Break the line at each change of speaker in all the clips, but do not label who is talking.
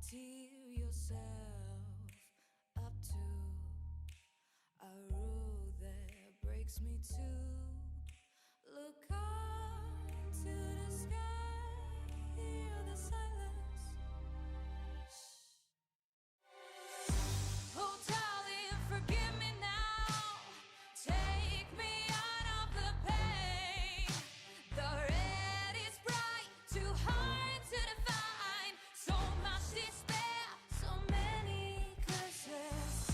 tear yourself up to a rule that breaks me too. Look up to the sky, hear the silence. Oh, darling, forgive me now. Take me out of the pain. The red is bright, too hard to define. So much despair, so many curses.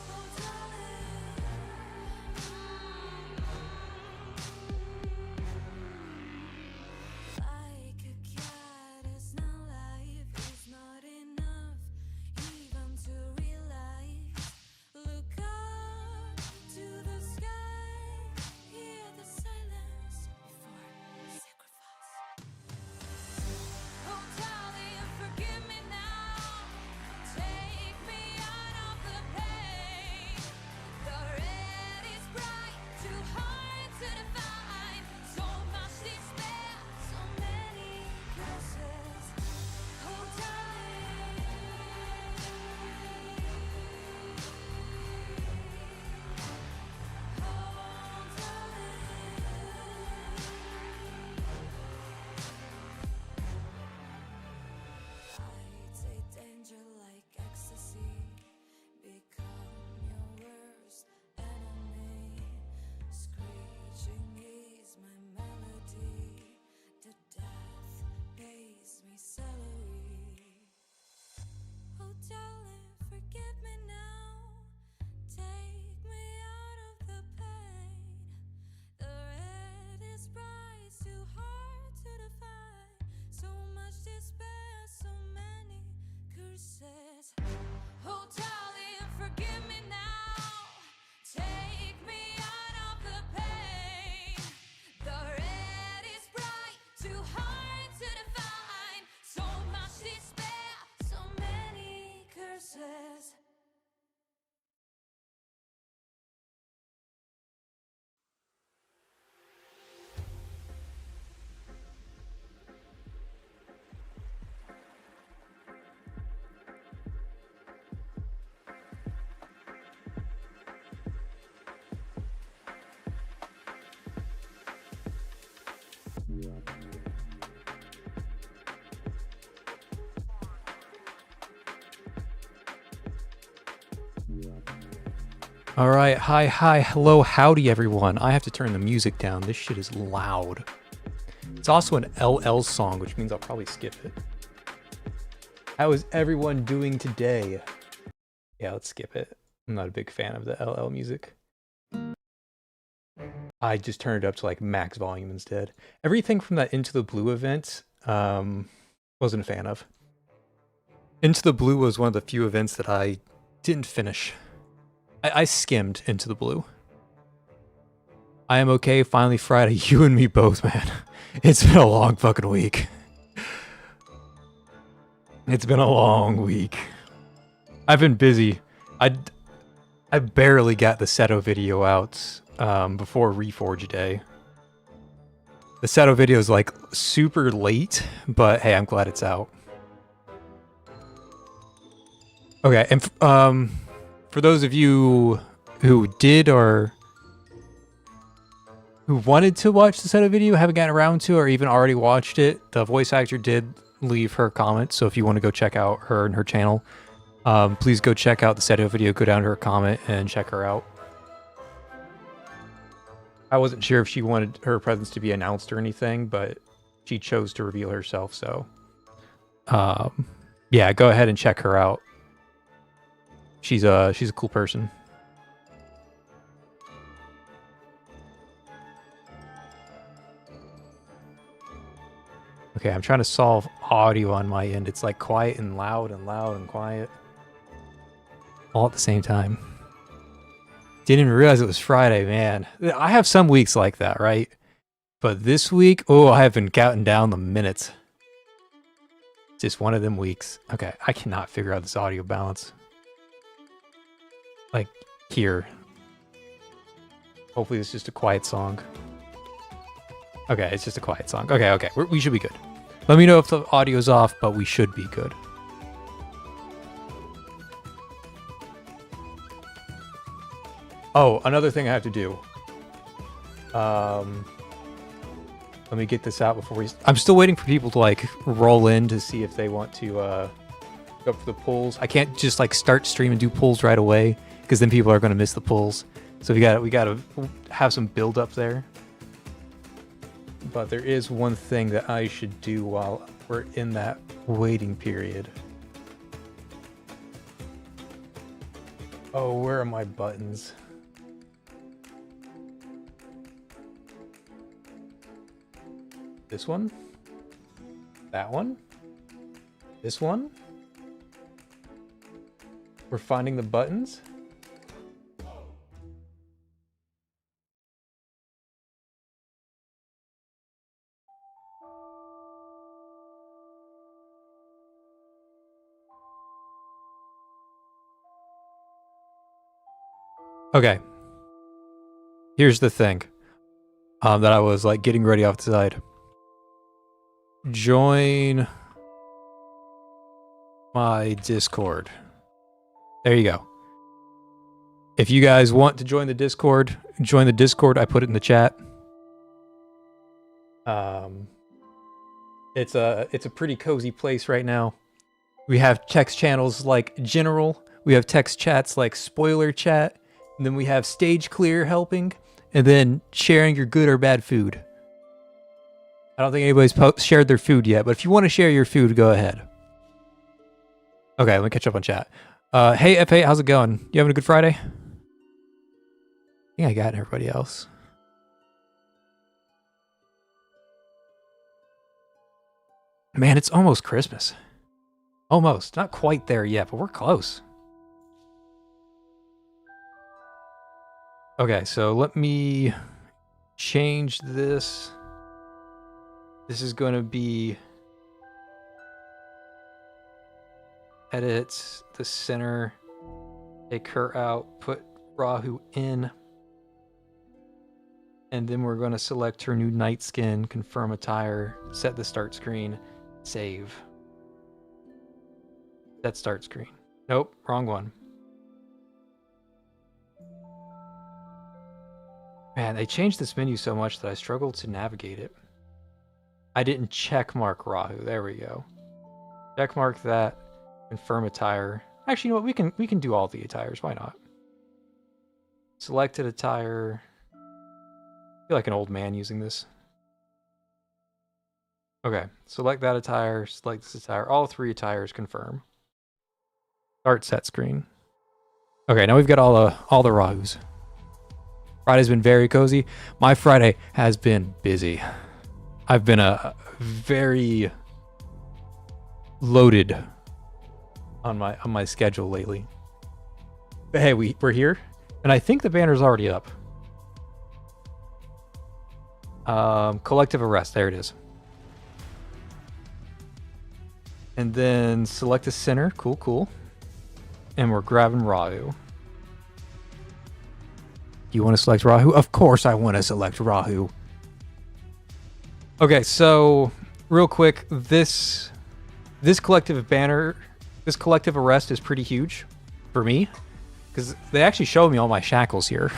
Oh, darling. Like a cat, it's not life, it's not enough even to realize. Look up to the sky, hear the silence before sacrifice. Oh, darling, forgive me now. Take me out of the pain. The red is bright, too hard to define. So much despair, so many curses. Oh, darling. Oh, darling. I take danger like ecstasy. Become your worst enemy. Screeching is my melody. The death pays me salary. Oh, darling, forgive me now. Take me out of the pain. The red is bright, too hard to define. So much despair, so many curses. Oh, darling, forgive me now. Take me out of the pain. The red is bright, too hard to define. So much despair, so many curses.
All right, hi, hello, howdy, everyone. I have to turn the music down. This shit is loud. It's also an LL song, which means I'll probably skip it. How is everyone doing today? Yeah, let's skip it. I'm not a big fan of the LL music. I just turned it up to like max volume instead. Everything from that Into the Blue event, wasn't a fan of. Into the Blue was one of the few events that I didn't finish. I skimmed Into the Blue. I am okay, finally Friday. You and me both, man. It's been a long fucking week. It's been a long week. I've been busy. I barely got the Seto video out before Reforge Day. The Seto video is like super late, but hey, I'm glad it's out. Okay, and for those of you who did or who wanted to watch the Seto video, haven't gotten around to, or even already watched it, the voice actor did leave her comment. So if you want to go check out her and her channel, please go check out the Seto video, go down to her comment and check her out. I wasn't sure if she wanted her presence to be announced or anything, but she chose to reveal herself. So yeah, go ahead and check her out. She's a cool person. Okay, I'm trying to solve audio on my end. It's like quiet and loud and loud and quiet. All at the same time. Didn't even realize it was Friday, man. I have some weeks like that, right? But this week, oh, I have been counting down the minutes. Just one of them weeks. Okay, I cannot figure out this audio balance. Like, here. Hopefully it's just a quiet song. Okay, it's just a quiet song. Okay, we should be good. Let me know if the audio's off, but we should be good. Oh, another thing I have to do. Let me get this out before we... I'm still waiting for people to, like, roll in to see if they want to go up for the pulls. I can't just, like, start stream and do pulls right away, because then people are going to miss the pulls. So we gotta have some build up there. But there is one thing that I should do while we're in that waiting period. Oh, where are my buttons? This one? That one? This one? We're finding the buttons? Okay. Here's the thing. That I was like getting ready off the side. Join my Discord. There you go. If you guys want to join the Discord, join the Discord. I put it in the chat. It's a pretty cozy place right now. We have text channels like General. We have text chats like Spoiler Chat. And then we have Stage Clear helping. And then sharing your good or bad food. I don't think anybody's shared their food yet, but if you want to share your food, go ahead. Okay, let me catch up on chat. Hey, F8, how's it going? You having a good Friday? I think I got everybody else. Man, it's almost Christmas. Almost. Not quite there yet, but we're close. Okay, so let me change this. This is going to be edit the center, take her out, put Rahu in, and then we're going to select her new night skin, confirm attire, set the start screen, save. Set start screen. Nope, wrong one. Man, they changed this menu so much that I struggled to navigate it. I didn't check mark Rahu. There we go. Check mark that. Confirm attire. Actually, you know what? We can do all the attires. Why not? Selected attire. I feel like an old man using this. Okay. Select that attire. Select this attire. All three attires confirm. Start set screen. Okay, now we've got all the Rahus. Friday's been very cozy. My Friday has been busy. I've been very loaded on my schedule lately. But hey, we're here, and I think the banner's already up. Collective arrest. There it is. And then select a center. Cool, cool. And we're grabbing Rahu. You want to select Rahu? Of course I want to select Rahu. Okay, so real quick, this collective banner, this collective arrest is pretty huge for me because they actually show me all my shackles here.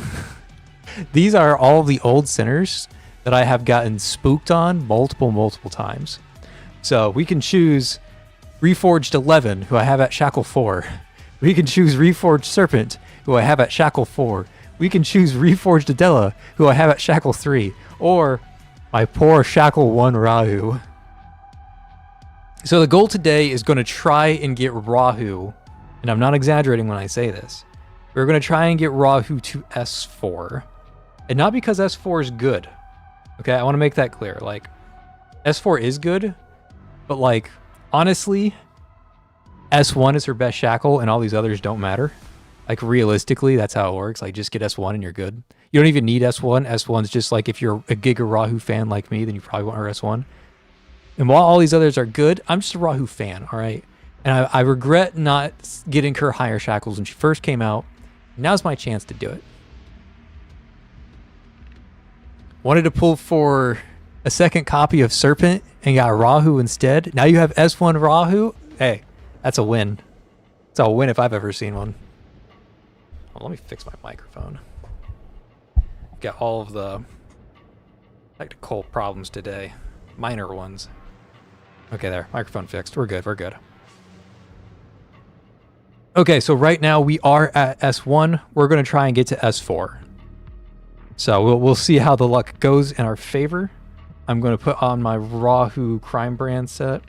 These are all the old sinners that I have gotten spooked on multiple times. So we can choose Reforged 11, who I have at Shackle 4. We can choose Reforged Serpent, who I have at Shackle 4. We can choose Reforged Adela, who I have at Shackle 3, or my poor Shackle 1 Rahu. So the goal today is going to try and get Rahu, and I'm not exaggerating when I say this. We're going to try and get Rahu to S4. And not because S4 is good. Okay, I want to make that clear. Like, S4 is good, but like, honestly, S1 is her best Shackle, and all these others don't matter. Like, realistically, that's how it works. Like, just get S1 and you're good. You don't even need S1. S1's just like, if you're a Giga Rahu fan like me, then you probably want her S1. And while all these others are good, I'm just a Rahu fan, all right? And I regret not getting her higher Shackles when she first came out. Now's my chance to do it. Wanted to pull for a second copy of Serpent and got Rahu instead. Now you have S1 Rahu. Hey, that's a win. It's a win if I've ever seen one. Oh, let me fix my microphone. Got all of the technical problems today. Minor ones. Okay, there. Microphone fixed. We're good. We're good. Okay, so right now we are at S1. We're going to try and get to S4. So we'll see how the luck goes in our favor. I'm going to put on my Rahuwu crime brand set.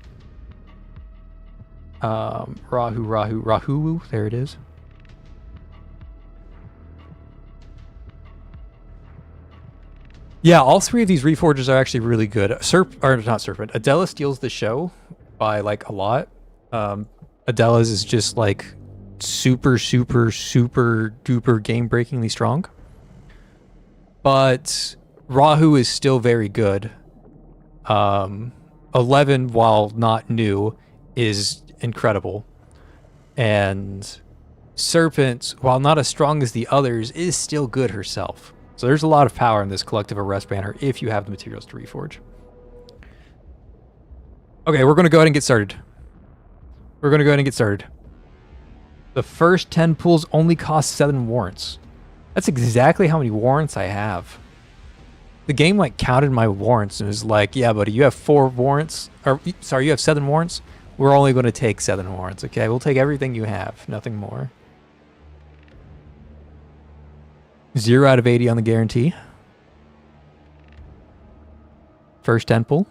Rahuwu. There it is. Yeah, all three of these Reforges are actually really good. Adela steals the show by like a lot. Adela's is just like super duper game breakingly strong. But Rahuwu is still very good. 11, while not new, is incredible. And Serpent, while not as strong as the others, is still good herself. So there's a lot of power in this collective arrest banner if you have the materials to reforge. Okay, we're going to go ahead and get started. The first 10 pulls only cost 7 warrants. That's exactly how many warrants I have. The game like counted my warrants and was like, yeah, buddy, you have 4 warrants. Or sorry, you have 7 warrants. We're only going to take 7 warrants, okay? We'll take everything you have, nothing more. 0 out of 80 on the guarantee. First 10 pull.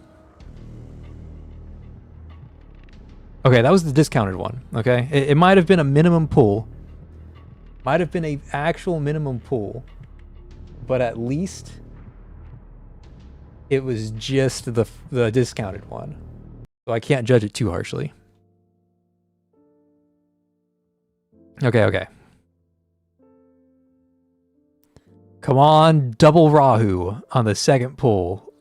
Okay, that was the discounted one, okay? It might have been a minimum pull. Might have been an actual minimum pull. But at least it was just the discounted one. So I can't judge it too harshly. Okay. Come on, double Rahuwu on the second pull.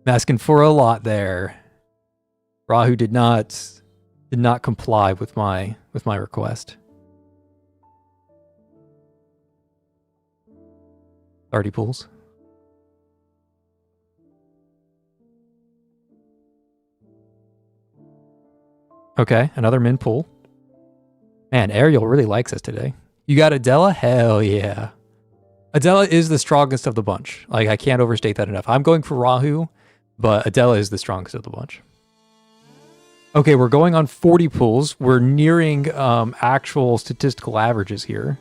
I'm asking for a lot there. Rahuwu did not comply with my request. 30 pulls. Okay, another min pull. Man, Ariel really likes us today. You got Adela? Hell yeah. Adela is the strongest of the bunch. Like, I can't overstate that enough. I'm going for Rahuwu, but Adela is the strongest of the bunch. Okay, we're going on 40 pulls. We're nearing actual statistical averages here.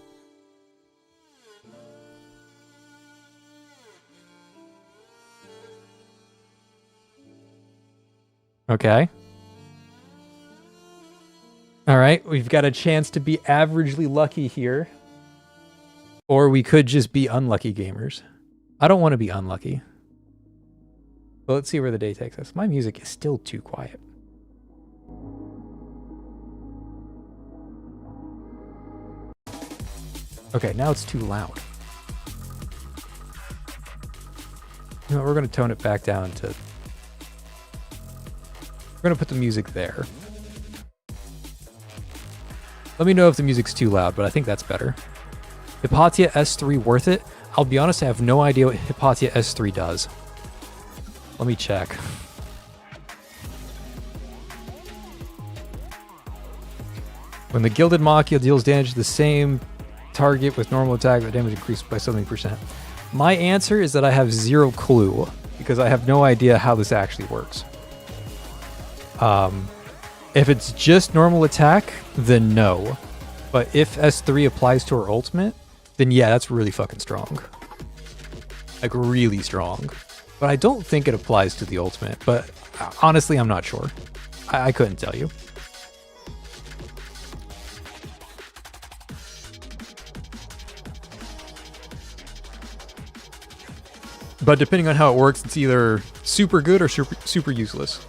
Okay. All right, we've got a chance to be averagely lucky here. Or we could just be unlucky gamers. I don't want to be unlucky. But let's see where the day takes us. My music is still too quiet. Okay, now it's too loud. You know, we're going to tone it back down to... We're going to put the music there. Let me know if the music's too loud, but I think that's better. Hypatia S3 worth it? I'll be honest, I have no idea what Hypatia S3 does. Let me check. When the Gilded Machia deals damage to the same target with normal attack, the damage increases by 70%. My answer is that I have 0 clue, because I have no idea how this actually works. If it's just normal attack, then no. But if S3 applies to her ultimate, then yeah, that's really fucking strong. Like, really strong. But I don't think it applies to the ultimate, but honestly, I'm not sure. I couldn't tell you. But depending on how it works, it's either super good or super useless.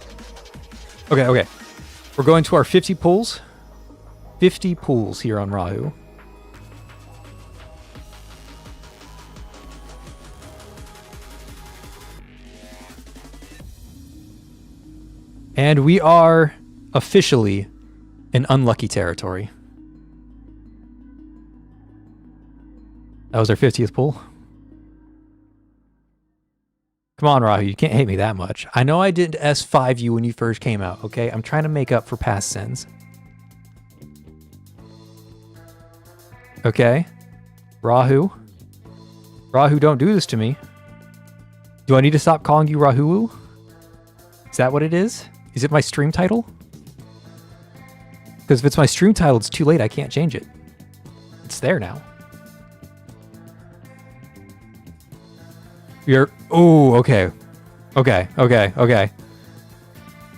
Okay. We're going to our 50 pulls. 50 pulls here on Rahuwu. And we are officially in unlucky territory. That was our 50th pull. Come on, Rahuwu, you can't hate me that much. I know I didn't S5 you when you first came out, okay? I'm trying to make up for past sins. Okay. Rahuwu. Rahu, don't do this to me. Do I need to stop calling you Rahuwu? Is that what it is? Is it my stream title? Because if it's my stream title, it's too late. I can't change it. It's there now. You're... Oh, okay. Okay, okay, okay.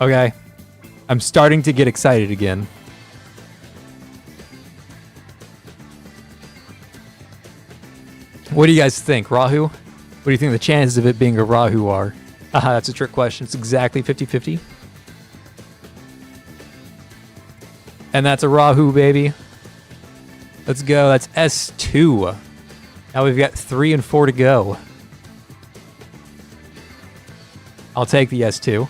Okay. I'm starting to get excited again. What do you guys think? Rahu? What do you think the chances of it being a Rahu are? That's a trick question. It's exactly 50-50. And that's a Rahu, baby. Let's go. That's S2. Now we've got 3 and 4 to go. I'll take the S2.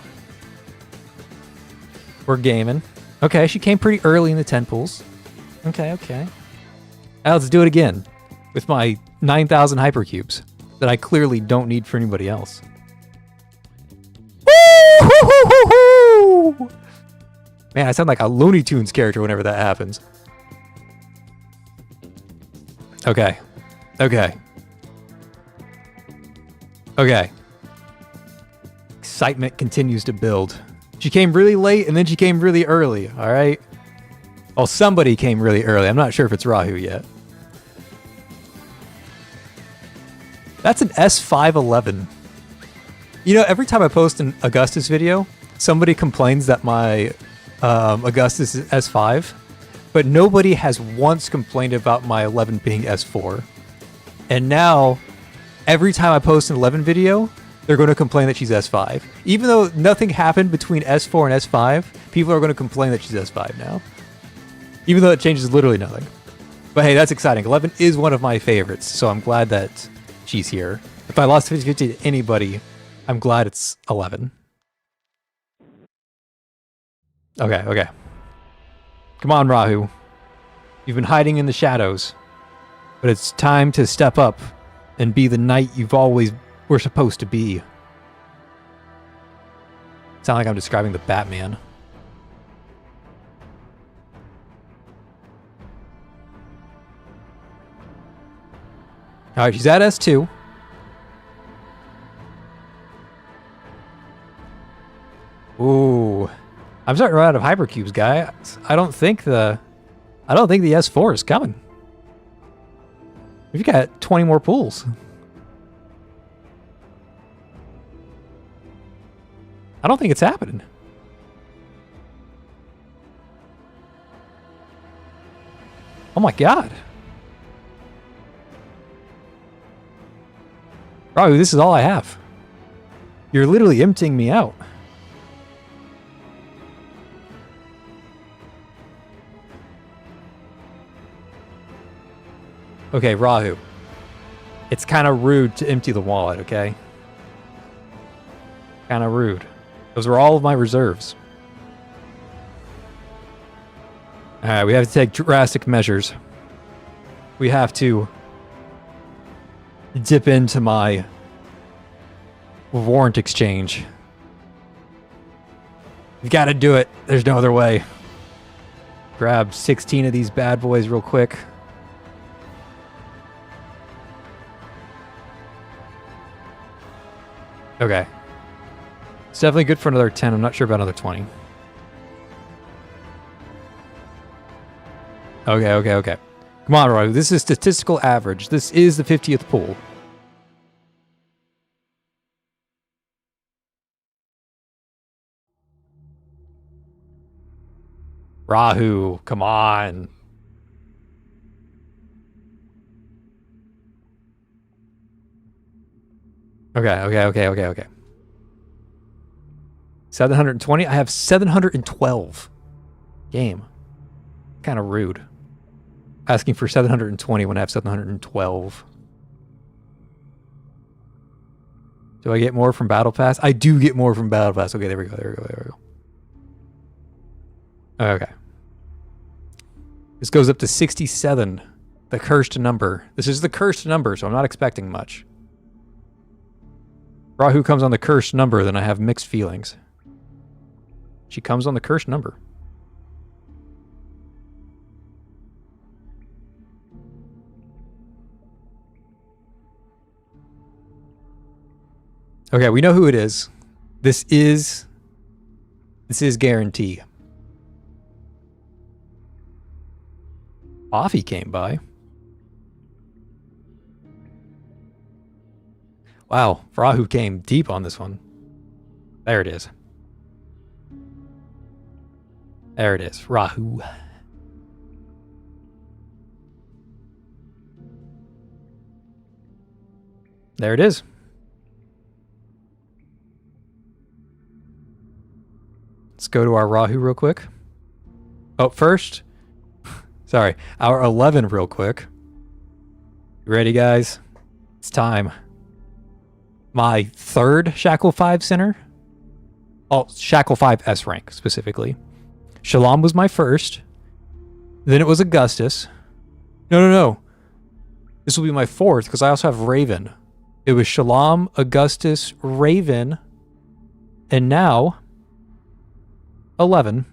We're gaming. Okay, she came pretty early in the 10 pools. Okay, okay. Now let's do it again with my 9,000 hypercubes that I clearly don't need for anybody else. Woo-hoo-hoo-hoo-hoo! Man, I sound like a Looney Tunes character whenever that happens. Okay. Okay. Okay. Excitement continues to build. She came really late and then she came really early, all right? Well, somebody came really early. I'm not sure if it's Rahu yet. That's an S511. You know, every time I post an Augustus video, somebody complains that my Augustus is S5, but nobody has once complained about my 11 being S4. And now, every time I post an 11 video, they're going to complain that she's S5. Even though nothing happened between S4 and S5, people are going to complain that she's S5 now. Even though it changes literally nothing. But hey, that's exciting. 11 is one of my favorites, so I'm glad that she's here. If I lost 50-50 to anybody, I'm glad it's 11. Okay, okay. Come on, Rahu. You've been hiding in the shadows. But it's time to step up and be the knight you've always were supposed to be. Sound like I'm describing the Batman. Alright, she's at S2. Ooh. I'm starting to run out of hypercubes, guy. I don't think the S4 is coming. We've got 20 more pools. I don't think it's happening. Oh my god. Bro, this is all I have. You're literally emptying me out. Okay, Rahu. It's kind of rude to empty the wallet, okay? Kind of rude. Those were all of my reserves. Alright, we have to take drastic measures. We have to dip into my warrant exchange. We've got to do it. There's no other way. Grab 16 of these bad boys real quick. Okay. It's definitely good for another 10. I'm not sure about another 20. Okay, okay, okay. Come on, Rahu. This is statistical average. This is the 50th pool. Rahu, come on. Okay. 720? I have 712. Game. Kind of rude. Asking for 720 when I have 712. Do I get more from Battle Pass? I do get more from Battle Pass. Okay, there we go. Okay. This goes up to 67. The cursed number. This is the cursed number, so I'm not expecting much. Rahu comes on the cursed number, then I have mixed feelings. She comes on the cursed number. Okay, we know who it is. This is guarantee. Offie came by. Wow, Rahu came deep on this one. There it is. There it is, Rahu. There it is. Let's go to our Rahu real quick. Oh, first, sorry, our 11 real quick. You ready, guys? It's time. My third Shackle 5 center. Oh, Shackle 5 S rank specifically. Shalom was my first. Then it was Augustus. No. This will be my fourth because I also have Raven. It was Shalom, Augustus, Raven, and now 11.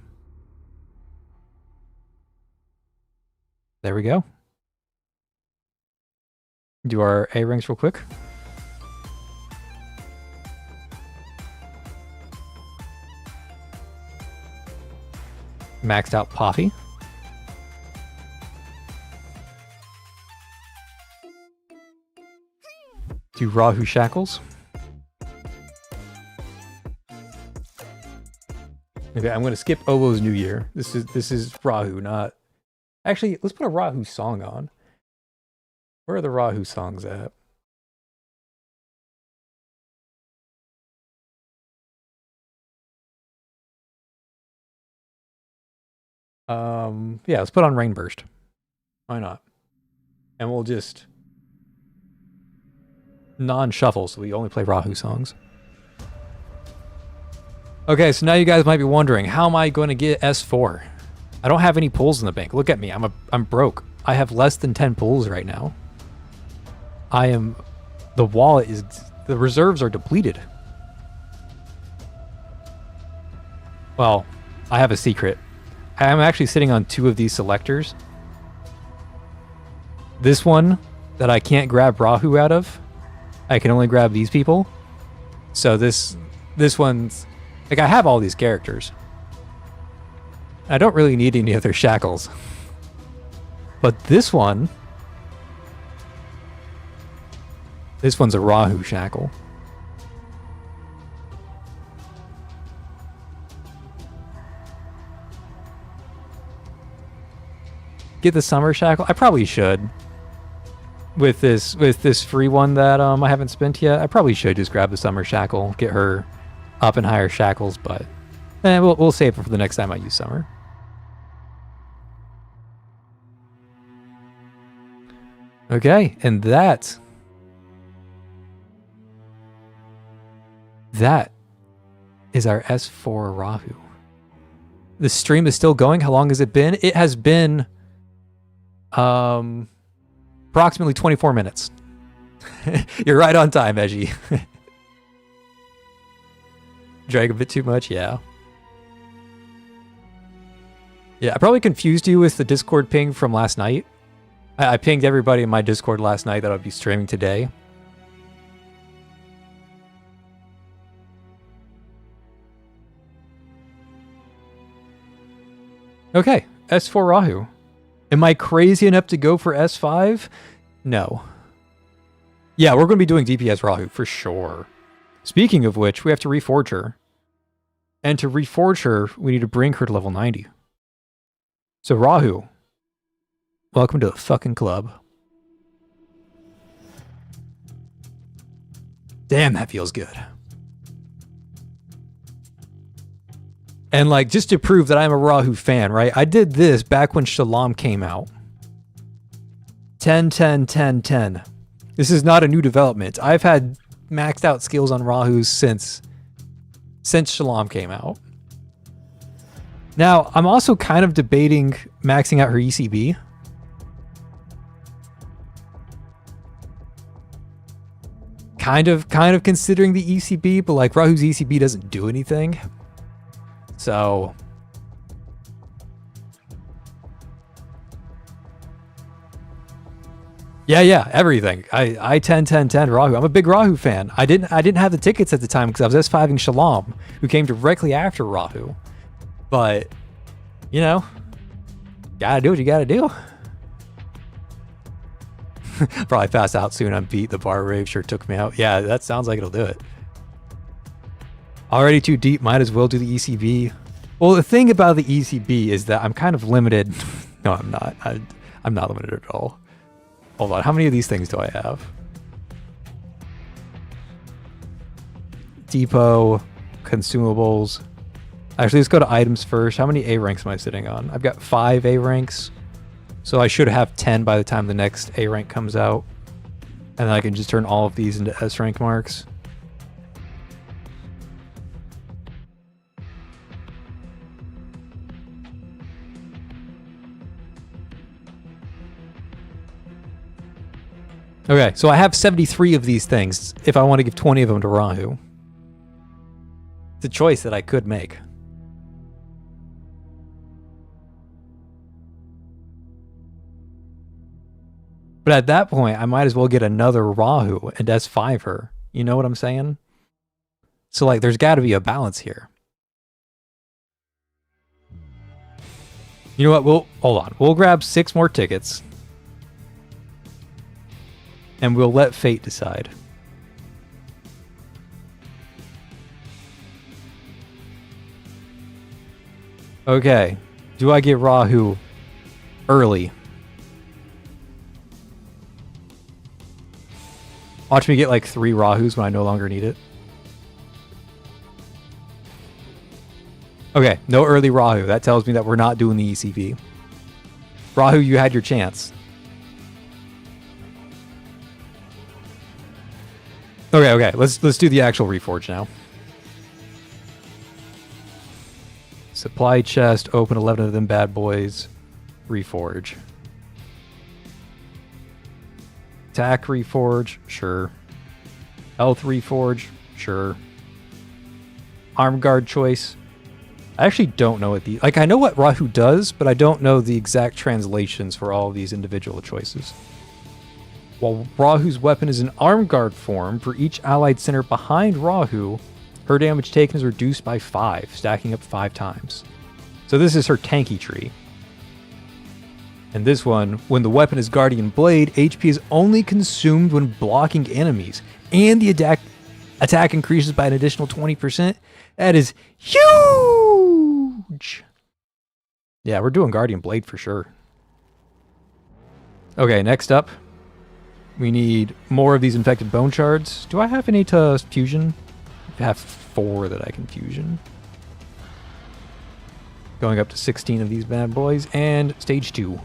There we go. Do our A ranks real quick. Maxed out Poppy. Do Rahu Shackles. Okay, I'm gonna skip Obo's New Year. This is Rahu, not actually. Let's put a Rahu song on. Where are the Rahu songs at? Yeah, let's put on Rainburst. Why not? And we'll just non-shuffle, so we only play Rahu songs. Okay, so now you guys might be wondering, how am I going to get S4? I don't have any pulls in the bank. Look at me, I'm broke. I have less than 10 pulls right now. The wallet is, the reserves are depleted. Well, I have a secret. I'm actually sitting on 2 of these selectors. This one that I can't grab Rahu out of, I can only grab these people. So this one's, like, I have all these characters. I don't really need any other shackles. But this one's a Rahu shackle. Get the summer shackle? I probably should. With this free one that I haven't spent yet, I probably should just grab the summer shackle, get her up in higher shackles, but we'll save it for the next time I use summer. Okay, and that is our S4 Rahu. The stream is still going. How long has it been? It has been approximately 24 minutes. You're right on time, Edgy. Drank a bit too much, yeah. Yeah, I probably confused you with the Discord ping from last night. I pinged everybody in my Discord last night that I'll be streaming today. Okay, S4 Rahu. Am I crazy enough to go for S5? No. Yeah, we're going to be doing DPS Rahu for sure. Speaking of which, we have to reforge her. And to reforge her, we need to bring her to level 90. So Rahu, welcome to the fucking club. Damn, that feels good. And like, just to prove that I'm a Rahu fan, right? I did this back when Shalom came out. 10, 10, 10, 10. This is not a new development. I've had maxed out skills on Rahus since Shalom came out. Now, I'm also kind of debating maxing out her ECB. Kind of considering the ECB, but like Rahu's ECB doesn't do anything. So Yeah, everything. I 10 Rahu. I'm a big Rahu fan. I didn't have the tickets at the time because I was S5ing Shalom, who came directly after Rahu. But you know, gotta do what you gotta do. Probably pass out soon. I'm beat. The bar rave sure took me out. Yeah, that sounds like it'll do it. Already too deep. Might as well do the ECB. Well, the thing about the ECB is that I'm kind of limited. No, I'm not. I'm not limited at all. Hold on. How many of these things do I have? Depot, consumables. Actually, let's go to items first. How many A ranks am I sitting on? I've got 5 A ranks. So I should have 10 by the time the next A rank comes out. And then I can just turn all of these into S rank marks. Okay, so I have 73 of these things if I want to give 20 of them to Rahu. It's a choice that I could make. But at that point, I might as well get another Rahu and S5 her. You know what I'm saying? So, like, there's got to be a balance here. You know what? Hold on. We'll grab 6 more tickets. And we'll let fate decide. Okay. Do I get Rahu early? Watch me get like 3 Rahus when I no longer need it. Okay, no early Rahu. That tells me that we're not doing the ECV. Rahu, you had your chance. Okay. Let's do the actual Reforge now. Supply chest, open 11 of them bad boys. Reforge. Attack Reforge, sure. Health Reforge, sure. Arm guard choice. I actually don't know what the... Like, I know what Rahu does, but I don't know the exact translations for all of these individual choices. While Rahu's weapon is an arm guard form, for each allied center behind Rahu, her damage taken is reduced by 5, stacking up 5 times. So this is her tanky tree. And this one, when the weapon is Guardian Blade, HP is only consumed when blocking enemies, and the attack increases by an additional 20%. That is huge! Yeah, we're doing Guardian Blade for sure. Okay, next up. We need more of these infected bone shards. Do I have any to fusion? I have 4 that I can fusion. Going up to 16 of these bad boys. And stage 2.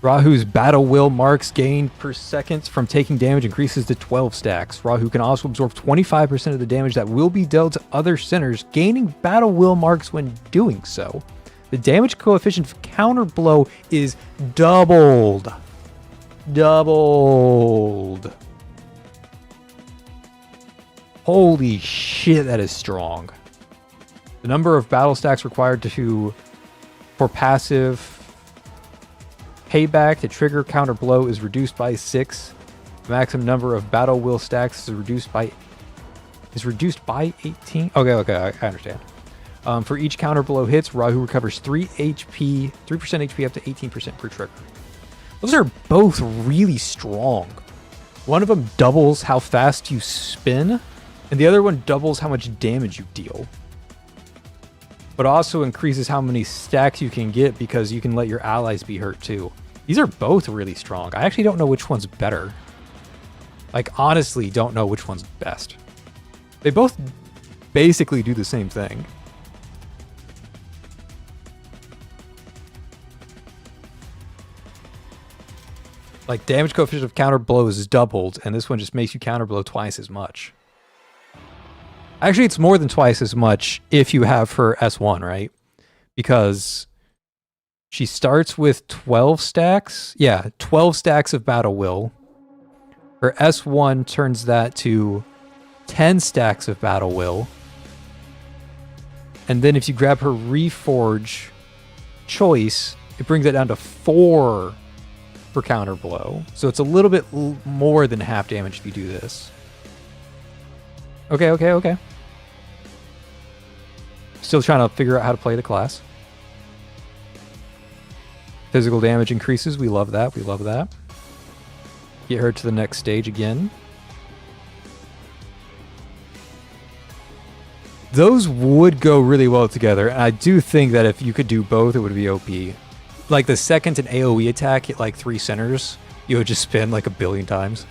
Rahu's battle will marks gained per second from taking damage increases to 12 stacks. Rahu can also absorb 25% of the damage that will be dealt to other centers, gaining battle will marks when doing so. The damage coefficient of counter blow is doubled. Holy shit, that is strong. The number of battle stacks required for passive payback to trigger counter blow is reduced by 6. The maximum number of battle will stacks is reduced by 18. Okay, I understand. For each counter blow hits, Rahu recovers 3% HP up to 18% per trigger. Those are both really strong. One of them doubles how fast you spin, and the other one doubles how much damage you deal. But also increases how many stacks you can get because you can let your allies be hurt too. These are both really strong. I actually don't know which one's better. Like, honestly, don't know which one's best. They both basically do the same thing. Like, damage coefficient of counter blow is doubled, and this one just makes you counter blow twice as much. Actually, it's more than twice as much if you have her S1, right? Because she starts with 12 stacks. Yeah, 12 stacks of battle will. Her S1 turns that to 10 stacks of battle will. And then if you grab her Reforge choice, it brings it down to 4 for counter blow. So it's a little bit more than half damage if you do this. Okay. Still trying to figure out how to play the class. Physical damage increases. We love that. Get her to the next stage again. Those would go really well together. And I do think that if you could do both, it would be OP. Like the second an AoE attack hit like 3 centers, you would just spin like 1 billion times.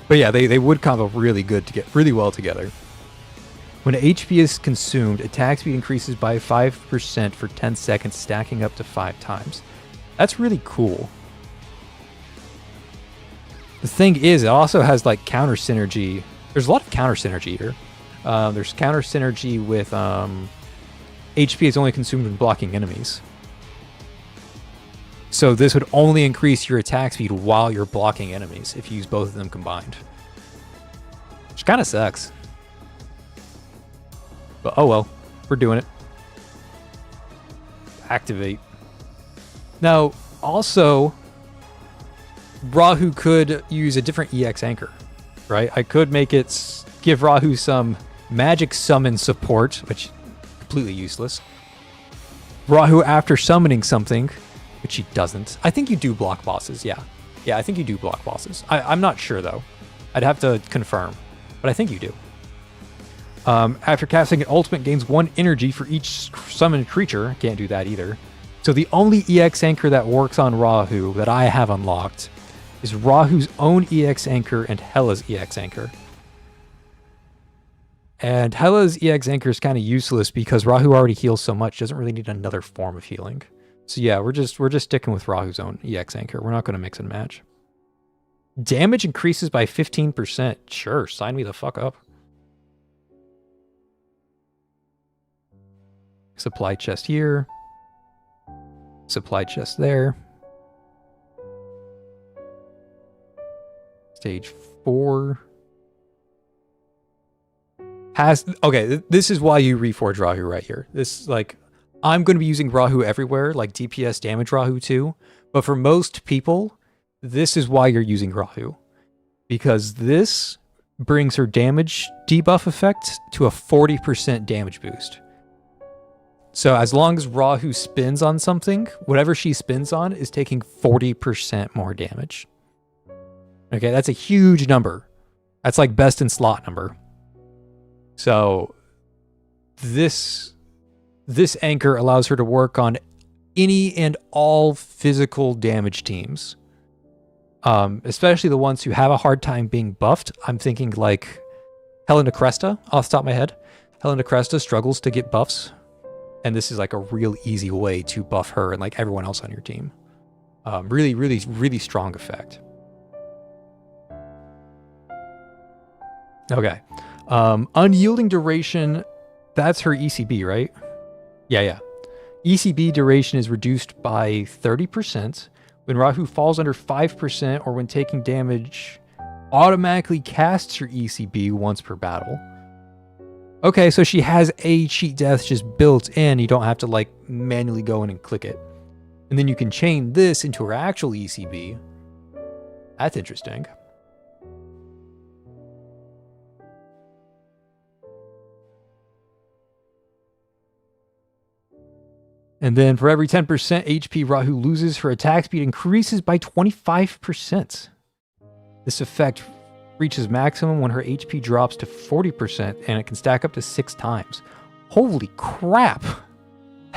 But yeah, they would combo really well together. When HP is consumed, attack speed increases by 5% for 10 seconds, stacking up to 5 times. That's really cool. The thing is, it also has like counter synergy. There's a lot of counter synergy here. There's counter synergy with HP is only consumed when blocking enemies. So this would only increase your attack speed while you're blocking enemies if you use both of them combined. Which kind of sucks. But oh well, we're doing it. Activate. Now, also, Rahu could use a different EX anchor, right? I could make it give Rahu some magic summon support, which is completely useless. Rahu after summoning something, which he doesn't. I think you do block bosses, yeah. Yeah, I think you do block bosses. I'm not sure, though. I'd have to confirm, but I think you do. After casting an ultimate, gains 1 energy for each summoned creature. Can't do that either. So the only EX anchor that works on Rahu that I have unlocked is Rahu's own EX anchor and Hela's EX anchor. And Hela's EX anchor is kind of useless because Rahu already heals so much, doesn't really need another form of healing. So yeah, we're just sticking with Rahu's own EX anchor. We're not going to mix and match. Damage increases by 15%. Sure, sign me the fuck up. Supply chest here. Supply chest there. Stage 4. Okay, this is why you reforge Rahu right here. This, like, I'm going to be using Rahu everywhere, like DPS damage Rahu too. But for most people, this is why you're using Rahu. Because this brings her damage debuff effect to a 40% damage boost. So as long as Rahu spins on something, whatever she spins on is taking 40% more damage. Okay, that's a huge number. That's like best in slot number. So this anchor allows her to work on any and all physical damage teams. Especially the ones who have a hard time being buffed. I'm thinking like Helena Cresta off the top of my head. Helena Cresta struggles to get buffs. And this is like a real easy way to buff her and like everyone else on your team. Really strong effect. Okay. Unyielding duration, that's her ECB, right? Yeah. ECB duration is reduced by 30% when Rahu falls under 5% or when taking damage, automatically casts her ECB once per battle. Okay, so she has a cheat death just built in. You don't have to like manually go in and click it. And then you can chain this into her actual ECB. That's interesting. And then for every 10% HP Rahu loses, her attack speed increases by 25%. This effect reaches maximum when her HP drops to 40%, and it can stack up to 6 times. Holy crap!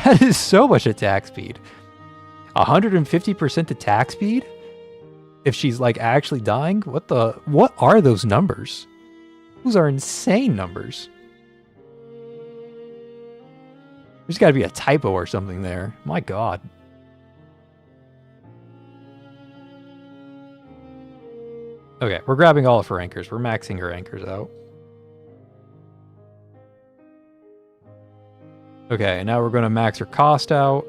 That is so much attack speed. 150% attack speed? If she's like actually dying? What are those numbers? Those are insane numbers. There's got to be a typo or something there. My god. Okay, we're grabbing all of her anchors. We're maxing her anchors out. Okay, and now we're going to max her cost out.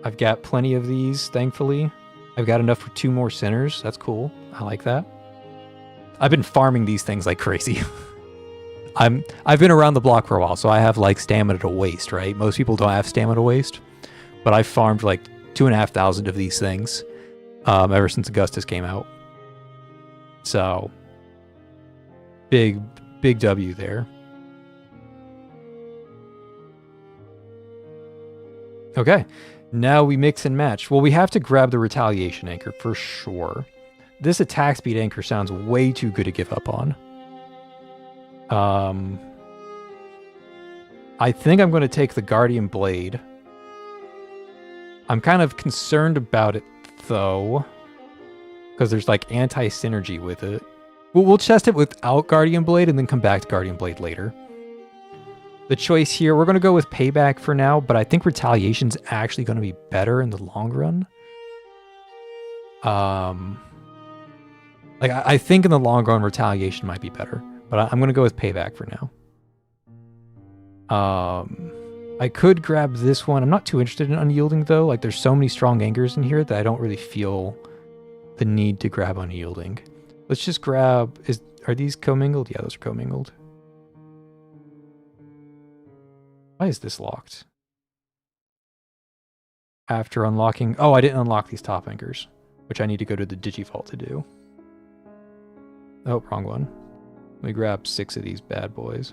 I've got plenty of these, thankfully. I've got enough for 2 more centers. That's cool. I like that. I've been farming these things like crazy. I've been around the block for a while, so I have like stamina to waste, right? Most people don't have stamina to waste, but I farmed like 2,500 of these things ever since Augustus came out. So big W there. Okay, now we mix and match. Well, we have to grab the retaliation anchor for sure. This attack speed anchor sounds way too good to give up on. I think I'm going to take the Guardian Blade. I'm kind of concerned about it, though, because there's like anti-synergy with it. We'll test it without Guardian Blade and then come back to Guardian Blade later. The choice here, we're going to go with Payback for now, but I think Retaliation's actually going to be better in the long run. Like, I think in the long run, Retaliation might be better, but I'm going to go with Payback for now. I could grab this one. I'm not too interested in Unyielding, though. Like, there's so many strong angers in here that I don't really feel the need to grab Unyielding. Let's just grab... Are these commingled? Yeah, those are commingled. Why is this locked? After unlocking... Oh, I didn't unlock these top anchors, which I need to go to the Digivault to do. Oh, wrong one. Let me grab 6 of these bad boys.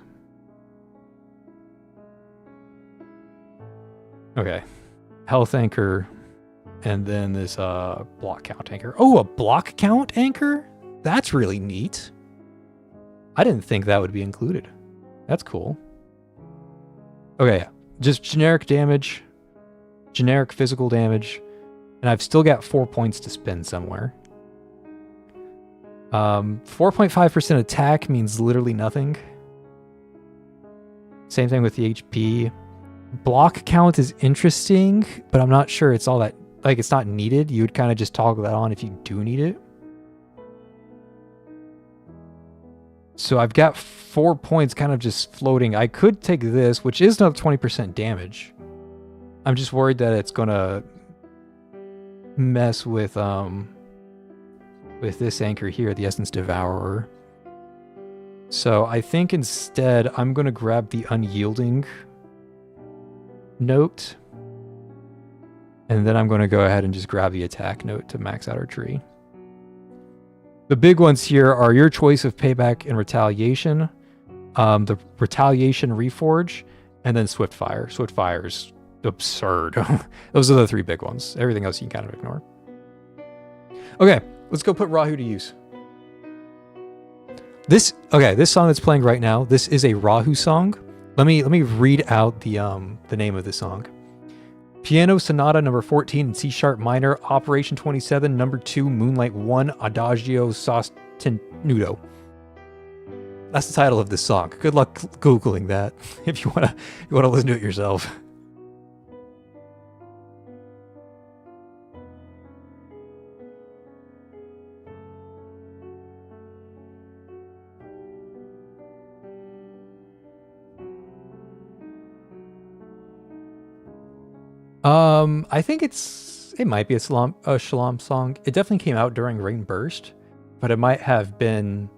Okay. Health anchor, and then this block count anchor. Oh, a block count anchor? That's really neat. I didn't think that would be included. That's cool. Okay, just generic damage, generic physical damage, and I've still got 4 points to spend somewhere. 4.5% attack means literally nothing. Same thing with the HP. Block count is interesting, but I'm not sure it's all that, like, it's not needed. You would kind of just toggle that on if you do need it. So I've got 4 points kind of just floating. I could take this, which is another 20% damage. I'm just worried that it's gonna mess with this anchor here, the Essence Devourer. So I think instead I'm gonna grab the Unyielding note, and then I'm gonna go ahead and just grab the attack note to max out our tree. The big ones here are your choice of Payback and Retaliation, the Retaliation Reforge, and then Swiftfire. Swiftfire's absurd. Those are the 3 big ones. Everything else you can kind of ignore. Okay, let's go put Rahuwu to use. This song that's playing right now, this is a Rahuwu song. Let me read out the name of the song. Piano Sonata number 14 in C sharp minor, Operation 27, number 2, Moonlight 1, Adagio sostenuto. That's the title of this song. Good luck Googling that if you wanna listen to it yourself. I think it might be a Shalom song. It definitely came out during Rain Burst, but it might have been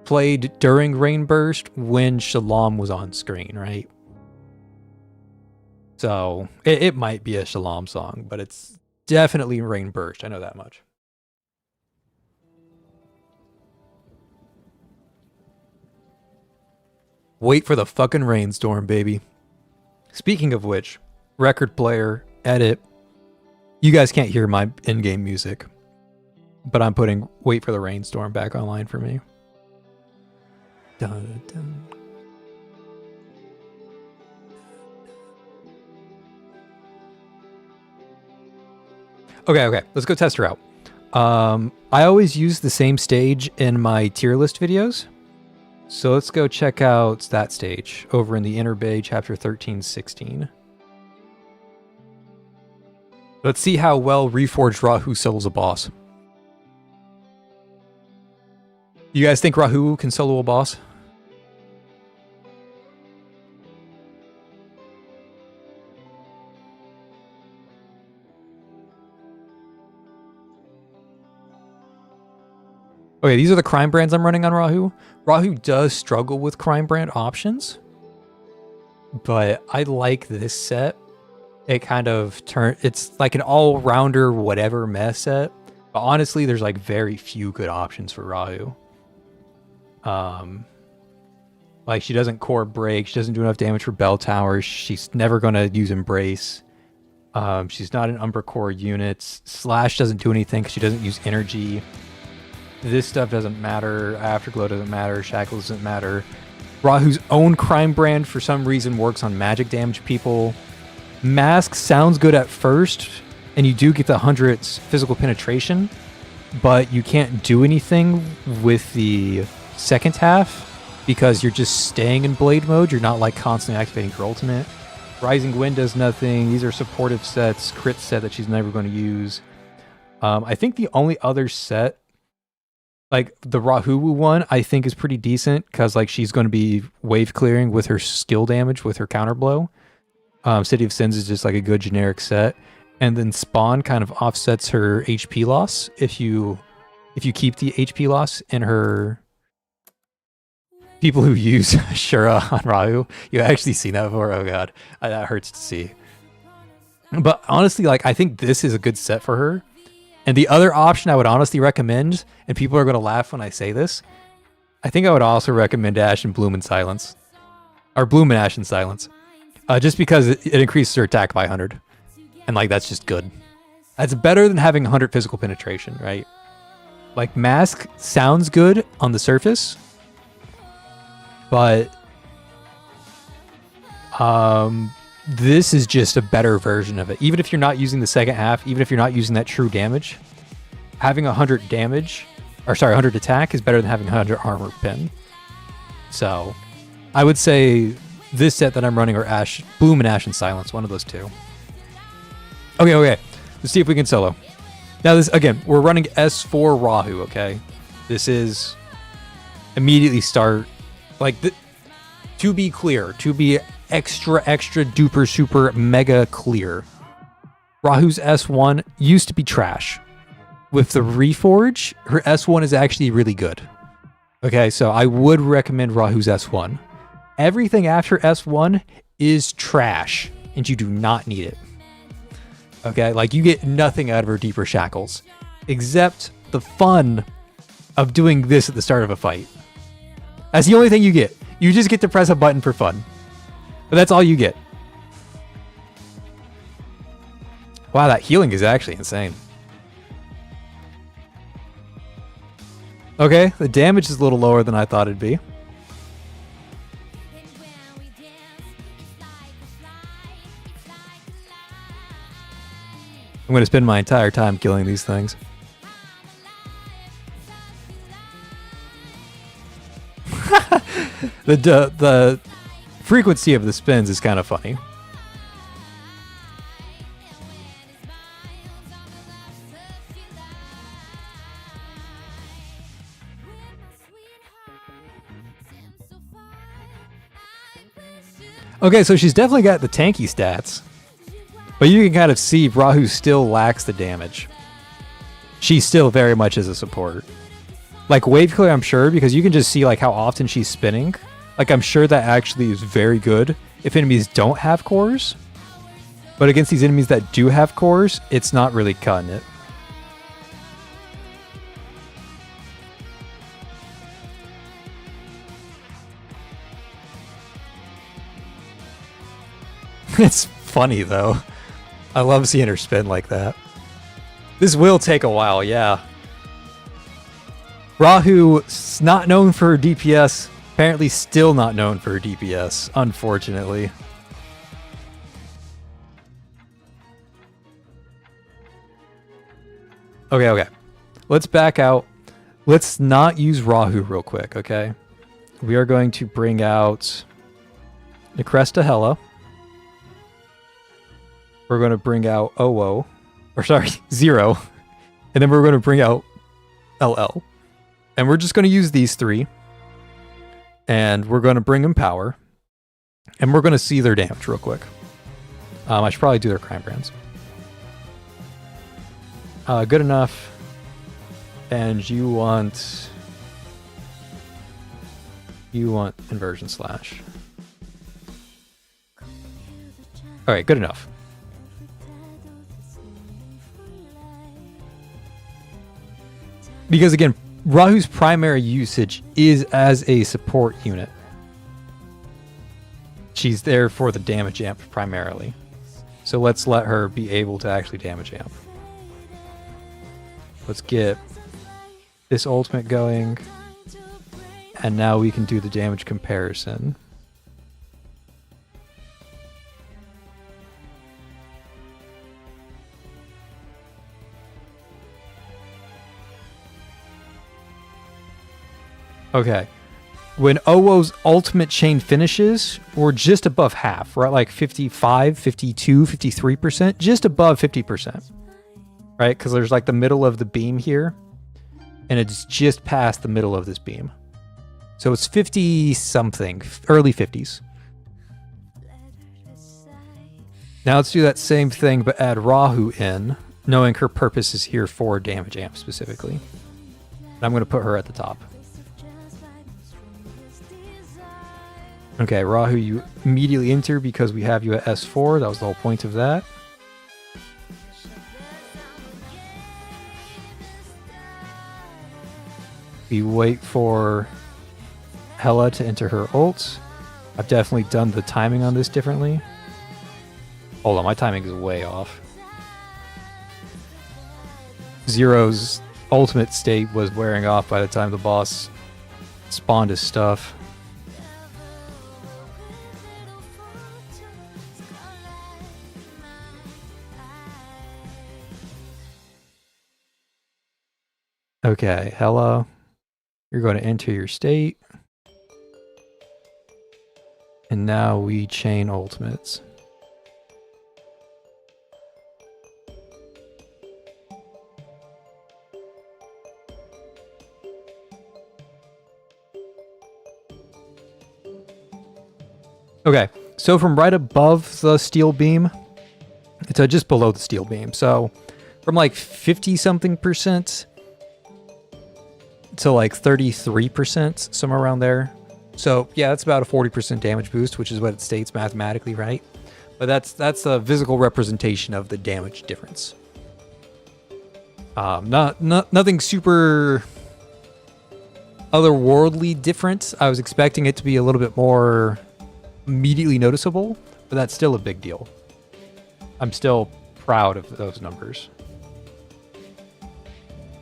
played during Rain Burst when Shalom was on screen, right? So it might be a Shalom song, but it's definitely Rain Burst. I know that much. Wait for the fucking rainstorm, baby. Speaking of which, record player, edit. You guys can't hear my in-game music, but I'm putting Wait for the Rainstorm back online for me. Dun, dun. Okay, let's go test her out. I always use the same stage in my tier list videos. So let's go check out that stage over in the Inner Bay, chapter 13-16. Let's see how well Reforged Rahuwu solos a boss. You guys think Rahuwu can solo a boss? Okay, these are the crime brands I'm running on Rahu. Rahu does struggle with crime brand options, but I like this set. It kind of it's like an all-rounder whatever mess set. But honestly, there's like very few good options for Rahu. Like she doesn't core break, she doesn't do enough damage for bell towers, she's never gonna use embrace. She's not an Umbra core unit. Slash doesn't do anything because she doesn't use energy. This stuff doesn't matter. Afterglow doesn't matter. Shackle doesn't matter. Rahu's own crime brand for some reason works on magic damage people. Mask sounds good at first, and you do get the 100 physical penetration, but you can't do anything with the second half because you're just staying in blade mode. You're not like constantly activating your ultimate. Rising Wind does nothing. These are supportive sets. Crit set that she's never going to use. I think the only other set, like the Rahuwu one, I think is pretty decent because like she's going to be wave clearing with her skill damage with her counter blow. City of Sins is just like a good generic set, and then Spawn kind of offsets her HP loss if you keep the HP loss in her. People who use Shura on Rahu, you actually seen that before? Oh god, that hurts to see. But honestly, like I think this is a good set for her. And the other option I would honestly recommend, and people are going to laugh when I say this, I think I would also recommend Ash and Bloom in Silence. Or Bloom and Ash in Silence. Just because it increases her attack by 100. And like that's just good. That's better than having 100 physical penetration, right? Like Mask sounds good on the surface. But this is just a better version of it. Even if you're not using the second half, even if you're not using that true damage, having 100 damage, or sorry, 100 attack is better than having 100 armor pin. So I would say this set that I'm running are Ash, Bloom and Ash and Silence, one of those two. Okay. Let's see if we can solo. Now this, again, we're running S4 Rahu, okay? This is immediately start. Like, to be clear, to be extra duper super mega clear, Rahu's S1 used to be trash. With the Reforge, her S1 is actually really good. Okay, so I would recommend Rahu's S1. Everything after S1 is trash, and you do not need it. Okay, like you get nothing out of her deeper shackles, except the fun of doing this at the start of a fight. That's the only thing you get. You just get to press a button for fun. But that's all you get. Wow, that healing is actually insane. Okay, the damage is a little lower than I thought it'd be. I'm going to spend my entire time killing these things. The frequency of the spins is kind of funny. Okay, so she's definitely got the tanky stats, but you can kind of see Rahu still lacks the damage. She still very much is a support. Like wave clear, I'm sure, because you can just see like how often she's spinning. Like I'm sure that actually is very good if enemies don't have cores. But against these enemies that do have cores, it's not really cutting it. It's funny though. I love seeing her spin like that. This will take a while, yeah. Rahu's not known for her DPS. Apparently still not known for her DPS, unfortunately. Okay. Let's back out. Let's not use Rahu real quick, okay? We are going to bring out Necresta Hela. We're going to bring out Owo. Or sorry, Zero. And then we're going to bring out LL. And we're just going to use these three. And we're going to bring them power. And we're going to see their damage real quick. I should probably do their crime brands. Good enough. And you want inversion slash. All right, good enough. Because again, Rahu's primary usage is as a support unit. She's there for the damage amp primarily. So let's let her be able to actually damage amp. Let's get this ultimate going. And now we can do the damage comparison. Okay. When Owo's ultimate chain finishes, we're just above half. We're at like 55, 52, 53%, just above 50%. Right? Because there's like the middle of the beam here, and it's just past the middle of this beam. So it's 50 something, early 50s. Now let's do that same thing, but add Rahu in, knowing her purpose is here for damage amp specifically. And I'm going to put her at the top. Okay, Rahu, you immediately enter because we have you at S4. That was the whole point of that. We wait for Hela to enter her ult. I've definitely done the timing on this differently. Hold on, my timing is way off. Zero's ultimate state was wearing off by the time the boss spawned his stuff. Okay, Hela, you're going to enter your state. And now we chain ultimates. Okay, so from right above the steel beam to just below the steel beam. So from like 50 something percent to like 33%, somewhere around there. So yeah, that's about a 40% damage boost, which is what it states mathematically, right? But that's a physical representation of the damage difference. Nothing super otherworldly different. I was expecting it to be a little bit more immediately noticeable, but that's still a big deal. I'm still proud of those numbers.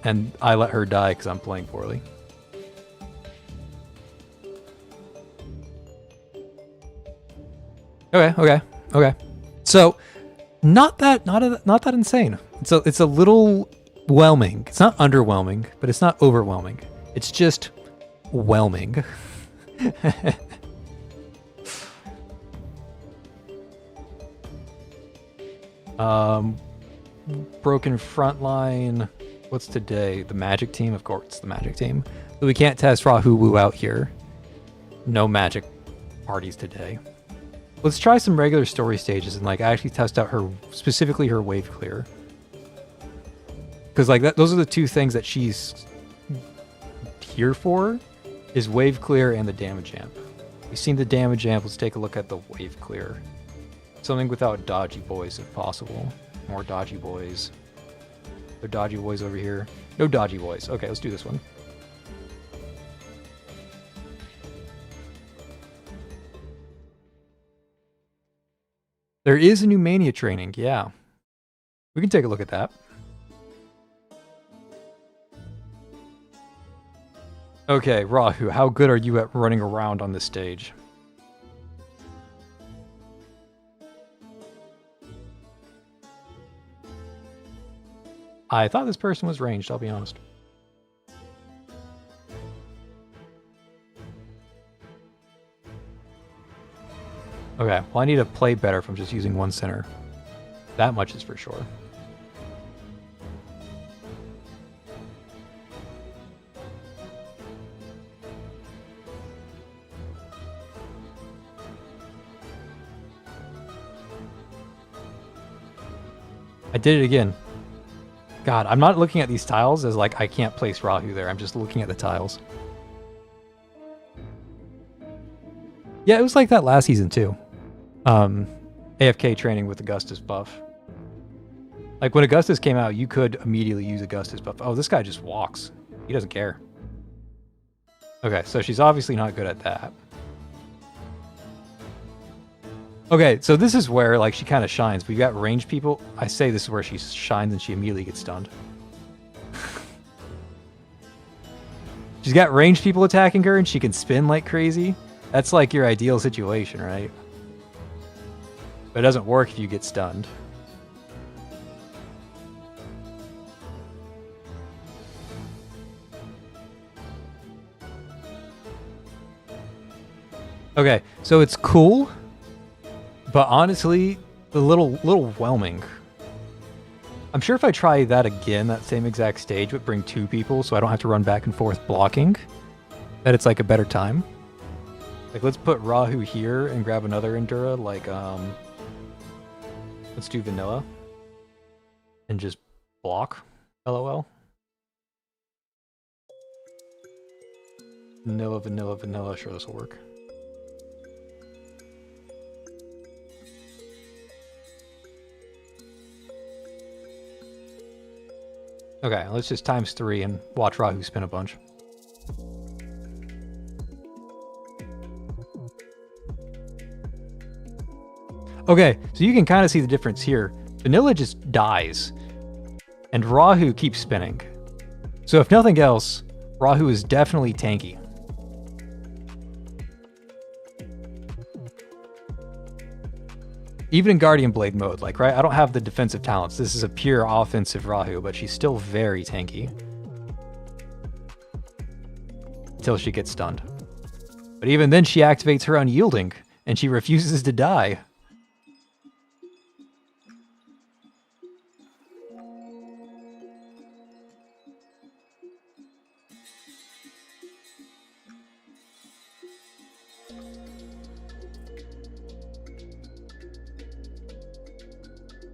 And I let her die because I'm playing poorly. Okay. So, not that insane. It's a little whelming. It's not underwhelming, but it's not overwhelming. It's just whelming. Broken front line. What's today? The magic team? Of course, it's the magic team. So we can't test Rahuwu out here. No magic parties today. Let's try some regular story stages and like actually test out her, specifically her wave clear. Because like those are the two things that she's here for, is wave clear and the damage amp. We've seen the damage amp. Let's take a look at the wave clear. Something without dodgy boys if possible. More dodgy boys. There are dodgy boys over here. No dodgy boys. Okay, let's do this one. There is a new mania training, yeah. We can take a look at that. Okay, Rahu, how good are you at running around on this stage? I thought this person was ranged, I'll be honest. Okay, well I need to play better from just using one center. That much is for sure. I did it again. God, I'm not looking at these tiles as like I can't place Rahu there. I'm just looking at the tiles. Yeah, it was like that last season too. AFK training with Augustus buff. Like when Augustus came out, you could immediately use Augustus buff. Oh, this guy just walks. He doesn't care. Okay, so she's obviously not good at that. Okay, so this is where like she kind of shines. We've got ranged people. I say this is where she shines and she immediately gets stunned. She's got ranged people attacking her and she can spin like crazy. That's like your ideal situation, right? But it doesn't work if you get stunned. Okay, so it's cool, but honestly, a little whelming. I'm sure if I try that again, that same exact stage, but bring 2 people so I don't have to run back and forth blocking, that it's like a better time. Like, let's put Rahu here and grab another Endura, like, let's do Vanilla. And just block, LOL. Vanilla, vanilla, vanilla, sure this will work. Okay, let's just times 3 and watch Rahu spin a bunch. Okay, so you can kind of see the difference here. Vanilla just dies, and Rahu keeps spinning. So if nothing else, Rahu is definitely tanky. Even in Guardian Blade mode, like, right? I don't have the defensive talents. This is a pure offensive Rahu, but she's still very tanky. Until she gets stunned. But even then, she activates her unyielding, and she refuses to die.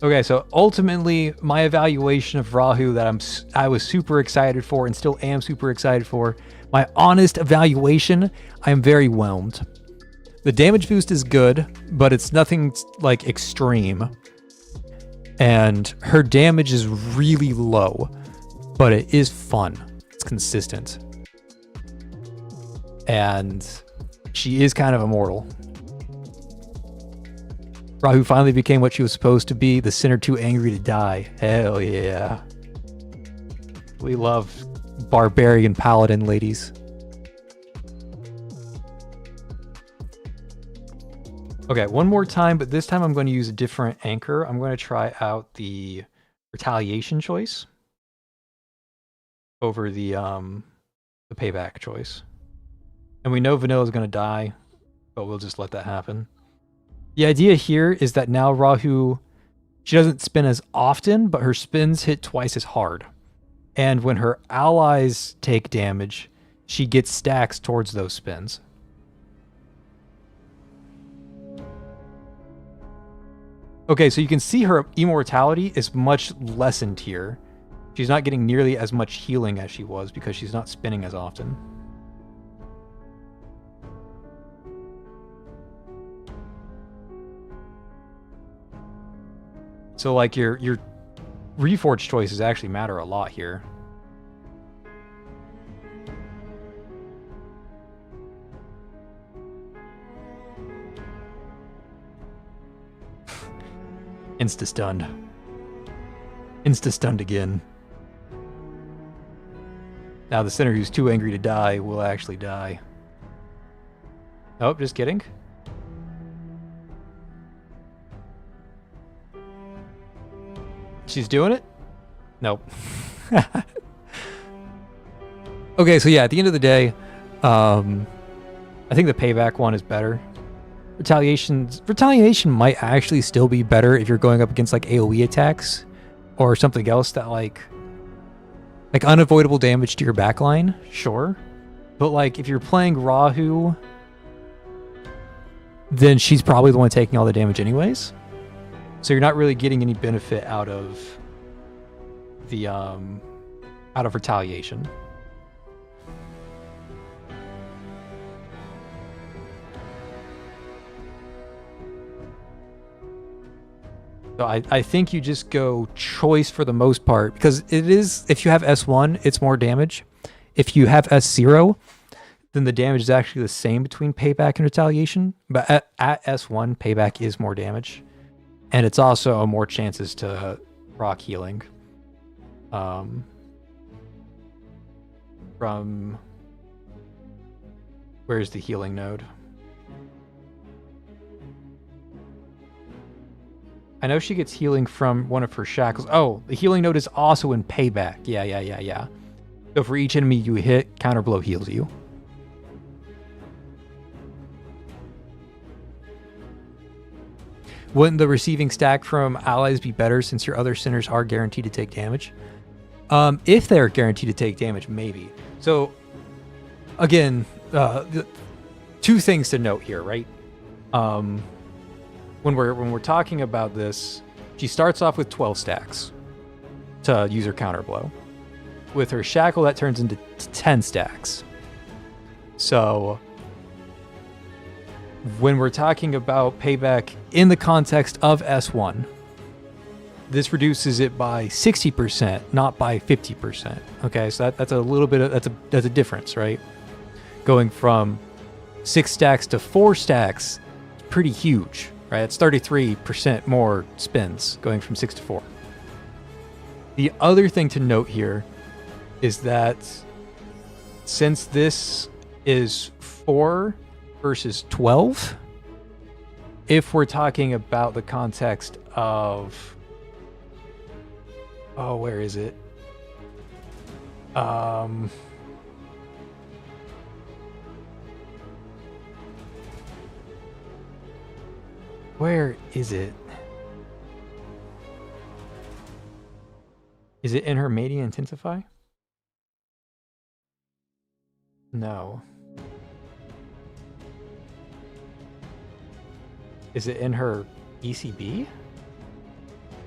Okay, so ultimately, my evaluation of Rahu that I was super excited for and still am super excited for, my honest evaluation, I am very whelmed. The damage boost is good, but it's nothing like extreme. And her damage is really low, but it is fun. It's consistent. And she is kind of immortal. Rahu finally became what she was supposed to be, the sinner too angry to die. Hell yeah. We love barbarian paladin ladies. Okay, one more time, but this time I'm going to use a different anchor. I'm going to try out the retaliation choice over the payback choice. And we know Vanilla's going to die, but we'll just let that happen. The idea here is that now Rahu, she doesn't spin as often, but her spins hit twice as hard. And when her allies take damage, she gets stacks towards those spins. Okay, so you can see her immortality is much lessened here. She's not getting nearly as much healing as she was because she's not spinning as often. So like your Reforge choices actually matter a lot here. Insta-stunned. Insta-stunned again. Now the sinner who's too angry to die will actually die. Oh, just kidding. She's doing it? Nope. Okay, so yeah, at the end of the day, I think the payback one is better. Retaliation might actually still be better if you're going up against like AoE attacks or something else that like unavoidable damage to your backline, sure. But like if you're playing Rahu, then she's probably the one taking all the damage anyways. So you're not really getting any benefit out of the out of retaliation. So I think you just go choice for the most part, because it is, if you have S1, it's more damage. If you have S0, then the damage is actually the same between payback and retaliation. But at S1, payback is more damage. And it's also more chances to proc healing. From... Where's the healing node? I know she gets healing from one of her shackles. Oh, the healing node is also in payback. Yeah. So for each enemy you hit, counter blow heals you. Wouldn't the receiving stack from allies be better since your other sinners are guaranteed to take damage? If they're guaranteed to take damage, maybe. So, again, two things to note here, right? When we're talking about this, she starts off with 12 stacks to use her counter blow. With her shackle, that turns into 10 stacks. So when we're talking about payback in the context of S1, this reduces it by 60%, not by 50%. Okay, so that's a little bit of that's a difference, right? Going from 6 stacks to 4 stacks, pretty huge. Right, it's 33% more spins going from 6 to 4. The other thing to note here is that since this is 4 versus 12, if we're talking about the context of... Oh, where is it? Where is it? Is it in her Mania Intensify? No. Is it in her ECB?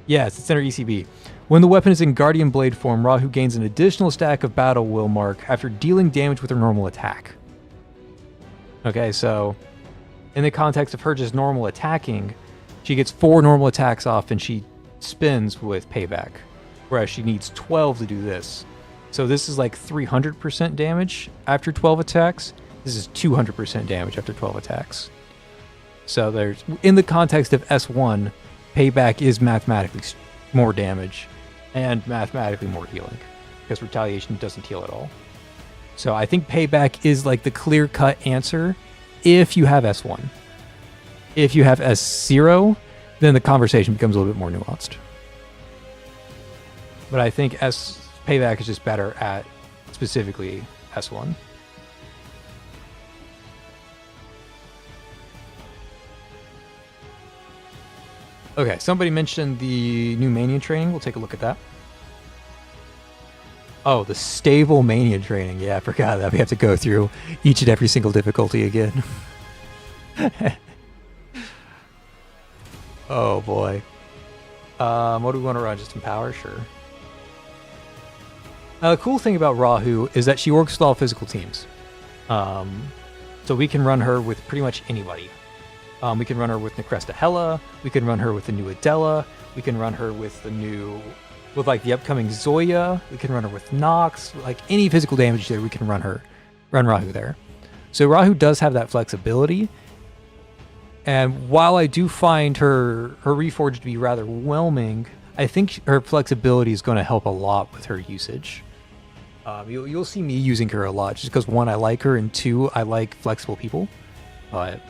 Yes, it's in her ECB. When the weapon is in Guardian Blade form, Rahuwu gains an additional stack of battle will mark after dealing damage with her normal attack. Okay, so in the context of her just normal attacking, she gets 4 normal attacks off and she spins with payback, whereas she needs 12 to do this. So this is like 300% damage after 12 attacks. This is 200% damage after 12 attacks. So there's, in the context of S1, payback is mathematically more damage and mathematically more healing, because retaliation doesn't heal at all. So I think payback is like the clear-cut answer if you have S1. If you have S0, then the conversation becomes a little bit more nuanced. But I think payback is just better at specifically S1. Okay, somebody mentioned the new Mania training. We'll take a look at that. Oh, the stable Mania training. Yeah, I forgot that. We have to go through each and every single difficulty again. Oh, boy. What do we want to run? Just Empower? Sure. The cool thing about Rahuwu is that she works with all physical teams. So we can run her with pretty much anybody. We can run her with Necresta Hela. We can run her with the new Adela. We can run her with like the upcoming Zoya. We can run her with Nox. Like any physical damage there, we can run Rahuwu there. So Rahuwu does have that flexibility. And while I do find her Reforge to be rather whelming, I think her flexibility is going to help a lot with her usage. You'll see me using her a lot, just because 1, I like her, and 2, I like flexible people. But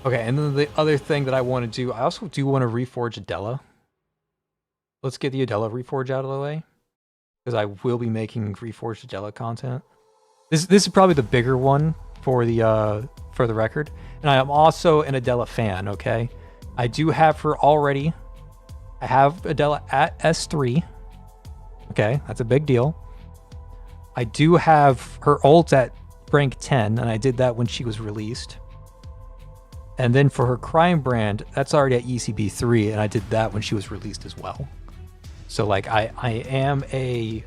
okay, and then the other thing that I want to do, I also do want to reforge Adela. Let's get the Adela reforge out of the way, because I will be making reforged Adela content. This is probably the bigger one for the record, and I am also an Adela fan. Okay, I do have her already. I have Adela at S3. Okay, that's a big deal. I do have her ult at rank 10, and I did that when she was released. And then for her crime brand, that's already at ECB 3, and I did that when she was released as well. So like I am an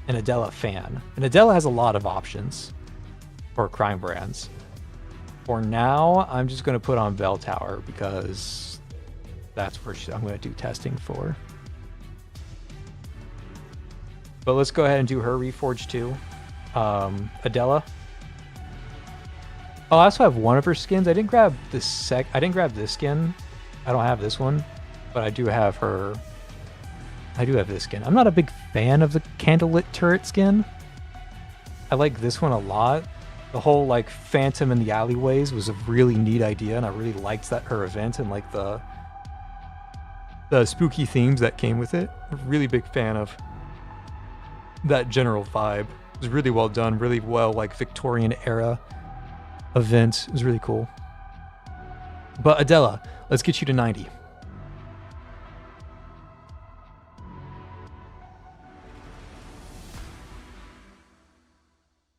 Adela fan. And Adela has a lot of options for crime brands. For now, I'm just going to put on Bell Tower because that's where I'm going to do testing for. But let's go ahead and do her Reforge too. Adela. Oh, I also have one of her skins. I didn't grab this I didn't grab this skin. I don't have this one, but I do have her. I do have this skin. I'm not a big fan of the candlelit turret skin. I like this one a lot. The whole like phantom in the alleyways was a really neat idea, and I really liked that her event and like the spooky themes that came with it. Really big fan of that general vibe. It was really well done, really well like Victorian era event. It was really cool. But Adela, let's get you to 90.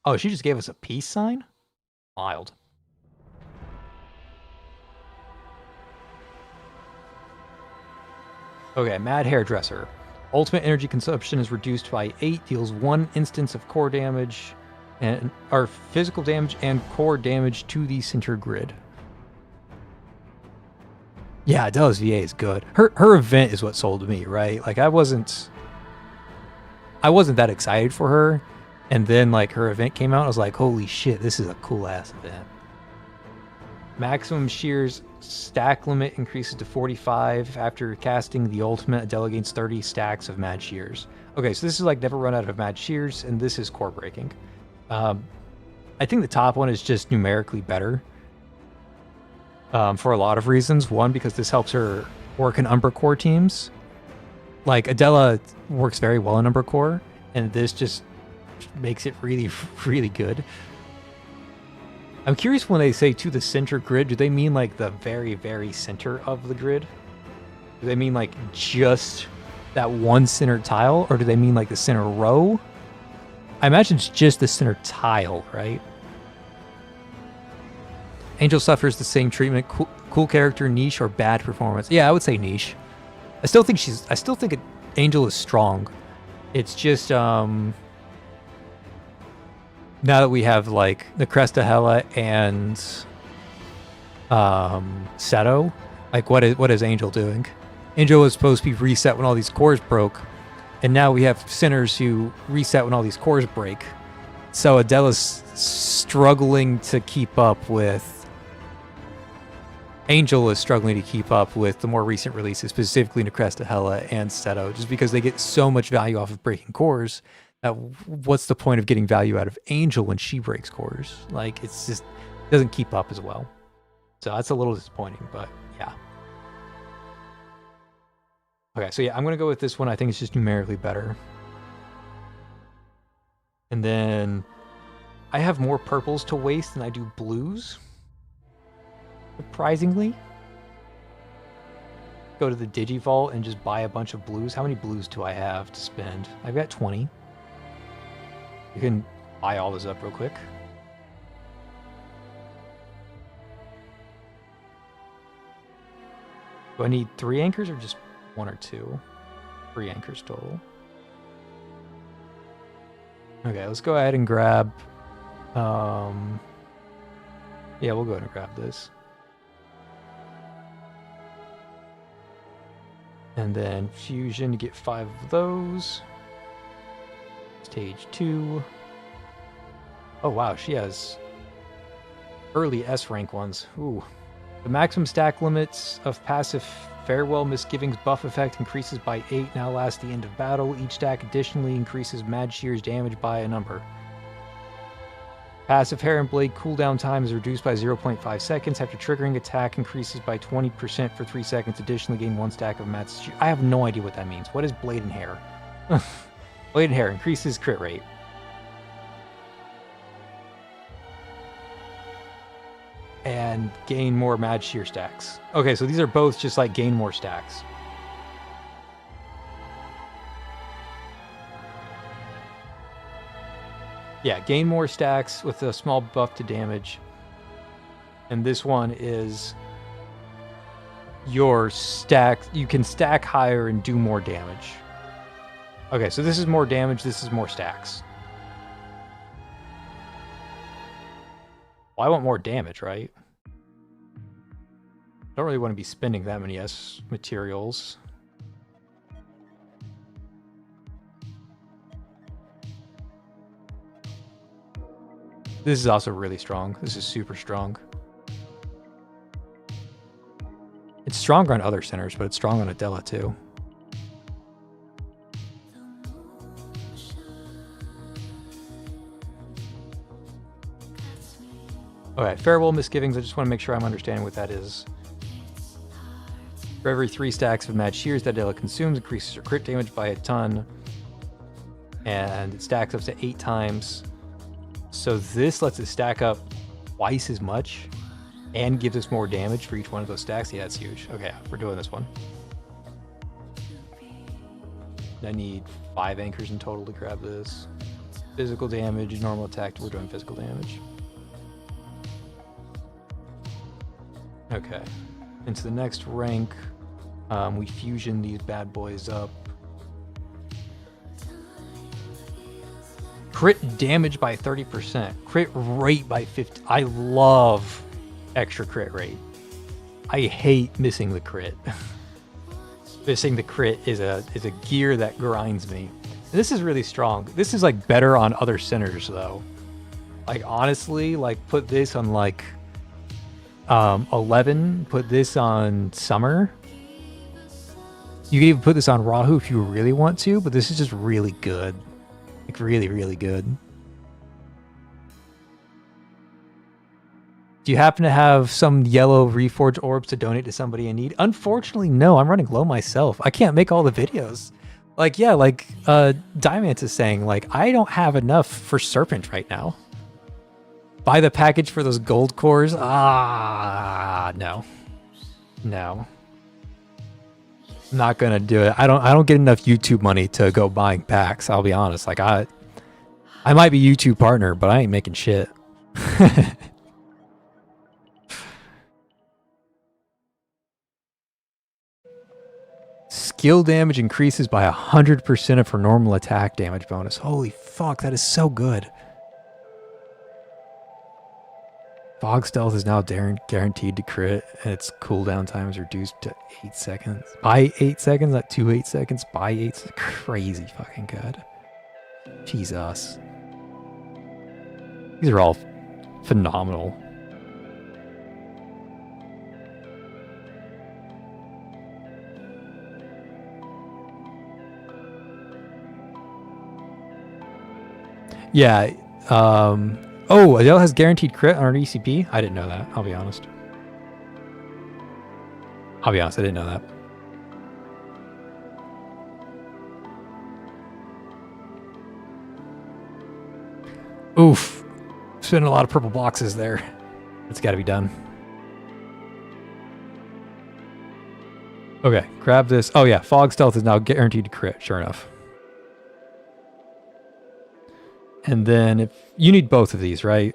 Oh, she just gave us a peace sign? Wild. Okay, Mad Hairdresser. Ultimate energy consumption is reduced by 8, deals 1 instance of core damage, and or physical damage and core damage to the center grid. Yeah, Adela's VA is good. Her event is what sold me, right? Like I wasn't that excited for her. And then like her event came out, I was like, holy shit, this is a cool ass event. Maximum shears stack limit increases to 45 after casting the ultimate. Adela gains 30 stacks of mad shears. Okay, so this is like never run out of mad shears, and this is core breaking. I think the top one is just numerically better for a lot of reasons. One, because this helps her work in Umbra Core teams. Like Adela works very well in Umbra Core, and this just makes it really, really good. I'm curious when they say to the center grid, do they mean like the very, very center of the grid? Do they mean like just that one center tile, or do they mean like the center row? I imagine it's just the center tile, right? Angel suffers the same treatment. Cool character, niche, or bad performance. Yeah, I would say niche. I still think Angel is strong. It's just now that we have like the Cresta Hella and Seto, like what is Angel doing? Angel was supposed to be reset when all these cores broke, and now we have Sinners who reset when all these cores break. So Adela's struggling to keep up with. Angel is struggling to keep up with the more recent releases, specifically Cresta Hella and Seto, just because they get so much value off of breaking cores. What's the point of getting value out of Angel when she breaks cores? Like, it's just doesn't keep up as well. So that's a little disappointing, but yeah. Okay, so yeah, I'm going to go with this one. I think it's just numerically better. And then I have more purples to waste than I do blues. Surprisingly. Go to the Digivault and just buy a bunch of blues. How many blues do I have to spend? I've got 20. You can buy all this up real quick. Do I need 3 anchors or just 1 or 2? 3 anchors total. Okay, let's go ahead and grab... yeah, we'll go ahead and grab this. And then fusion to get 5 of those. Stage 2. Oh wow, she has early S rank ones. Ooh. The maximum stack limits of passive Farewell Misgivings buff effect increases by 8, now lasts the end of battle. Each stack additionally increases Mad Shear's damage by a number. Passive Hair and Blade cooldown time is reduced by 0.5 seconds. After triggering attack, increases by 20% for 3 seconds. Additionally, gain 1 stack of Mad Shear. I have no idea what that means. What is Blade and Hair? Blade and Hair increases crit rate. And gain more Mad Shear stacks. Okay, so these are both just like gain more stacks. Yeah, gain more stacks with a small buff to damage. And this one is your stack. You can stack higher and do more damage. Okay, so this is more damage, this is more stacks. Well, I want more damage, right? Don't really want to be spending that many S materials. This is also really strong. This is super strong. It's stronger on other centers, but it's strong on Adela too. Okay, farewell misgivings. I just want to make sure I'm understanding what that is. For every 3 stacks of mad shears that Adela consumes, increases her crit damage by a ton. And it stacks up to 8 times. So this lets it stack up twice as much and gives us more damage for each one of those stacks. Yeah, that's huge. Okay, we're doing this one. I need 5 anchors in total to grab this. Physical damage, normal attack, we're doing physical damage. Okay, into the next rank, we fusion these bad boys up. Crit damage by 30%, crit rate by 50. I love extra crit rate. I hate missing the crit. Missing the crit is a gear that grinds me. And this is really strong. This is like better on other centers though. Like honestly, like put this on like 11, put this on Summer. You can even put this on Rahuwu if you really want to, but this is just really good. Like really, really good. Do you happen to have some yellow Reforge orbs to donate to somebody in need? Unfortunately, no. I'm running low myself. I can't make all the videos. Like, yeah, like Diamant is saying, like, I don't have enough for Serpent right now. Buy the package for those gold cores? Ah, no. No. Not gonna do it. I don't get enough YouTube money to go buying packs, I'll be honest. Like I might be YouTube partner, but I ain't making shit. Skill damage increases by 100% of her normal attack damage bonus. Holy fuck, that is so good. Fog Stealth is now guaranteed to crit, and its cooldown time is reduced to 8 seconds. By 8 seconds, not 2 8 seconds, by 8 seconds. Crazy fucking good. Jesus. These are all phenomenal. Yeah, oh, Adele has guaranteed crit on her ECP? I didn't know that, I'll be honest. I didn't know that. Oof. Spending a lot of purple boxes there. It's got to be done. Okay, grab this. Oh yeah, Fog Stealth is now guaranteed to crit, sure enough. And then if you need both of these, right?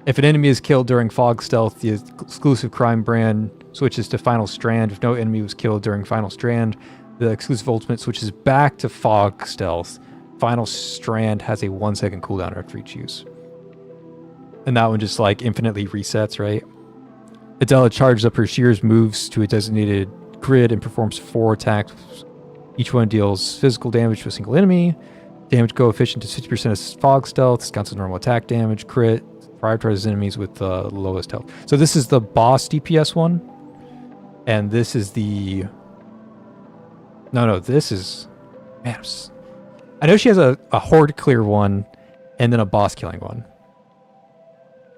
If an enemy is killed during Fog Stealth, the exclusive crime brand switches to Final Strand. If no enemy was killed during Final Strand, the exclusive ultimate switches back to Fog Stealth. Final Strand has a 1 second cooldown after each use. And that one just like infinitely resets, right? Adela charges up her shears, moves to a designated grid, and performs 4 attacks. Each one deals physical damage to a single enemy. Damage coefficient is 50% of Fog Stealth. This counts as normal attack damage. Crit. Prioritizes enemies with the lowest health. So this is the boss DPS one. And this is the... No, this is... Man, I know she has a horde clear one and then a boss killing one.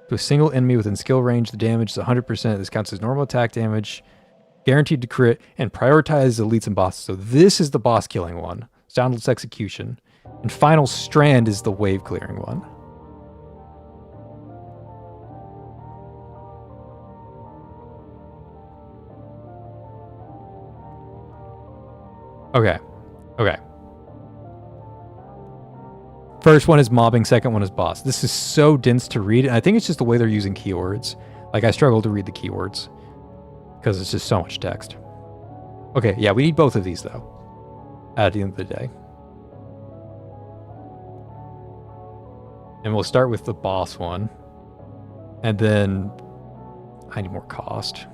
To a single enemy within skill range, the damage is 100%. This counts as normal attack damage. Guaranteed to crit, and prioritize elites and bosses. So this is the boss killing one. Soundless execution. And Final Strand is the wave clearing one. Okay. First one is mobbing, second one is boss. This is so dense to read, and I think it's just the way they're using keywords. Like, I struggle to read the keywords because it's just so much text. Okay, yeah, we need both of these, though, at the end of the day. And we'll start with the boss one. And then I need more cost.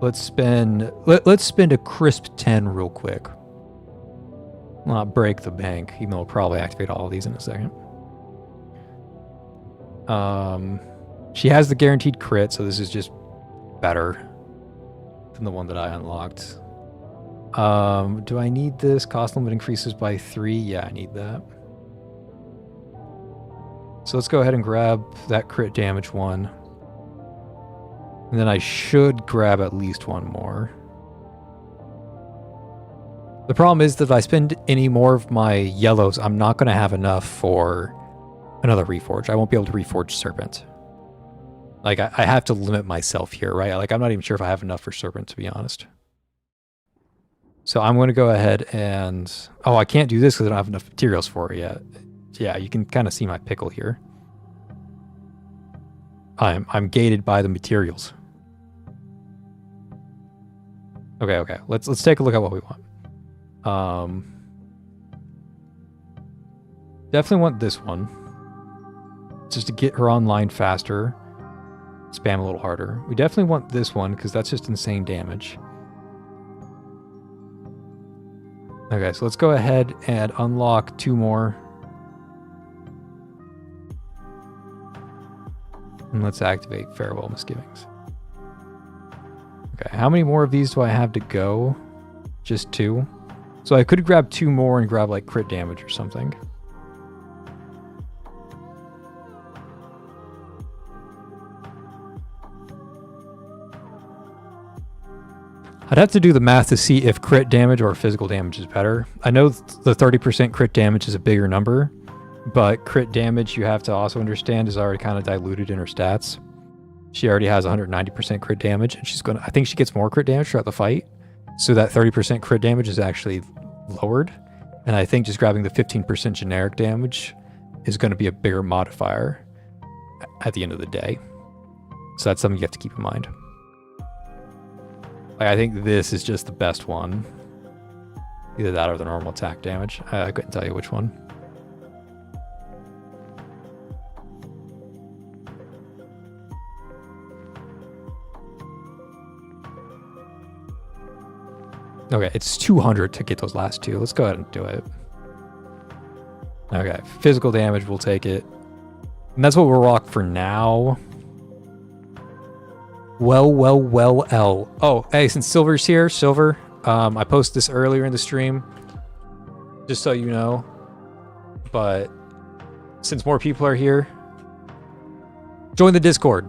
Let's spend a crisp 10 real quick. Not break the bank, even though we'll probably activate all of these in a second. She has the guaranteed crit, so this is just better than the one that I unlocked. Do I need this? Cost limit increases by 3. Yeah, I need that. So let's go ahead and grab that crit damage one. And then I should grab at least one more. The problem is that if I spend any more of my yellows, I'm not going to have enough for another Reforge. I won't be able to Reforge Serpent. Like, I have to limit myself here, right? Like, I'm not even sure if I have enough for Serpent, to be honest. So I'm going to go ahead and... Oh, I can't do this because I don't have enough materials for it yet. Yeah, you can kind of see my pickle here. I'm gated by the materials. Okay. Let's take a look at what we want. Definitely want this one. Just to get her online faster. Spam a little harder. We definitely want this one because that's just insane damage. Okay, so let's go ahead and unlock 2 more. And let's activate Farewell Misgivings. Okay, how many more of these do I have to go? Just 2. So I could grab 2 more and grab like crit damage or something. I'd have to do the math to see if crit damage or physical damage is better. I know the 30% crit damage is a bigger number, but crit damage, you have to also understand, is already kind of diluted in her stats. She already has 190% crit damage, and I think she gets more crit damage throughout the fight. So that 30% crit damage is actually lowered. And I think just grabbing the 15% generic damage is going to be a bigger modifier at the end of the day. So that's something you have to keep in mind. Like, I think this is just the best one. Either that or the normal attack damage. I couldn't tell you which one. Okay, it's 200 to get those last 2. Let's go ahead and do it. Okay, physical damage, we'll take it. And that's what we'll rock for now. Well, L. Oh, hey, since Silver's here, Silver, I posted this earlier in the stream, just so you know. But since more people are here, join the Discord.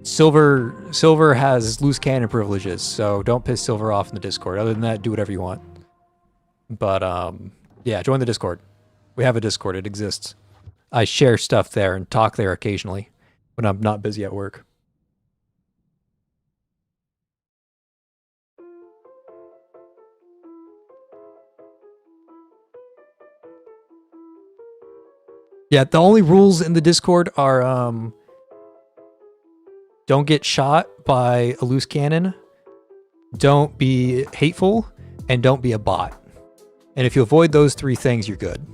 Silver has loose cannon privileges, so don't piss Silver off in the Discord. Other than that, do whatever you want. But yeah, join the Discord. We have a Discord. It exists. I share stuff there and talk there occasionally when I'm not busy at work. Yeah, the only rules in the Discord are don't get shot by a loose cannon, don't be hateful, and don't be a bot. And if you avoid those 3 things, you're good.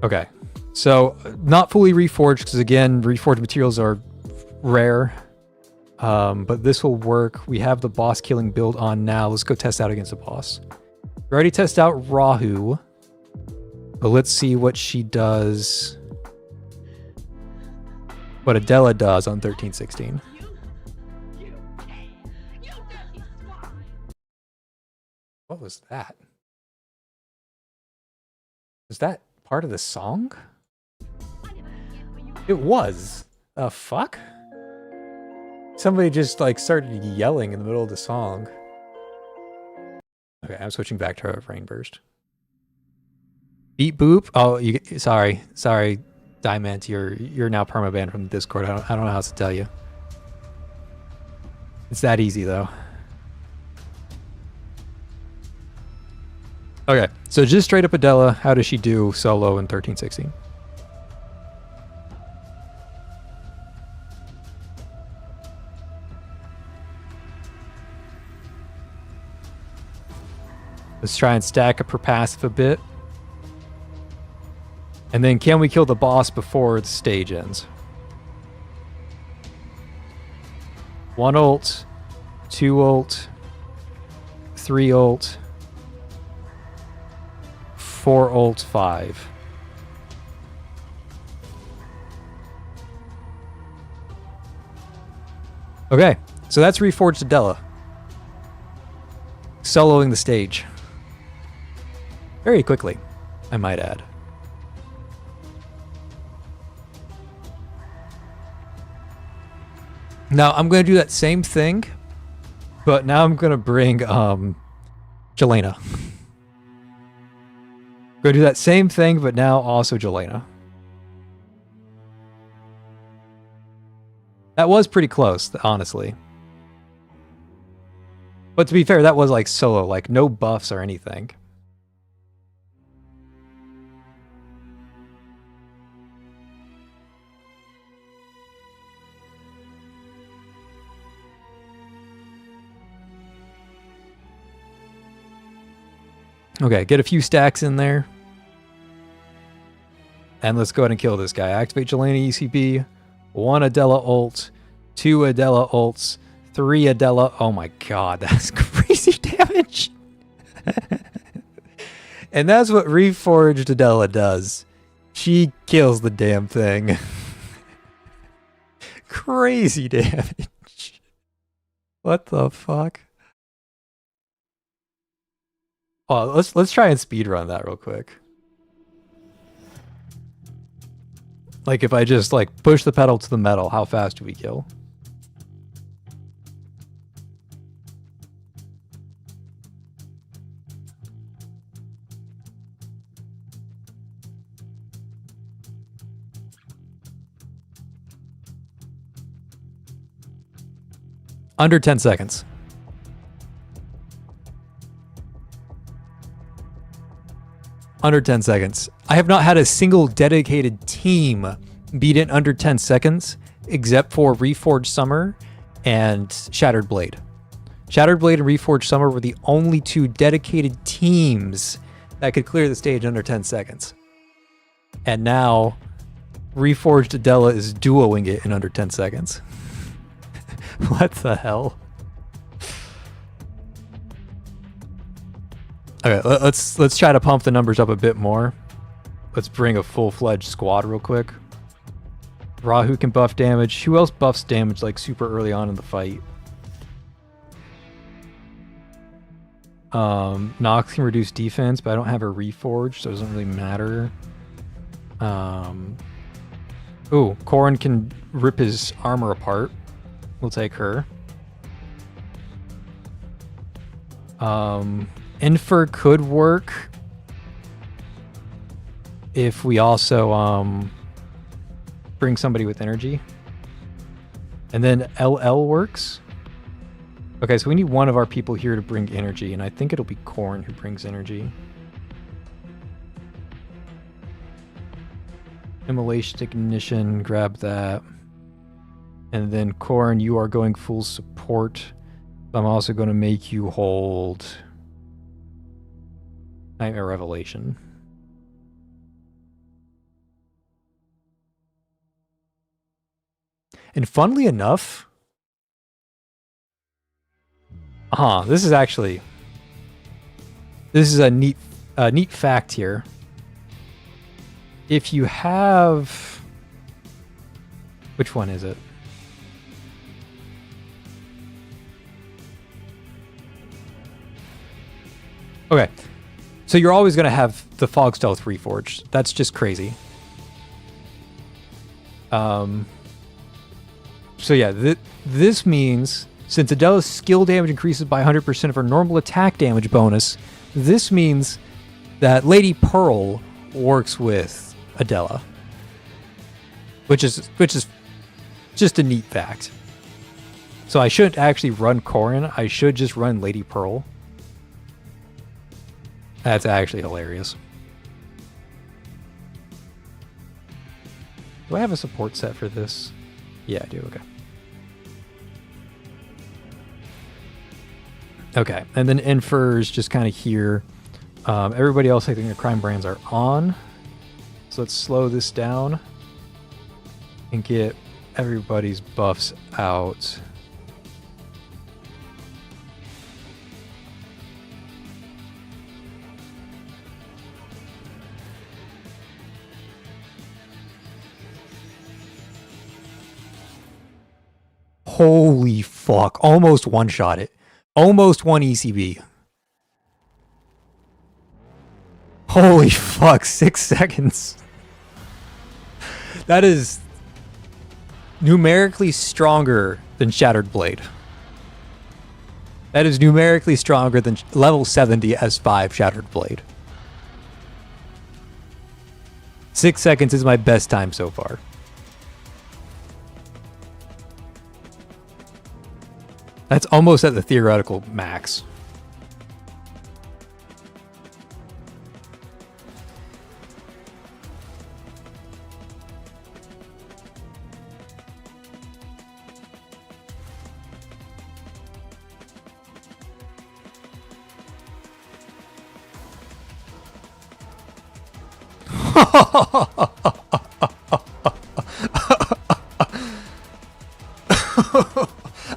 Okay, so not fully reforged because again, reforged materials are rare. But this will work. We have the boss killing build on now. Let's go test out against the boss. We already tested out Rahuwu, but let's see what she does. What Adela does on 1316. What was that? Was that part of the song? It was. Fuck? Somebody just like started yelling in the middle of the song. Okay, I'm switching back to Rainburst. Beat boop. Oh, sorry, Diamond. You're now permabanned from the Discord. I don't know how else to tell you. It's that easy, though. Okay, so just straight up Adela, how does she do solo in 1316? Let's try and stack up her passive a bit. And then can we kill the boss before the stage ends? 1 ult, 2 ult, 3 ult, 4 ult, 5. Okay, so that's Reforged Adela. Soloing the stage. Very quickly, I might add. Now, I'm going to do that same thing, but now I'm going to bring Jelena. Going to do that same thing, but now also Jelena. That was pretty close, honestly. But to be fair, that was like solo, like no buffs or anything. Okay, get a few stacks in there. And let's go ahead and kill this guy. Activate Jelena ECB. 1 Adela ult. 2 Adela ults. 3 Adela. Oh my god, that's crazy damage. And that's what Reforged Adela does. She kills the damn thing. Crazy damage. What the fuck? Oh, let's try and speedrun that real quick. Like if I just like push the pedal to the metal, how fast do we kill? Under 10 seconds. Under 10 seconds. I have not had a single dedicated team beat it under 10 seconds, except for Reforged Summer and Shattered Blade. Shattered Blade and Reforged Summer were the only 2 dedicated teams that could clear the stage under 10 seconds. And now, Reforged Adela is duoing it in under 10 seconds. What the hell? Okay, let's try to pump the numbers up a bit more. Let's bring a full-fledged squad real quick. Rahuwu can buff damage. Who else buffs damage like super early on in the fight? Nox can reduce defense, but I don't have a Reforge, so it doesn't really matter. Ooh, Corrin can rip his armor apart. We'll take her. Infer could work if we also bring somebody with energy. And then LL works. Okay, so we need one of our people here to bring energy, and I think it'll be Corrin who brings energy. Immolation Ignition, grab that. And then Corrin, you are going full support. I'm also going to make you hold Nightmare Revelation. And funnily enough, this is a neat fact here. If you have, which one is it? Okay, so you're always going to have the Fog Stealth Reforged. That's just crazy. So yeah, this means since Adela's skill damage increases by 100% of her normal attack damage bonus, this means that Lady Pearl works with Adela, which is just a neat fact. So I shouldn't actually run Corrin. I should just run Lady Pearl. That's actually hilarious. Do I have a support set for this? Yeah, I do. Okay. Okay, and then Infers just kind of here. Everybody else, I think the crime brands are on. So let's slow this down and get everybody's buffs out. Holy fuck. Almost one-shot it. Almost one ECB. Holy fuck, 6 seconds. That is numerically stronger than Shattered Blade. That is numerically stronger than level 70 S5 Shattered Blade. 6 seconds is my best time so far. That's almost at the theoretical max.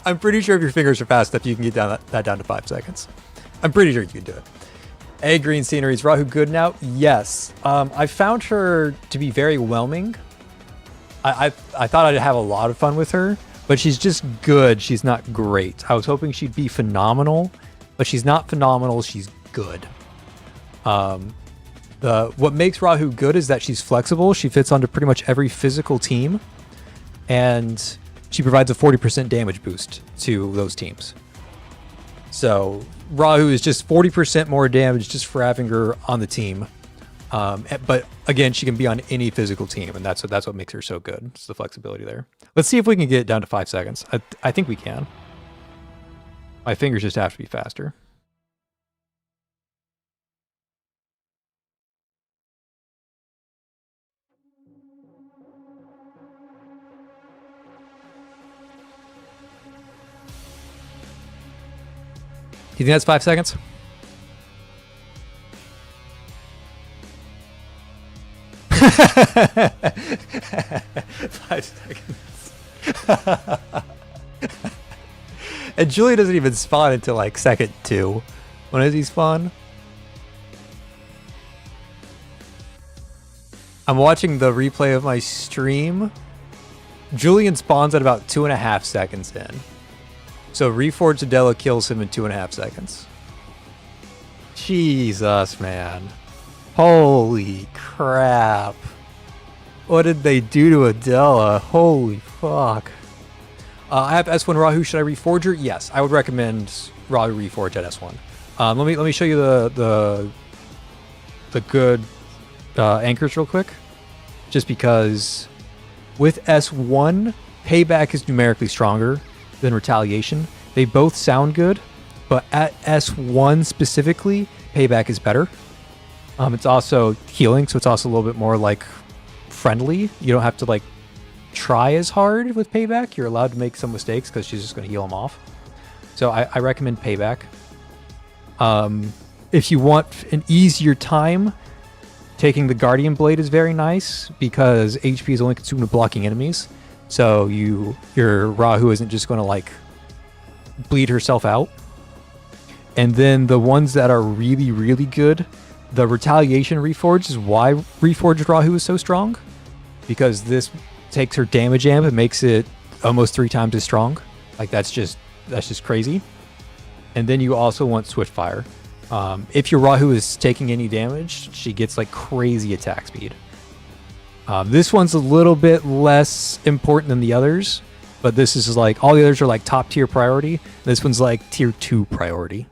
I'm pretty sure if your fingers are fast enough, you can get that down to 5 seconds. I'm pretty sure you can do it. Hey, Green Scenery, is Rahu good now? Yes. I found her to be very whelming. I thought I'd have a lot of fun with her, but she's just good. She's not great. I was hoping she'd be phenomenal, but she's not phenomenal. She's good. What makes Rahu good is that she's flexible. She fits onto pretty much every physical team, and she provides a 40% damage boost to those teams. So Rahu is just 40% more damage just for having her on the team. But again, she can be on any physical team, and that's what makes her so good. It's the flexibility there. Let's see if we can get it down to 5 seconds. I think we can. My fingers just have to be faster. Do you think that's 5 seconds? Five seconds. And Julie doesn't even spawn until like second 2. When does he spawn? I'm watching the replay of my stream. Julian spawns at about 2.5 seconds in. So Reforge Adela kills him in 2.5 seconds. Jesus, man. Holy crap. What did they do to Adela? Holy fuck. I have S1 Rahu. Should I reforge her? Yes, I would recommend Rahu reforge at S1. Let me show you the good anchors real quick. Just because with S1, Payback is numerically stronger than Retaliation. They both sound good, but at S1 specifically, Payback is better. It's also healing, so it's also a little bit more like friendly. You don't have to like try as hard with Payback. You're allowed to make some mistakes because she's just going to heal them off. So I recommend Payback. If you want an easier time, taking the Guardian Blade is very nice because HP is only consumed with blocking enemies. So your Rahu isn't just going to like bleed herself out. And then the ones that are really, really good, the Retaliation Reforged is why Reforged Rahu is so strong. Because this takes her damage amp and makes it almost 3 times as strong. Like that's just crazy. And then you also want Swift Fire. If your Rahu is taking any damage, she gets like crazy attack speed. This one's a little bit less important than the others, but this is like all the others are like top tier priority. This one's like tier 2 priority.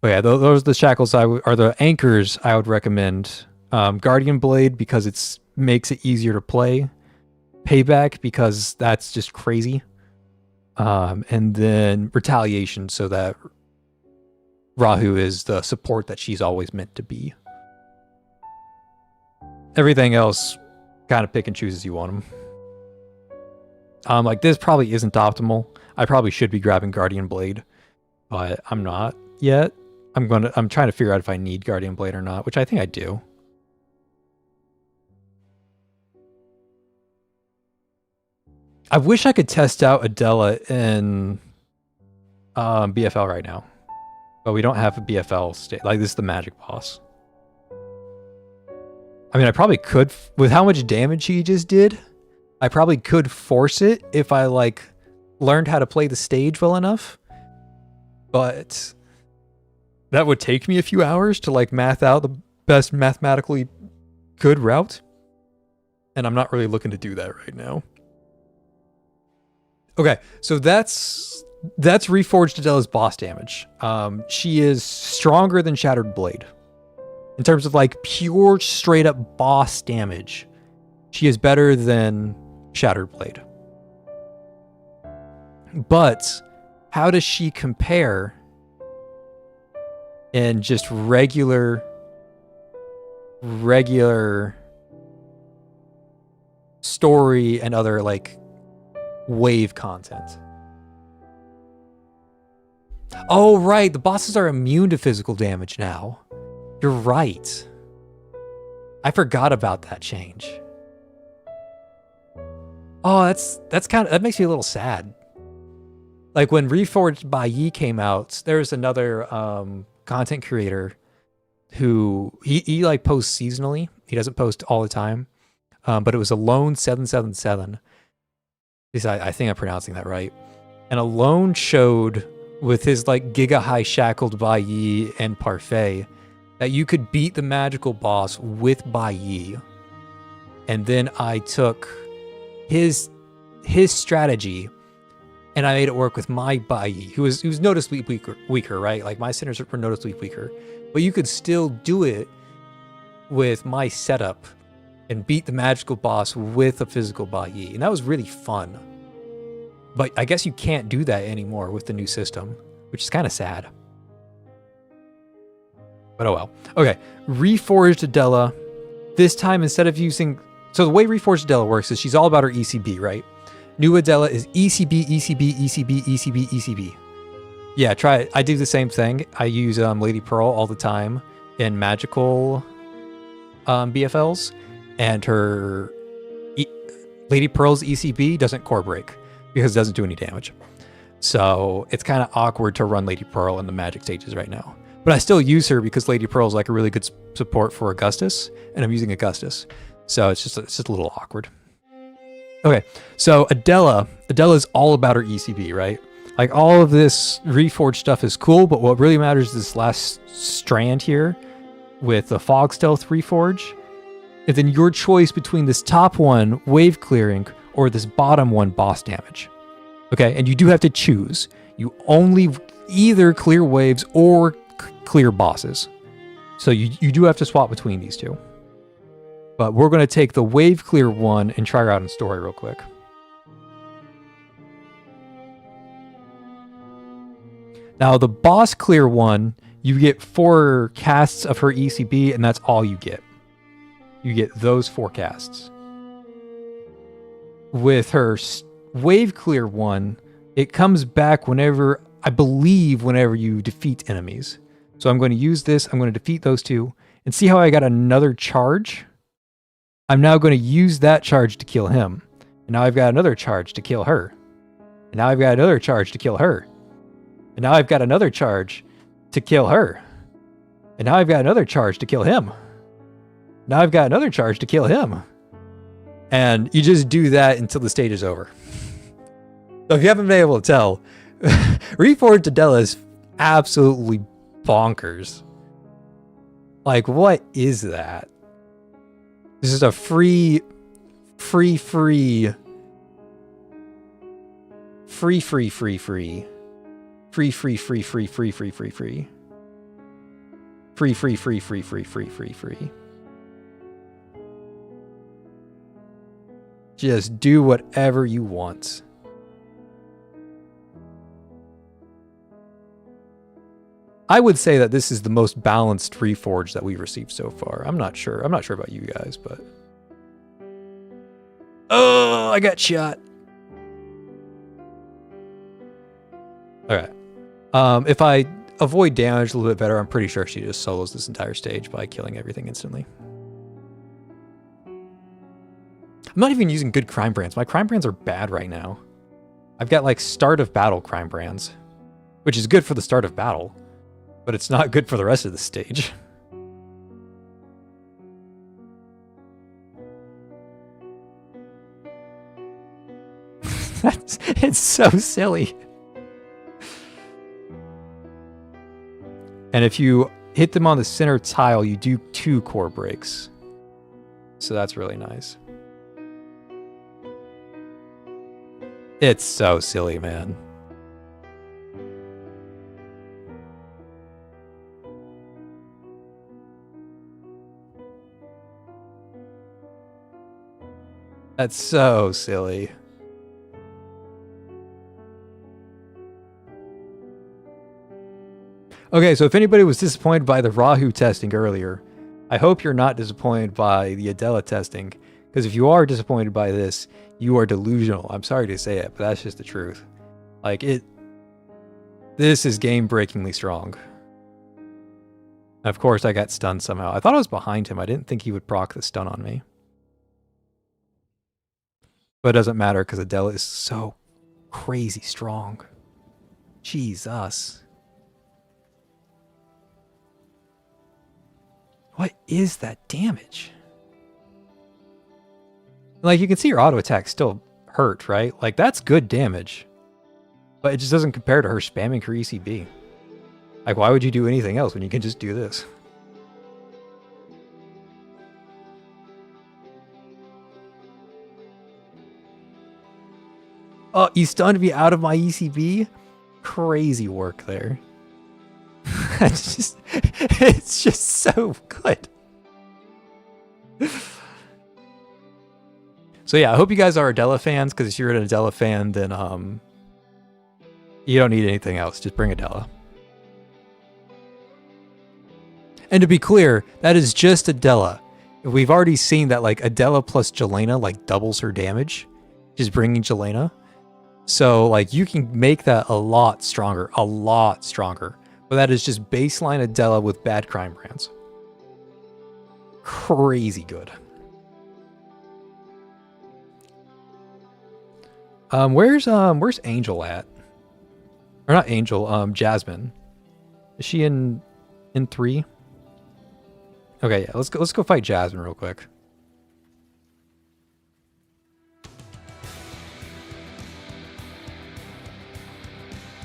But yeah, those are the shackles are the anchors I would recommend. Guardian Blade because it makes it easier to play. Payback because that's just crazy. And then retaliation so that Rahuwu is the support that she's always meant to be. Everything else, kind of pick and choose as you want them. Like this probably isn't optimal. I probably should be grabbing Guardian Blade, but I'm not yet. I'm trying to figure out if I need Guardian Blade or not, which I think I do. I wish I could test out Adela in BFL right now, but we don't have a BFL state. Like this is the magic boss. I mean, I probably could, with how much damage he just did, I probably could force it if I like learned how to play the stage well enough. But that would take me a few hours to like math out the best mathematically good route. And I'm not really looking to do that right now. Okay, so that's Reforged Adela's boss damage. She is stronger than Shattered Blade. In terms of like pure straight up boss damage, she is better than Shattered Blade. But how does she compare in just regular story and other like wave content? Oh, right. The bosses are immune to physical damage now. You're right. I forgot about that change. Oh, that makes me a little sad. Like when Reforged by Yi came out, there's another content creator who he like posts seasonally. He doesn't post all the time. But it was Alone777. I think I'm pronouncing that right. And Alone showed with his like Giga High Shackled Bai Yi and Parfait that you could beat the magical boss with Bai Yi. And then I took his strategy and I made it work with my Bai Yi, who was noticeably weaker, right? Like my sinners were noticeably weaker. But you could still do it with my setup and beat the magical boss with a physical Bai Yi. And that was really fun. But I guess you can't do that anymore with the new system, which is kind of sad. But oh well. Okay, Reforged Adela. This time, instead of using... So the way Reforged Adela works is she's all about her ECB, right? New Adela is ECB, ECB, ECB, ECB, ECB. Yeah, try it. I do the same thing. I use Lady Pearl all the time in magical BFLs. And her... Lady Pearl's ECB doesn't core break because it doesn't do any damage. So it's kind of awkward to run Lady Pearl in the magic stages right now. But I still use her because Lady Pearl is like a really good support for Augustus, and I'm using Augustus. So it's just a little awkward. Okay, so Adela is all about her ECB, right? Like all of this Reforged stuff is cool, but what really matters is this last strand here with the Fog Stealth Reforge. And then your choice between this top one, wave clearing, or this bottom one, boss damage. Okay, and you do have to choose. You only either clear waves or clear bosses. So you do have to swap between these two. But we're going to take the wave clear one and try her out in story real quick. Now the boss clear one, you get 4 casts of her ECB, and that's all you get. You get those 4 casts. With her wave clear one, it comes back whenever, I believe, whenever you defeat enemies. So I'm going to use this. I'm going to defeat those 2 and see how I got another charge. I'm now going to use that charge to kill him. And now I've got another charge to kill her. And now I've got another charge to kill her. And now I've got another charge to kill her. And now I've got another charge to kill him. Now I've got another charge to kill him. And you just do that until the stage is over. So if you haven't been able to tell, Reforged Adela is absolutely bonkers. Like, what is that? This is a free Just do whatever you want. I would say that this is the most balanced Reforge that we've received so far. I'm not sure. I'm not sure about you guys, but... Oh, I got shot. Okay. If I avoid damage a little bit better, I'm pretty sure she just solos this entire stage by killing everything instantly. I'm not even using good crime brands. My crime brands are bad right now. I've got like start of battle crime brands, which is good for the start of battle, but it's not good for the rest of the stage. It's so silly. And if you hit them on the center tile, you do 2 core breaks. So that's really nice. It's so silly, man. That's so silly. Okay, so if anybody was disappointed by the Rahuwu testing earlier, I hope you're not disappointed by the Adela testing, because if you are disappointed by this, you are delusional. I'm sorry to say it, but that's just the truth. Like, this is game-breakingly strong. Of course, I got stunned somehow. I thought I was behind him. I didn't think he would proc the stun on me. But it doesn't matter, because Adela is so crazy strong. Jesus. What is that damage? Like, you can see her auto attack still hurt, right? Like, that's good damage. But it just doesn't compare to her spamming her ECB. Like, why would you do anything else when you can just do this? Oh, you stunned me out of my ECB? Crazy work there. It's just so good. So yeah, I hope you guys are Adela fans, because if you're an Adela fan, then you don't need anything else. Just bring Adela. And to be clear, that is just Adela. We've already seen that like Adela plus Jelena like doubles her damage, just bringing Jelena. So like you can make that a lot stronger, a lot stronger. But that is just baseline Adela with bad crime brands. Crazy good. Where's Angel at? Or not Angel, Jasmine. Is she in 3? Okay, yeah, let's go fight Jasmine real quick.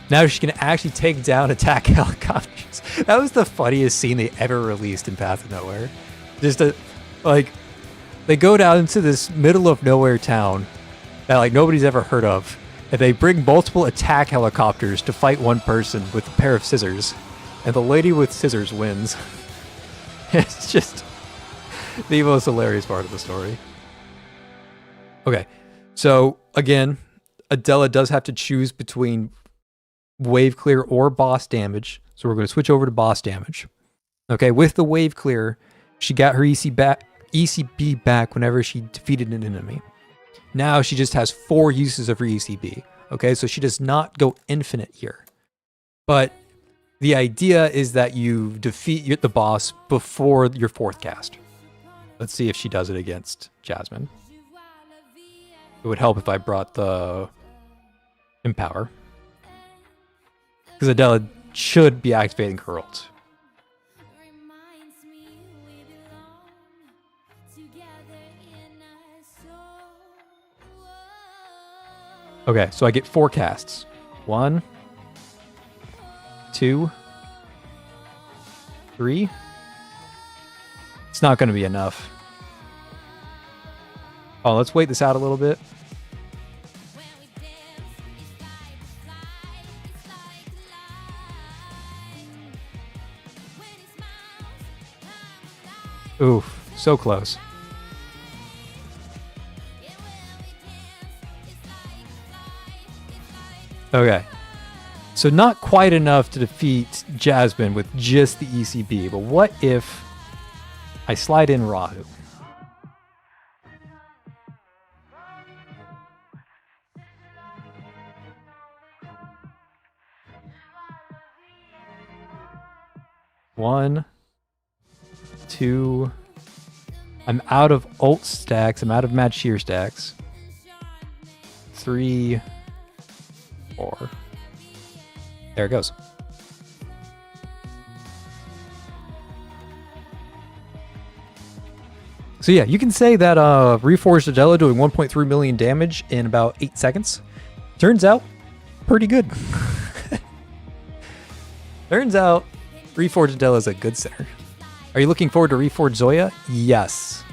Now she can actually take down attack helicopters. That was the funniest scene they ever released in Path of Nowhere. Just like, they go down into this middle of nowhere town that like nobody's ever heard of, and they bring multiple attack helicopters to fight one person with a pair of scissors, and the lady with scissors wins. It's just the most hilarious part of the story. Okay, so again, Adela does have to choose between wave clear or boss damage. So we're going to switch over to boss damage. Okay, with the wave clear, she got her ECB back whenever she defeated an enemy. Now she just has 4 uses of her ECB. Okay, so she does not go infinite here. But the idea is that you defeat the boss before your 4th cast. Let's see if she does it against Jasmine. It would help if I brought the Empower. Because Adela should be activating her ult. Okay, so I get 4 casts. 1, 2, 3. It's not going to be enough. Oh, let's wait this out a little bit. Oof, so close. Okay. So not quite enough to defeat Jasmine with just the ECB, but what if I slide in Rahu? One, two. I'm out of ult stacks. I'm out of mad shear stacks. 3, 4. There it goes. So yeah, you can say that Reforged Adela doing 1.3 million damage in about 8 seconds. Turns out, pretty good. Turns out, Reforged Adela is a good center. Are you looking forward to Reforged Zoya? Yes.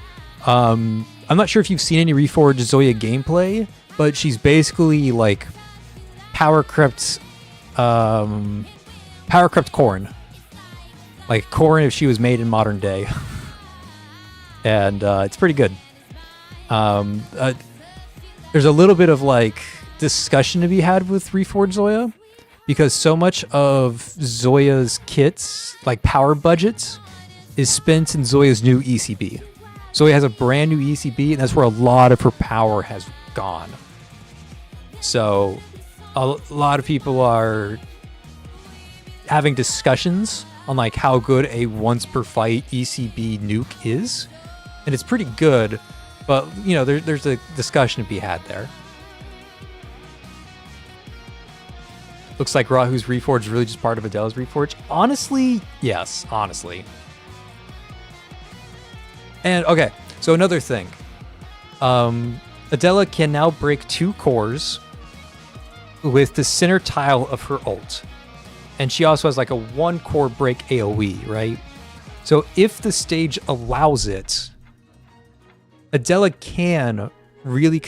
I'm not sure if you've seen any Reforged Zoya gameplay, but she's basically like power crept Corrin. Like Corrin if she was made in modern day. And it's pretty good. There's a little bit of like discussion to be had with Reforged Zoya, because so much of Zoya's kits, like power budgets, is spent in Zoya's new ECB. Zoya has a brand new ECB, and that's where a lot of her power has gone. So a lot of people are having discussions on like how good a once per fight ECB nuke is. And it's pretty good, but you know, there's a discussion to be had there. Looks like Rahu's Reforge is really just part of Adela's Reforge. Honestly, yes, honestly. And okay, so another thing. Adela can now break 2 cores with the center tile of her ult. And she also has like a 1 core break AoE, right? So if the stage allows it, Adela can really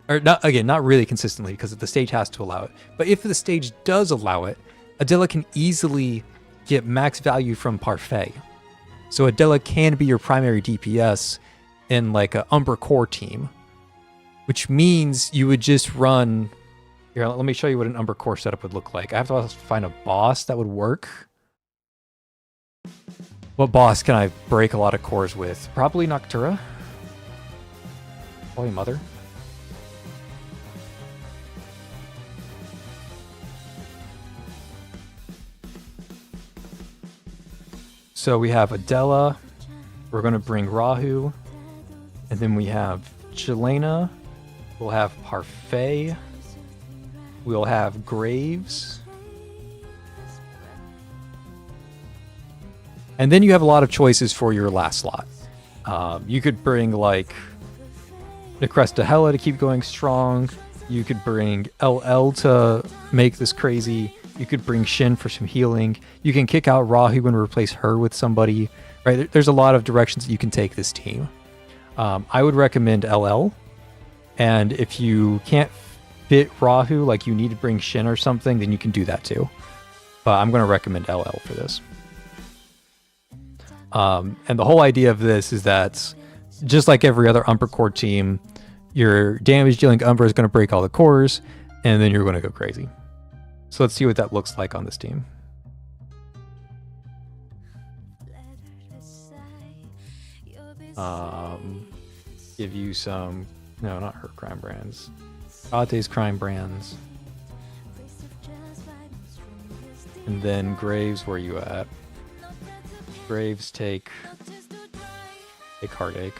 not really consistently, because the stage has to allow it. But if the stage does allow it, Adela can easily get max value from Parfait. So Adela can be your primary DPS in like a Umbra core team, which means you would just run. Here, let me show you what an Umbra core setup would look like. I have to also find a boss that would work. What boss can I break a lot of cores with? Probably Noctura. Holy Mother. So we have Adela. We're going to bring Rahu. And then we have Jelena. We'll have Parfait. We'll have Graves. And then you have a lot of choices for your last slot. You could bring like Necresta Hela to keep going strong. You could bring LL to make this crazy. You could bring Shin for some healing. You can kick out Rahu and replace her with somebody. Right? There's a lot of directions that you can take this team. I would recommend LL. And if you can't fit Rahu, like you need to bring Shin or something, then you can do that too. But I'm going to recommend LL for this. And the whole idea of this is that just like every other Umbra core team, your damage dealing Umbra is going to break all the cores, and then you're going to go crazy. So let's see what that looks like on this team. Give you some, no, not her crime brands. Ate's crime brands. And then Graves, where you at? Graves take Heartache.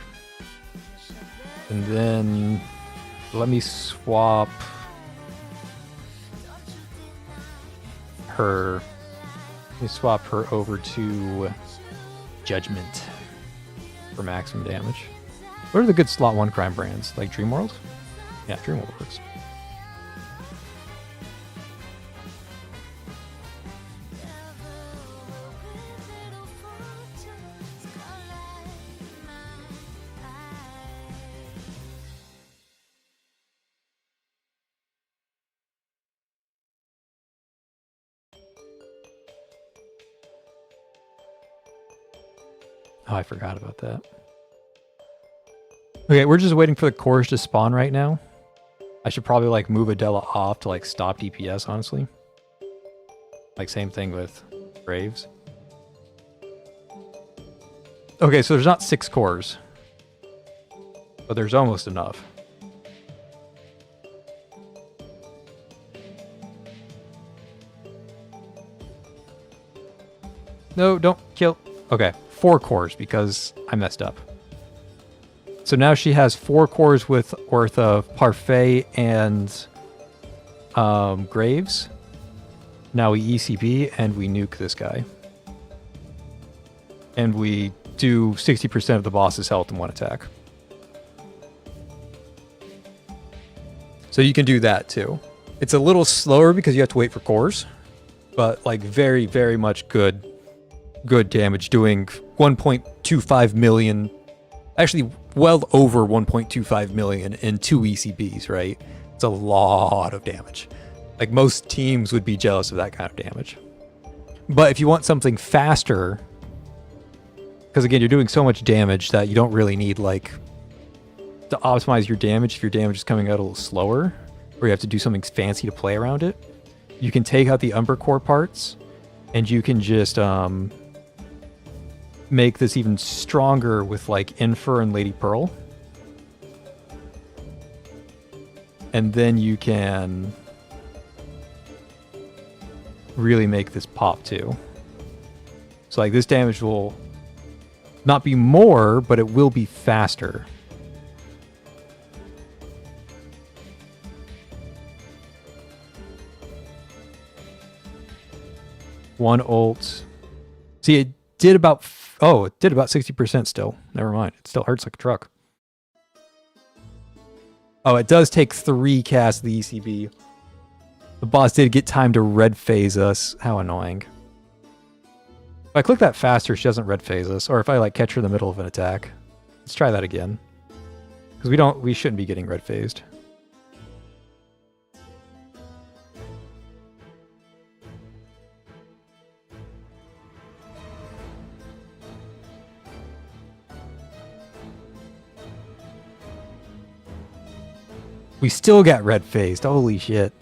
And then let me swap her. Let me swap her over to Judgment for maximum damage. What are the good slot 1 crime brands? Like Dreamworld? Yeah, Dreamworld works. Oh, I forgot about that. Okay, we're just waiting for the cores to spawn right now. I should probably like move Adela off to like stop DPS, honestly. Like same thing with Graves. Okay, so there's not 6 cores. But there's almost enough. No, don't kill. Okay, 4 cores because I messed up. So now she has 4 cores worth of Parfait and Graves. Now we ECB and we nuke this guy. And we do 60% of the boss's health in one attack. So you can do that too. It's a little slower because you have to wait for cores, but like very, very much good damage, doing 1.25 million, actually well over 1.25 million in 2 ECBs, right? It's a lot of damage. Like most teams would be jealous of that kind of damage. But if you want something faster, because again, you're doing so much damage that you don't really need like to optimize your damage if your damage is coming out a little slower, or you have to do something fancy to play around it. You can take out the Umber Core parts, and you can just make this even stronger with like Infer and Lady Pearl. And then you can really make this pop too. So like this damage will not be more, but it will be faster. One ult. See, it did about 60% still. Never mind. It still hurts like a truck. Oh, it does take 3 casts of the ECB. The boss did get time to red phase us. How annoying. If I click that faster, she doesn't red phase us. Or if I like catch her in the middle of an attack. Let's try that again. Because we shouldn't be getting red phased. We still got red phased. Holy shit.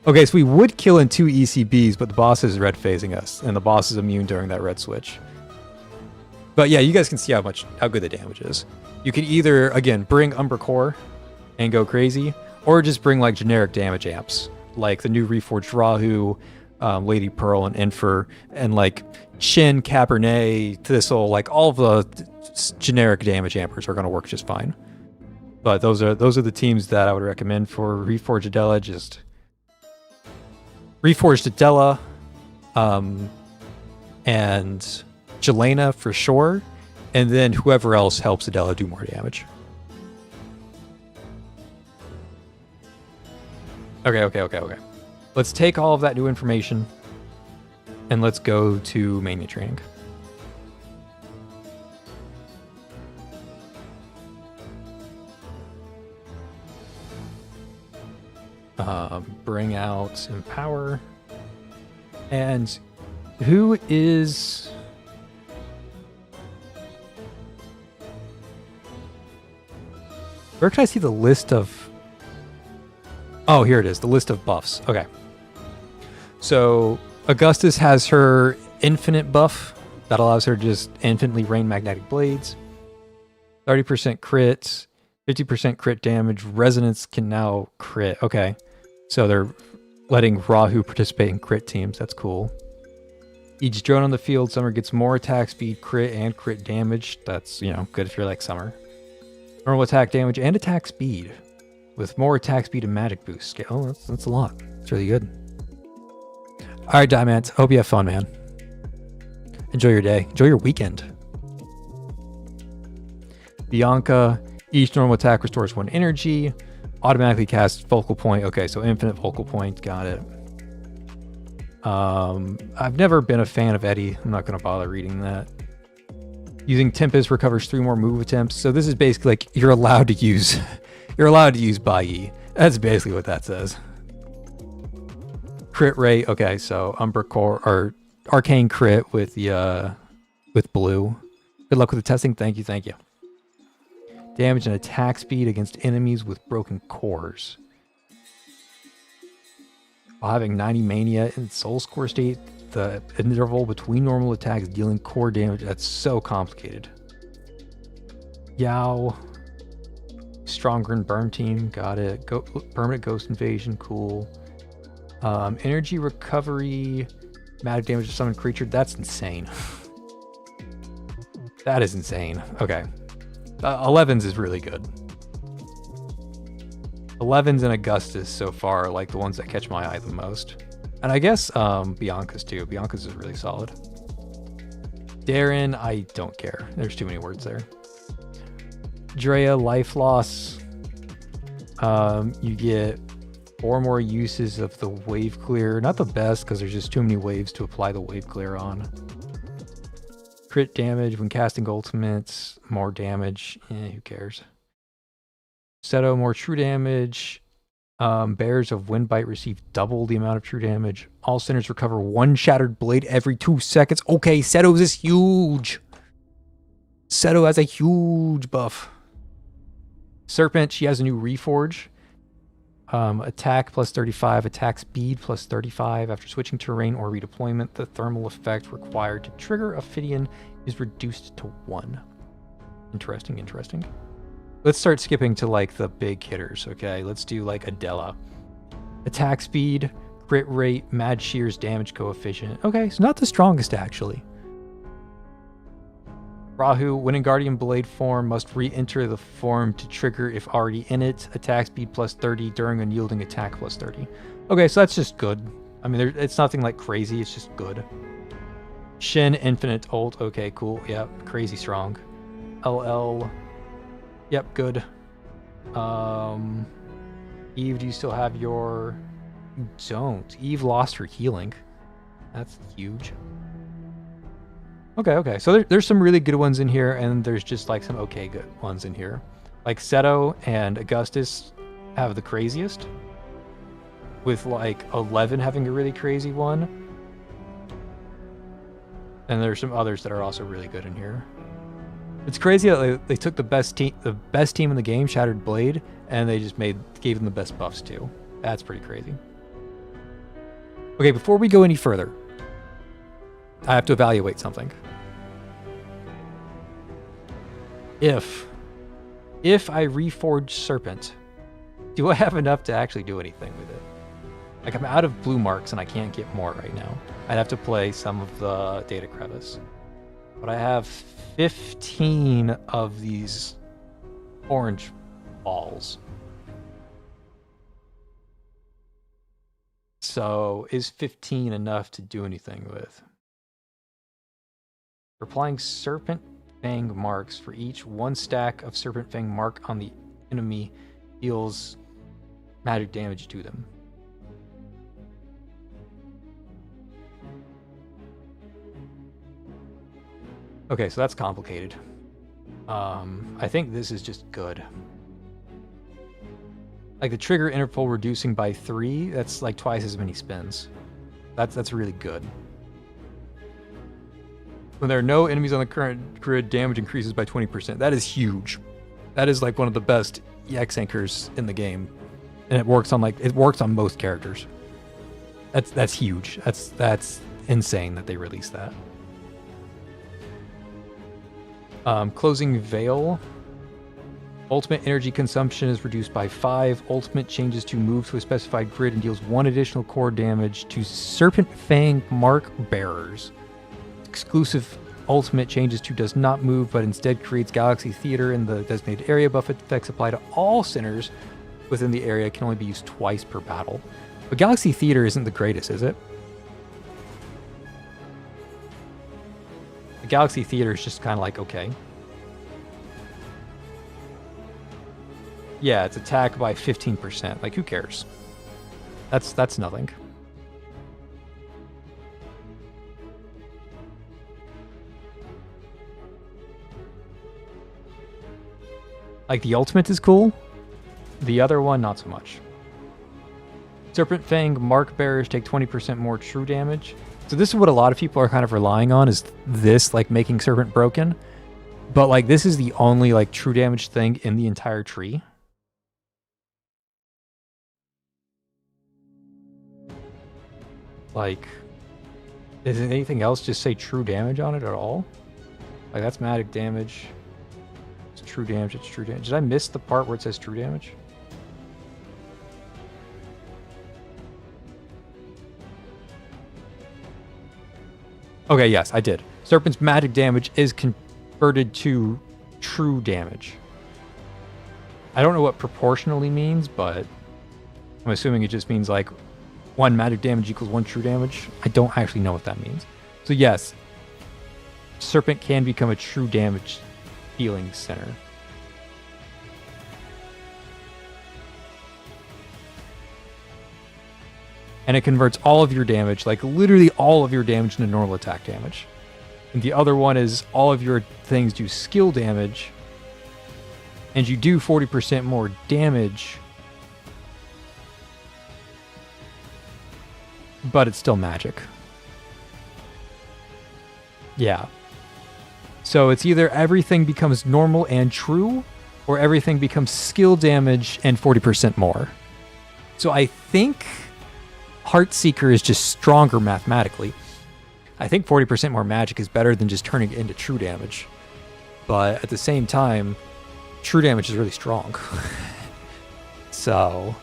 Okay, so we would kill in 2 ECBs, but the boss is red phasing us, and the boss is immune during that red switch. But yeah, you guys can see how good the damage is. You can either, again, bring Umber Core and go crazy, or just bring like generic damage amps, like the new Reforged Rahuwu, Lady Pearl, and Infer, and like Chin, Cabernet, Thistle, like all of the generic damage ampers are going to work just fine. But those are the teams that I would recommend for Reforged Adela. Just Reforged Adela, and Jelena for sure, and then whoever else helps Adela do more damage. Okay. Let's take all of that new information, and let's go to Mania training. Bring out Empower. And who is... Where can I see the list of... Oh, here it is. The list of buffs. Okay. So Augustus has her infinite buff. That allows her to just infinitely rain magnetic blades. 30% crit. 50% crit damage. Resonance can now crit. Okay. So they're letting Rahuwu participate in crit teams. That's cool. Each drone on the field, Summer gets more attack speed, crit, and crit damage. That's, good if you're like Summer. Normal attack damage and attack speed. With more attack speed and magic boost. Oh, that's a lot. It's really good. Alright, Diamant. Hope you have fun, man. Enjoy your day. Enjoy your weekend. Bianca. Each normal attack restores 1 energy. Automatically cast Focal Point. Okay, so infinite Focal Point. Got it. I've never been a fan of Eddie. I'm not going to bother reading that. Using Tempest recovers 3 more move attempts. So this is basically like you're allowed to use Bai. That's basically what that says. Crit rate. Okay, so Umber Core or Arcane crit with the with blue. Good luck with the testing. Thank you. Damage and attack speed against enemies with broken cores. While having 90 mania in soul score state, the interval between normal attacks dealing core damage. That's so complicated. Yao. Stronger and burn team. Got it. Permanent ghost invasion. Cool. Energy recovery. Magic damage to summon creature. That's insane. That is insane. Okay. 11s is really good. 11s and Augustus so far are like the ones that catch my eye the most. And I guess Bianca's too. Bianca's is really solid. Darren, I don't care. There's too many words there. Drea, life loss. You get 4 more uses of the wave clear. Not the best because there's just too many waves to apply the wave clear on. Crit damage when casting ultimates. More damage. Who cares? Seto, more true damage. Bears of Windbite receive double the amount of true damage. All centers recover 1 shattered blade every 2 seconds. Okay, Seto's is huge. Seto has a huge buff. Serpent, she has a new Reforge. Attack plus 35, attack speed plus 35. After switching terrain or redeployment, the thermal effect required to trigger Ophidian is reduced to 1. Interesting, interesting. Let's start skipping to like the big hitters, okay? Let's do like Adela. Attack speed, crit rate, Mad Shear's damage coefficient. Okay, so not the strongest actually. Rahuwu, when in Guardian Blade form, must re-enter the form to trigger if already in it. Attack speed plus 30 during unyielding attack plus 30. Okay, so that's just good. I mean, it's nothing like crazy, it's just good. Shin, infinite ult. Okay, cool. Yep, crazy strong. LL. Yep, good. Eve, do you still have your... You don't. Eve lost her healing. That's huge. Okay. So there's some really good ones in here, and there's just like some okay good ones in here. Like Seto and Augustus have the craziest, with like 11 having a really crazy one. And there's some others that are also really good in here. It's crazy that they took the best team in the game, Shattered Blade, and they just gave them the best buffs too. That's pretty crazy. Okay, before we go any further, I have to evaluate something. If I reforge Serpent, do I have enough to actually do anything with it? Like, I'm out of blue marks and I can't get more right now. I'd have to play some of the Data Crevice. But I have 15 of these orange balls. So is 15 enough to do anything with? For applying Serpent Fang marks for each 1 stack of Serpent Fang mark on the enemy deals magic damage to them. Okay, so that's complicated. I think this is just good. Like the trigger interval reducing by 3, that's like twice as many spins. That's really good. When there are no enemies on the current grid, damage increases by 20%. That is huge. That is like one of the best EX anchors in the game. And it works on most characters. That's huge. That's insane that they released that. Closing Veil. Ultimate energy consumption is reduced by 5. Ultimate changes to move to a specified grid and deals 1 additional core damage to Serpent Fang mark bearers. Exclusive ultimate changes to does not move, but instead creates Galaxy Theater in the designated area. Buff effects apply to all centers within the area, can only be used twice per battle. But Galaxy Theater isn't the greatest, is it? The Galaxy Theater is just kind of like, okay. Yeah, it's attack by 15%. Like, who cares? That's nothing. Like, the ultimate is cool. The other one, not so much. Serpent Fang mark bearers take 20% more true damage. So this is what a lot of people are kind of relying on, is this, like, making Serpent broken. But, like, this is the only, like, true damage thing in the entire tree. Like, isn't anything else just say true damage on it at all? Like, that's magic damage. It's true damage, it's true damage. Did I miss the part where it says true damage? Okay, yes, I did. Serpent's magic damage is converted to true damage. I don't know what proportionally means, but I'm assuming it just means like 1 magic damage equals 1 true damage. I don't actually know what that means. So yes, Serpent can become a true damage healing center. And it converts all of your damage, like literally all of your damage, into normal attack damage. And the other one is all of your things do skill damage, and you do 40% more damage, but it's still magic. Yeah. So it's either everything becomes normal and true, or everything becomes skill damage and 40% more. So I think Heartseeker is just stronger mathematically. I think 40% more magic is better than just turning it into true damage. But at the same time, true damage is really strong. So...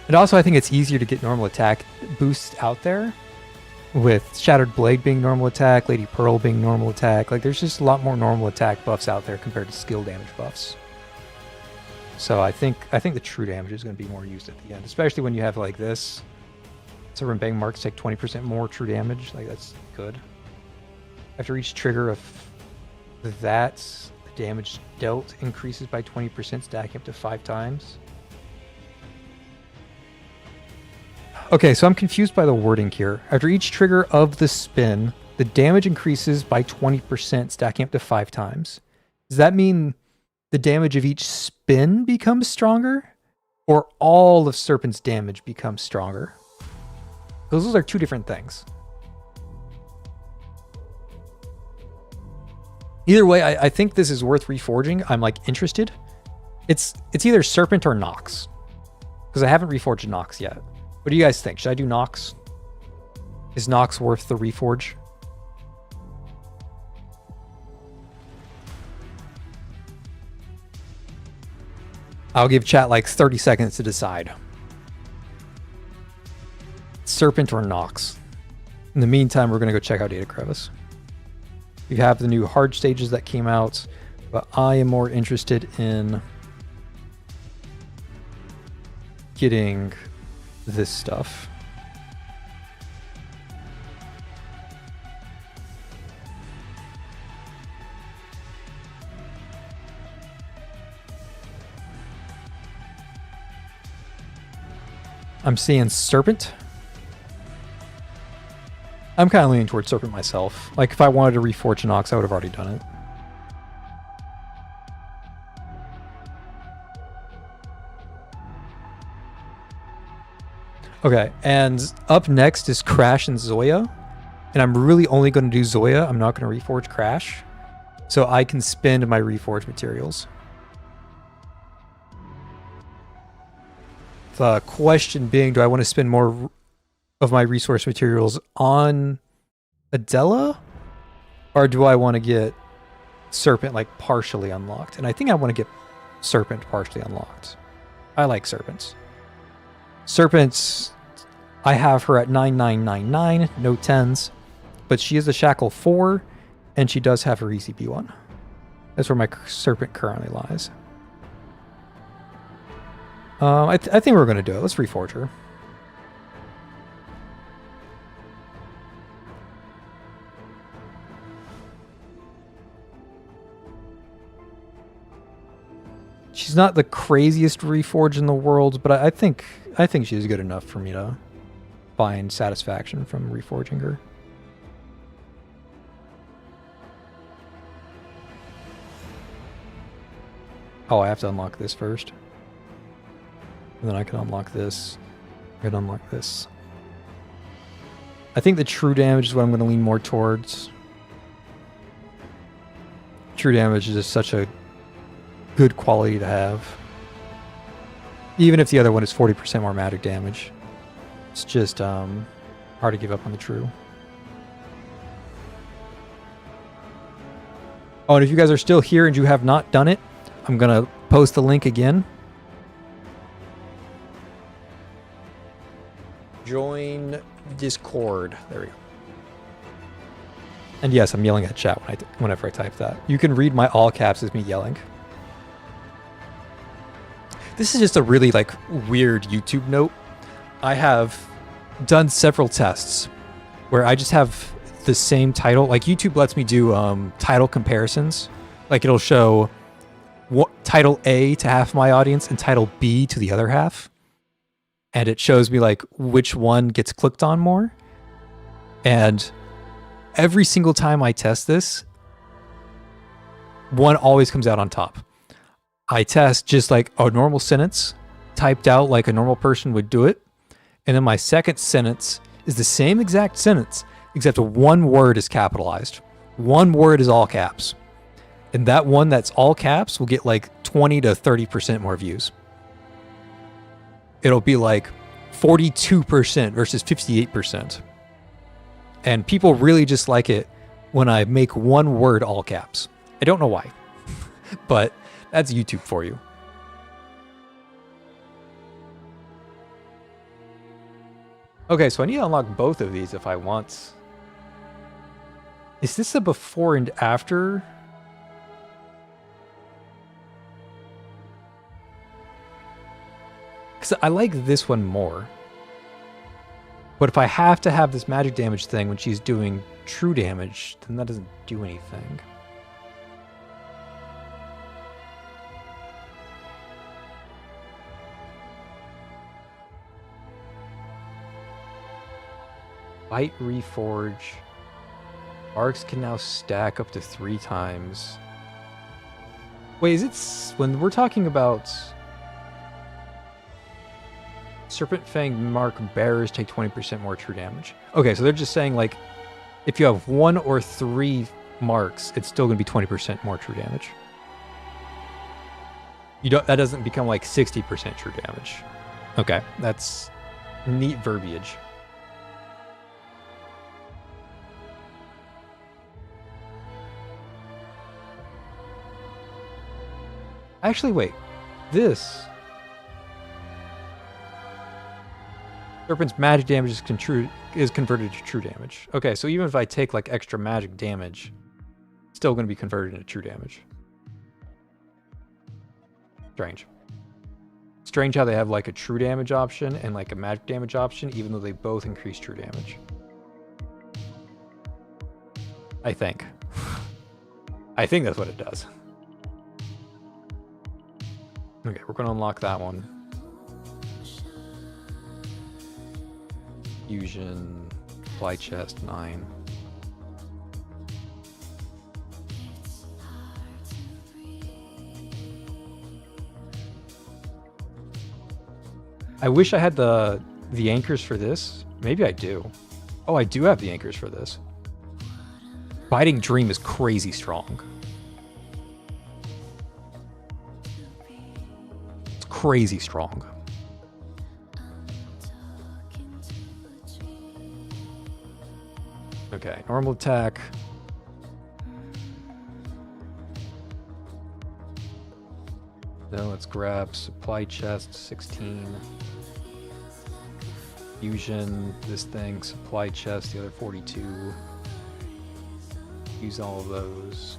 And also I think it's easier to get normal attack boosts out there, with Shattered Blade being normal attack, Lady Pearl being normal attack. Like, there's just a lot more normal attack buffs out there compared to skill damage buffs. So I think the true damage is going to be more used at the end, especially when you have like this. So when bang marks take 20% more true damage, like that's good. After each trigger of that, the damage dealt increases by 20%, stacking up to 5 times. Okay, so I'm confused by the wording here. After each trigger of the spin, the damage increases by 20%, stacking up to 5 times. Does that mean the damage of each spin becomes stronger? Or all of Serpent's damage becomes stronger? Those are 2 different things. Either way, I think this is worth reforging. I'm like interested. It's either Serpent or Nox, because I haven't reforged Nox yet. What do you guys think? Should I do Nox? Is Nox worth the reforge? I'll give chat like 30 seconds to decide. Serpent or Nox. In the meantime, we're going to go check out Data Crevice. You have the new hard stages that came out, but I am more interested in getting this stuff. I'm seeing Serpent. I'm kind of leaning towards Serpent myself. Like, if I wanted to reforge Nox, I would have already done it. Okay, and up next is Crash and Zoya. And I'm really only going to do Zoya. I'm not going to reforge Crash. So I can spend my reforge materials. The question being, do I want to spend more of my resource materials on Adela? Or do I want to get Serpent like partially unlocked? And I think I want to get Serpent partially unlocked. I like Serpents. Serpents, I have her at 9999, no 10s. But she is a Shackle 4, and she does have her ECP 1. That's where my Serpent currently lies. I think we're going to do it. Let's reforge her. She's not the craziest reforge in the world, but I think she's good enough for me to find satisfaction from reforging her. Oh, I have to unlock this first. And then I can unlock this. I can unlock this. I think the true damage is what I'm going to lean more towards. True damage is just such a good quality to have. Even if the other one is 40% more magic damage. It's just hard to give up on the true. Oh, and if you guys are still here and you have not done it, I'm going to post the link again. Join Discord. There we go. And yes, I'm yelling at chat whenever I type that. You can read my all caps as me yelling. This is just a really like weird YouTube note. I have done several tests where I just have the same title. Like YouTube lets me do title comparisons. Like it'll show title A to half my audience and title B to the other half. And it shows me like which one gets clicked on more. And every single time I test this, one always comes out on top. I test just like a normal sentence typed out like a normal person would do it. And then my second sentence is the same exact sentence, except one word is capitalized. One word is all caps. And that one that's all caps will get like 20 to 30% more views. It'll be like 42% versus 58%. And people really just like it when I make one word all caps. I don't know why, but that's YouTube for you. Okay, so I need to unlock both of these if I want. Is this a before and after? Because I like this one more. But if I have to have this magic damage thing when she's doing true damage, then that doesn't do anything. Bite Reforge. Arcs can now stack up to 3 times. Wait, is it when we're talking about Serpent Fang mark bearers take 20% more true damage? Okay, so they're just saying like if you have 1 or 3 marks, it's still going to be 20% more true damage. That doesn't become like 60% true damage. Okay, that's neat verbiage. Actually, wait. This Serpent's magic damage is converted to true damage. Okay, so even if I take like extra magic damage, it's still going to be converted into true damage. Strange. Strange how they have like a true damage option and like a magic damage option, even though they both increase true damage. I think. I think that's what it does. Okay, we're going to unlock that one. Fusion, supply chest, 9. I wish I had the anchors for this. Maybe I do. Oh, I do have the anchors for this. Biting Dream is crazy strong. It's crazy strong. Okay, normal attack. Then let's grab supply chest, 16. Fusion, this thing, supply chest, the other 42. Use all of those.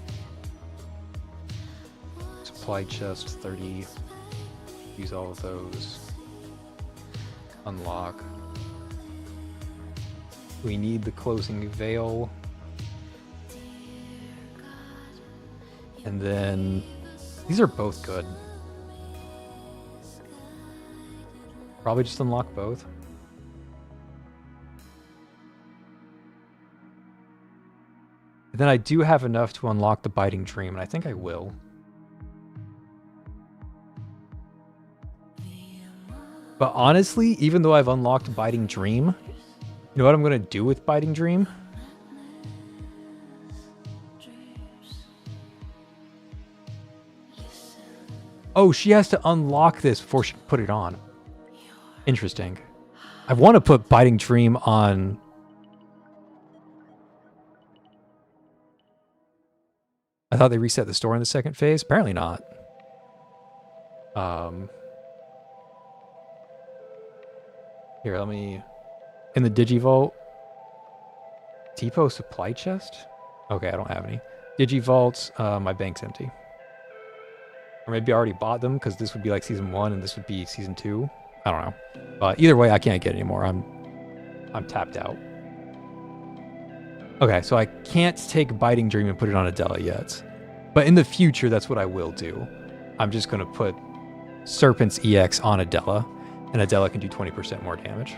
Supply chest, 30. Use all of those. Unlock. We need the closing veil. And then these are both good. Probably just unlock both. And then I do have enough to unlock the Biting Dream, and I think I will. But honestly, even though I've unlocked Biting Dream, you know what I'm going to do with Biting Dream? Oh, she has to unlock this before she can put it on. Interesting. I want to put Biting Dream on... I thought they reset the store in the second phase. Apparently not. Here, let me... In the Digivault... Depot supply chest? Okay, I don't have any. Digivaults, my bank's empty. Or maybe I already bought them because this would be like season 1 and this would be season 2. I don't know. But either way, I can't get any more. I'm tapped out. Okay, so I can't take Biting Dream and put it on Adela yet. But in the future, that's what I will do. I'm just going to put Serpent's EX on Adela, and Adela can do 20% more damage.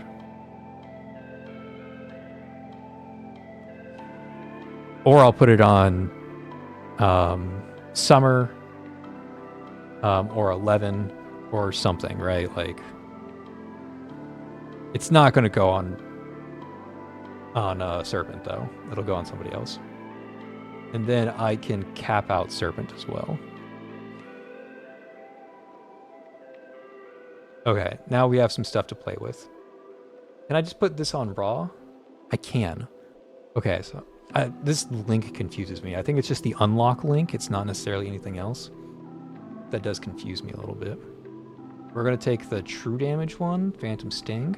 Or I'll put it on Summer, or 11, or something, right? Like, it's not going to go on Serpent, though. It'll go on somebody else. And then I can cap out Serpent as well. Okay, now we have some stuff to play with. Can I just put this on Raw? I can. Okay, so this link confuses me. I think it's just the unlock link. It's not necessarily anything else. That does confuse me a little bit. We're going to take the true damage one, Phantom Sting.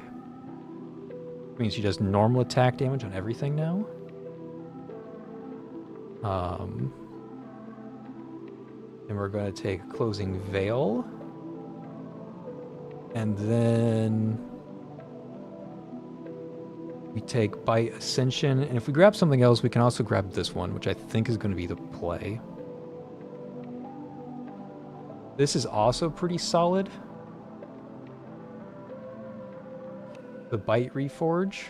Means she does normal attack damage on everything now. And we're going to take Closing Veil. And then we take Bite Ascension. And if we grab something else, we can also grab this one, which I think is going to be the play. This is also pretty solid. The Bite Reforge.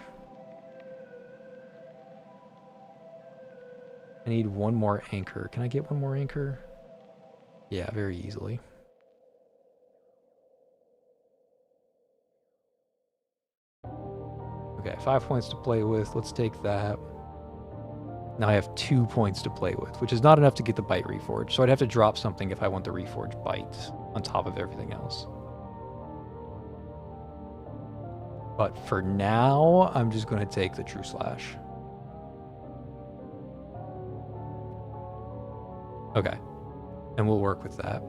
I need one more anchor. Can I get one more anchor? Yeah, very easily. Okay, 5 points to play with. Let's take that. Now I have 2 points to play with, which is not enough to get the Bite Reforge. So I'd have to drop something if I want the Reforge Bite on top of everything else. But for now, I'm just going to take the True Slash. Okay. And we'll work with that.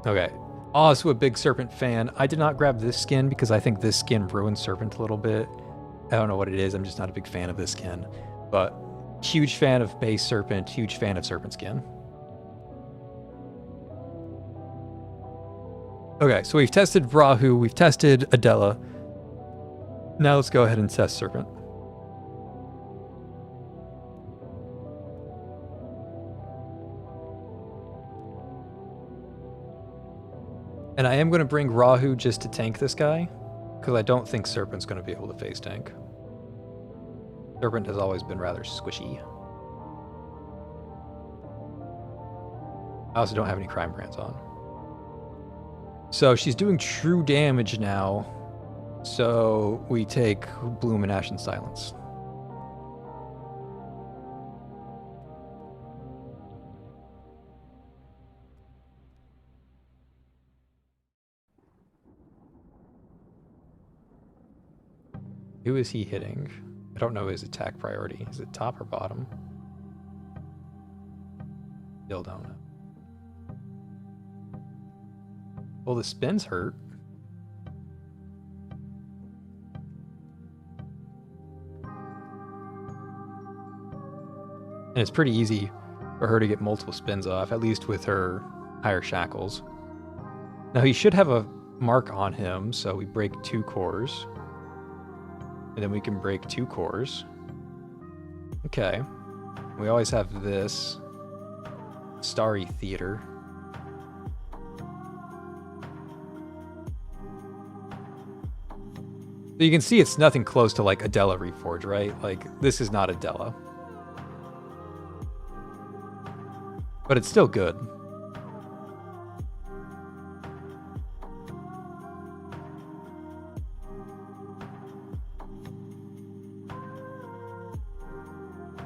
Okay. Also a big Serpent fan. I did not grab this skin because I think this skin ruins Serpent a little bit. I don't know what it is. I'm just not a big fan of this skin. But huge fan of base Serpent. Huge fan of Serpent skin. Okay, so we've tested Rahuwu, we've tested Adela. Now let's go ahead and test Serpent. And I am going to bring Rahuwu just to tank this guy, because I don't think Serpent's going to be able to face tank. Serpent has always been rather squishy. I also don't have any Crime Brands on. So she's doing true damage now. So we take Bloom and Ashen Silence. Who is he hitting? I don't know his attack priority. Is it top or bottom? Still don't know. Well, the spins hurt. And it's pretty easy for her to get multiple spins off, at least with her higher shackles. Now he should have a mark on him, so we break 2 cores. And then we can break 2 cores. Okay. We always have this Starry Theater. So you can see it's nothing close to like Adela Reforge, right? Like, this is not Adela. But it's still good.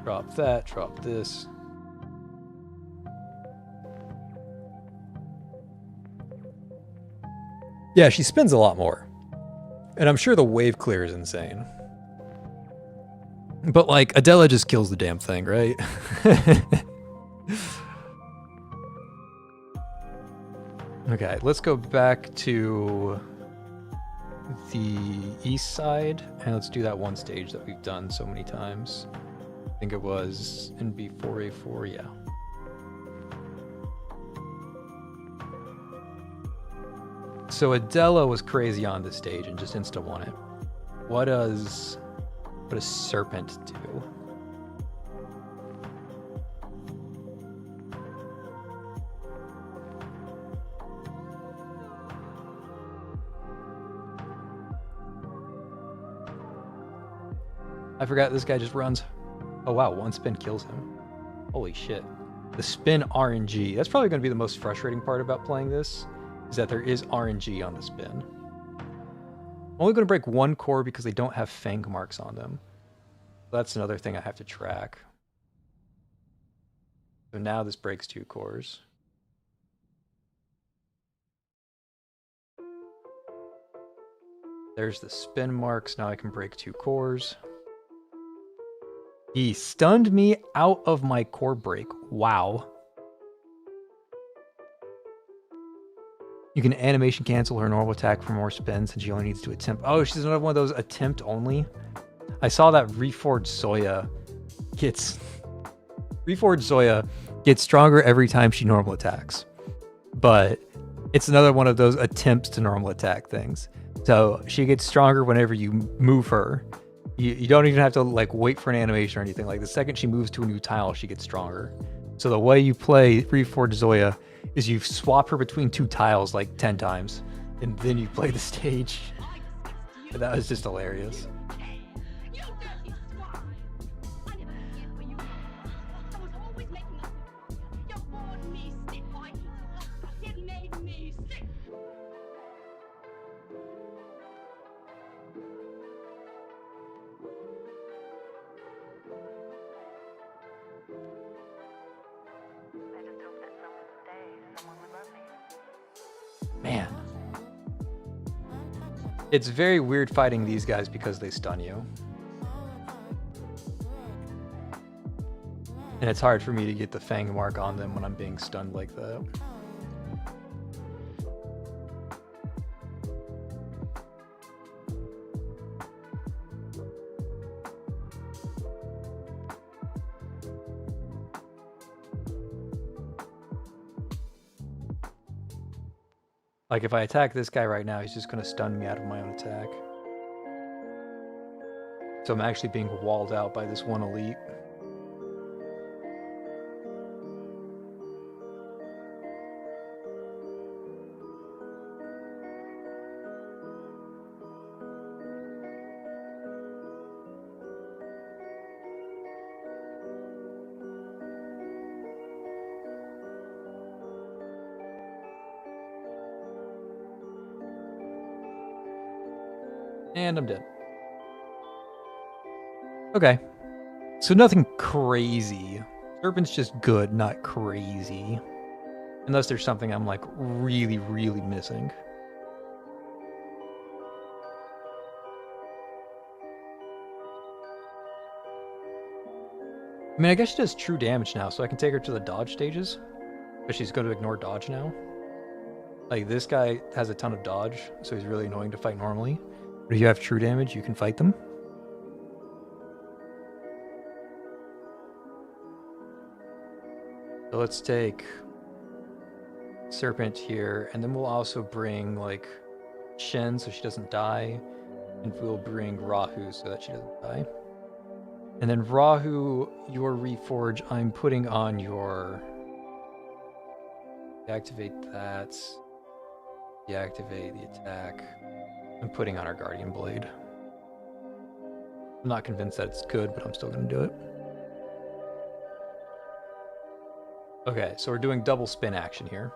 Drop that, drop this. Yeah, she spins a lot more. And I'm sure the wave clear is insane. But like Adela just kills the damn thing, right? Okay, let's go back to the east side and let's do that one stage that we've done so many times. I think it was in B4A4, yeah. So Adela was crazy on this stage and just insta won it. What does Serpent do? I forgot this guy just runs. Oh wow, one spin kills him. Holy shit. The spin RNG. That's probably going to be the most frustrating part about playing this, is that there is RNG on the spin. I'm only going to break one core because they don't have fang marks on them. That's another thing I have to track. So now this breaks 2 cores. There's the spin marks. Now I can break 2 cores. He stunned me out of my core break. Wow. You can animation cancel her normal attack for more spins and she only needs to attempt. Oh, she's another one of those attempt only. I saw that Reforge Zoya gets stronger every time she normal attacks. But it's another one of those attempts to normal attack things. So she gets stronger whenever you move her. You don't even have to like wait for an animation or anything. Like the second she moves to a new tile, she gets stronger. So the way you play Reforge Zoya is you swap her between 2 tiles like 10 times, and then you play the stage. And that was just hilarious. Man. It's very weird fighting these guys because they stun you. And it's hard for me to get the fang mark on them when I'm being stunned like that. Like if I attack this guy right now, he's just going to stun me out of my own attack. So I'm actually being walled out by this one elite. And I'm dead. Okay. So nothing crazy. Serpent's just good, not crazy. Unless there's something I'm like really, really missing. I mean, I guess she does true damage now, so I can take her to the dodge stages. But she's going to ignore dodge now. Like, this guy has a ton of dodge, so he's really annoying to fight normally. But if you have true damage, you can fight them. So let's take Serpent here, and then we'll also bring, like, Shen so she doesn't die. And we'll bring Rahuwu so that she doesn't die. And then Rahuwu, your Reforge, I'm putting on your... Deactivate that. Deactivate the attack. I'm putting on our Guardian Blade. I'm not convinced that it's good, but I'm still going to do it. Okay, so we're doing double spin action here.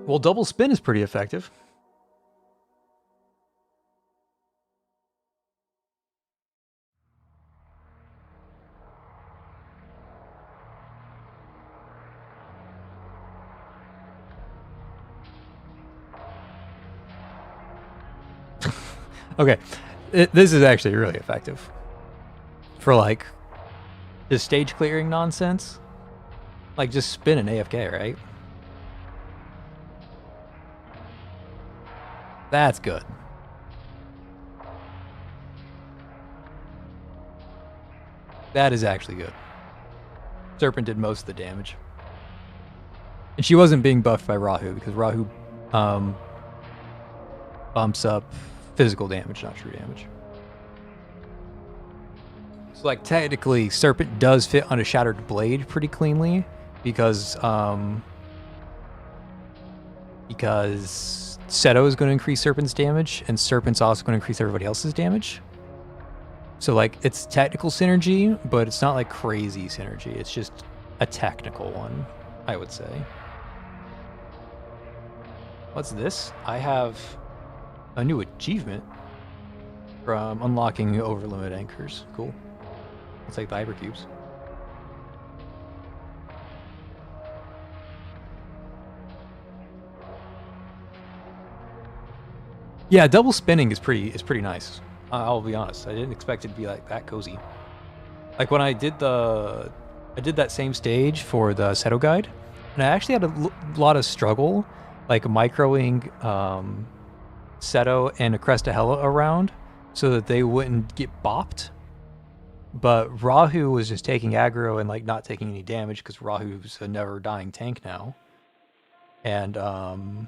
Well, double spin is pretty effective. Okay, this is actually really effective for like just stage clearing nonsense. Like just spin an AFK, right? That's good. That is actually good. Serpent did most of the damage. And she wasn't being buffed by Rahuwu because Rahuwu bumps up physical damage, not true damage. So like technically Serpent does fit on a Shattered Blade pretty cleanly because Seto is going to increase Serpent's damage and Serpent's also going to increase everybody else's damage. So like it's technical synergy, but it's not like crazy synergy. It's just a technical one, I would say. What's this? I have a new achievement from unlocking overlimit anchors. Cool. It's like the hypercubes. Yeah, double spinning is pretty nice. I'll be honest. I didn't expect it to be like that cozy. Like when I did that same stage for the Seto guide, and I actually had a lot of struggle, like microing Seto and a Cresta Hella around so that they wouldn't get bopped. But Rahuwu was just taking aggro and like not taking any damage because Rahu's a never dying tank now. And I'm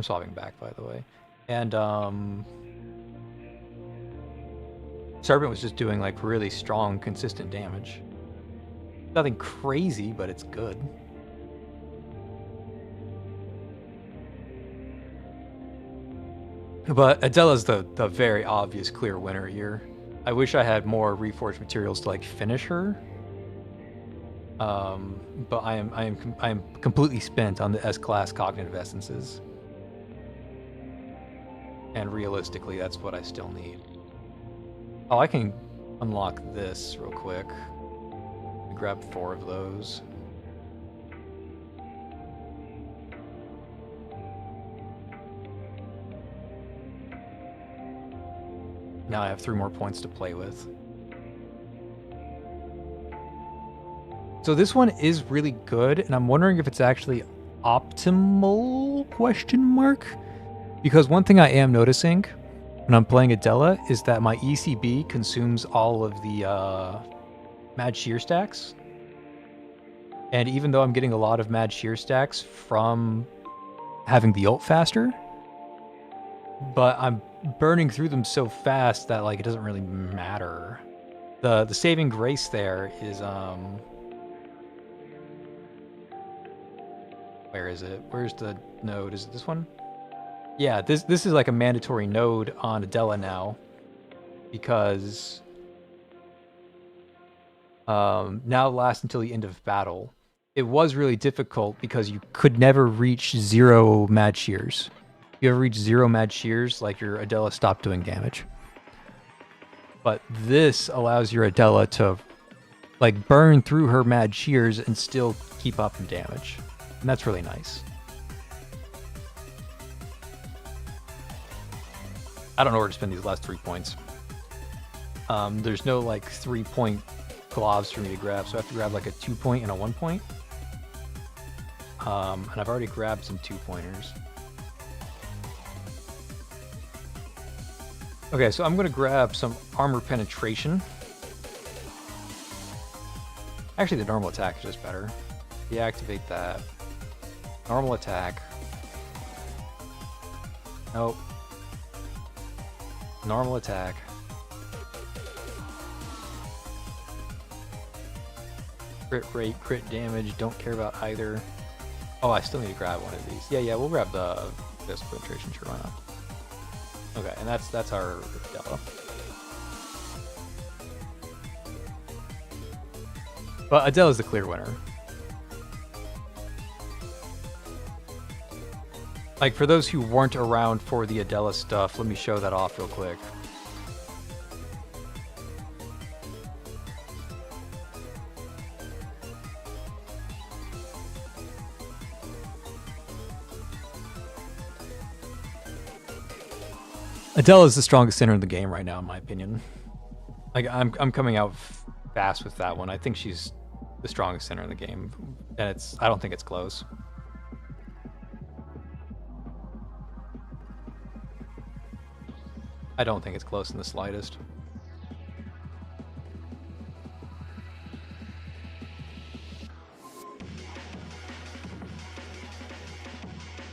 swapping back, by the way. And Serpent was just doing like really strong, consistent damage. Nothing crazy, but it's good. But Adela's the very obvious clear winner here. I wish I had more Reforged materials to like finish her. But I am completely spent on the S-class cognitive essences. And realistically, that's what I still need. Oh, I can unlock this real quick. Grab 4 of those. Now I have 3 more points to play with. So this one is really good, and I'm wondering if it's actually optimal, question mark? Because one thing I am noticing when I'm playing Adela is that my ECB consumes all of the Mad Shear stacks. And even though I'm getting a lot of Mad Shear stacks from having the ult faster, but I'm burning through them so fast that like it doesn't really matter. The saving grace there is where is it? Where's the node? Is it this one? Yeah, this is like a mandatory node on Adela now because now it lasts until the end of battle. It was really difficult because you could never reach 0 Mad Shears. If you ever reach 0 Mad Shears, like your Adela stopped doing damage. But this allows your Adela to like burn through her Mad Shears and still keep up in damage. And that's really nice. I don't know where to spend these last 3 points. There's no like 3-point globs for me to grab, so I have to grab like a 2-point and a 1-point. And I've already grabbed some 2-pointers. Okay, so I'm going to grab some armor penetration. Actually, the normal attack is just better. Deactivate that. Normal attack. Nope. Normal attack. Crit rate, crit damage, don't care about either. Oh, I still need to grab one of these. Yeah, we'll grab this penetration, sure, why not? Okay, and that's our Adela. But Adela's the clear winner. Like, for those who weren't around for the Adela stuff, let me show that off real quick. Adela is the strongest center in the game right now, in my opinion. Like, I'm coming out fast with that one. I think she's the strongest center in the game, and I don't think it's close. I don't think it's close in the slightest.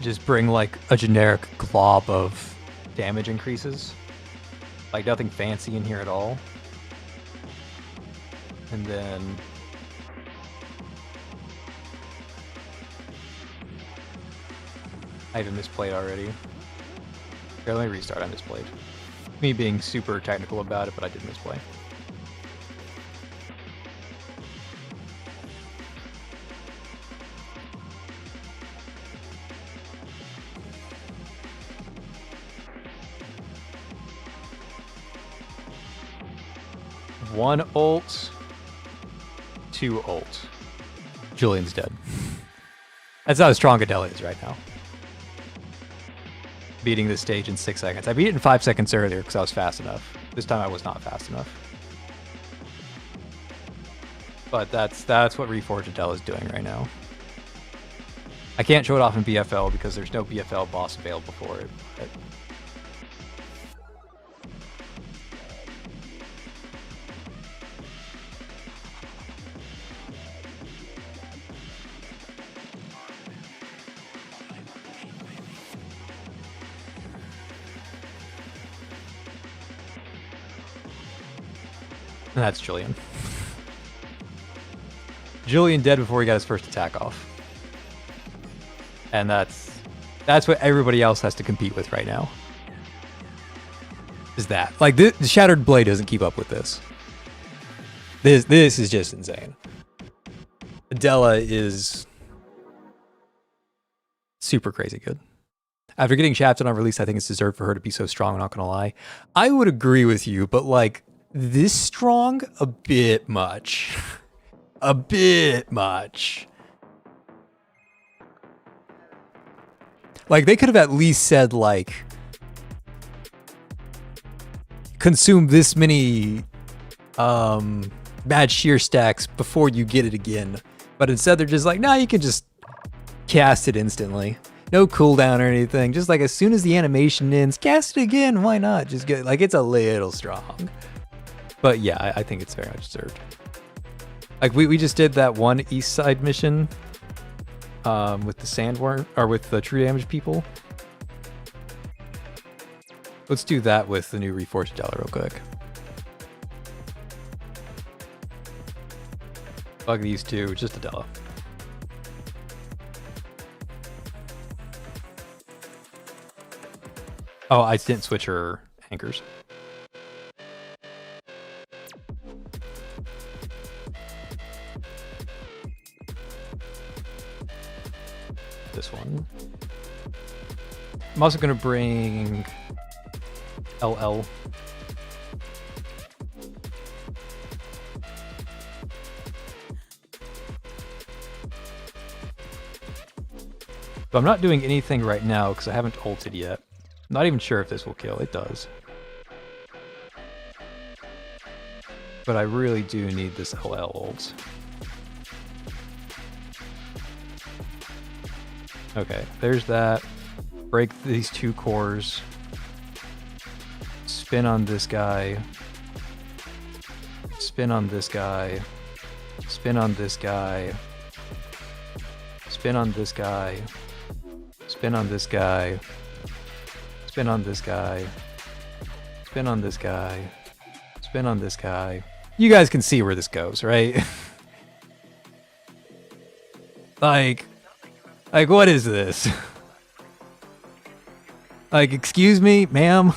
Just bring like a generic glob of damage increases. Like nothing fancy in here at all. And then I even misplayed already. Here, let me restart. I misplayed. Me being super technical about it, but I did misplay. One ult, two ult. Julian's dead. That's how strong Adela is right now. Beating this stage in 6 seconds. I beat it in 5 seconds earlier because I was fast enough. This time I was not fast enough. But that's what Reforge Adela is doing right now. I can't show it off in BFL because there's no BFL boss available for it. But and that's Julian. Julian dead before he got his first attack off. And that's what everybody else has to compete with right now. Is that. Like, the Shattered Blade doesn't keep up with this. This is just insane. Adela is super crazy good. After getting shafted on release, I think it's deserved for her to be so strong, I'm not gonna lie. I would agree with you, but like, this strong? A bit much. A bit much. Like, they could have at least said, like, consume this many bad shear stacks before you get it again. But instead they're just like, nah, you can just cast it instantly. No cooldown or anything. Just like as soon as the animation ends, cast it again. Why not? Just get, like, it's a little strong. But yeah, I think it's very much deserved. Like, we just did that one east side mission with the sandworm, or with the true damage people. Let's do that with the new Reforged Adela real quick. Fuck these two, just Adela. Oh, I didn't switch her anchors. This one. I'm also going to bring LL. But I'm not doing anything right now because I haven't ulted yet. I'm not even sure if this will kill. It does. But I really do need this LL ult. Okay, there's that. Break these two cores. Spin on this guy. Spin on this guy. Spin on this guy. Spin on this guy. Spin on this guy. Spin on this guy. Spin on this guy. Spin on this guy. You guys can see where this goes, right? Like, what is this? Like, excuse me, ma'am?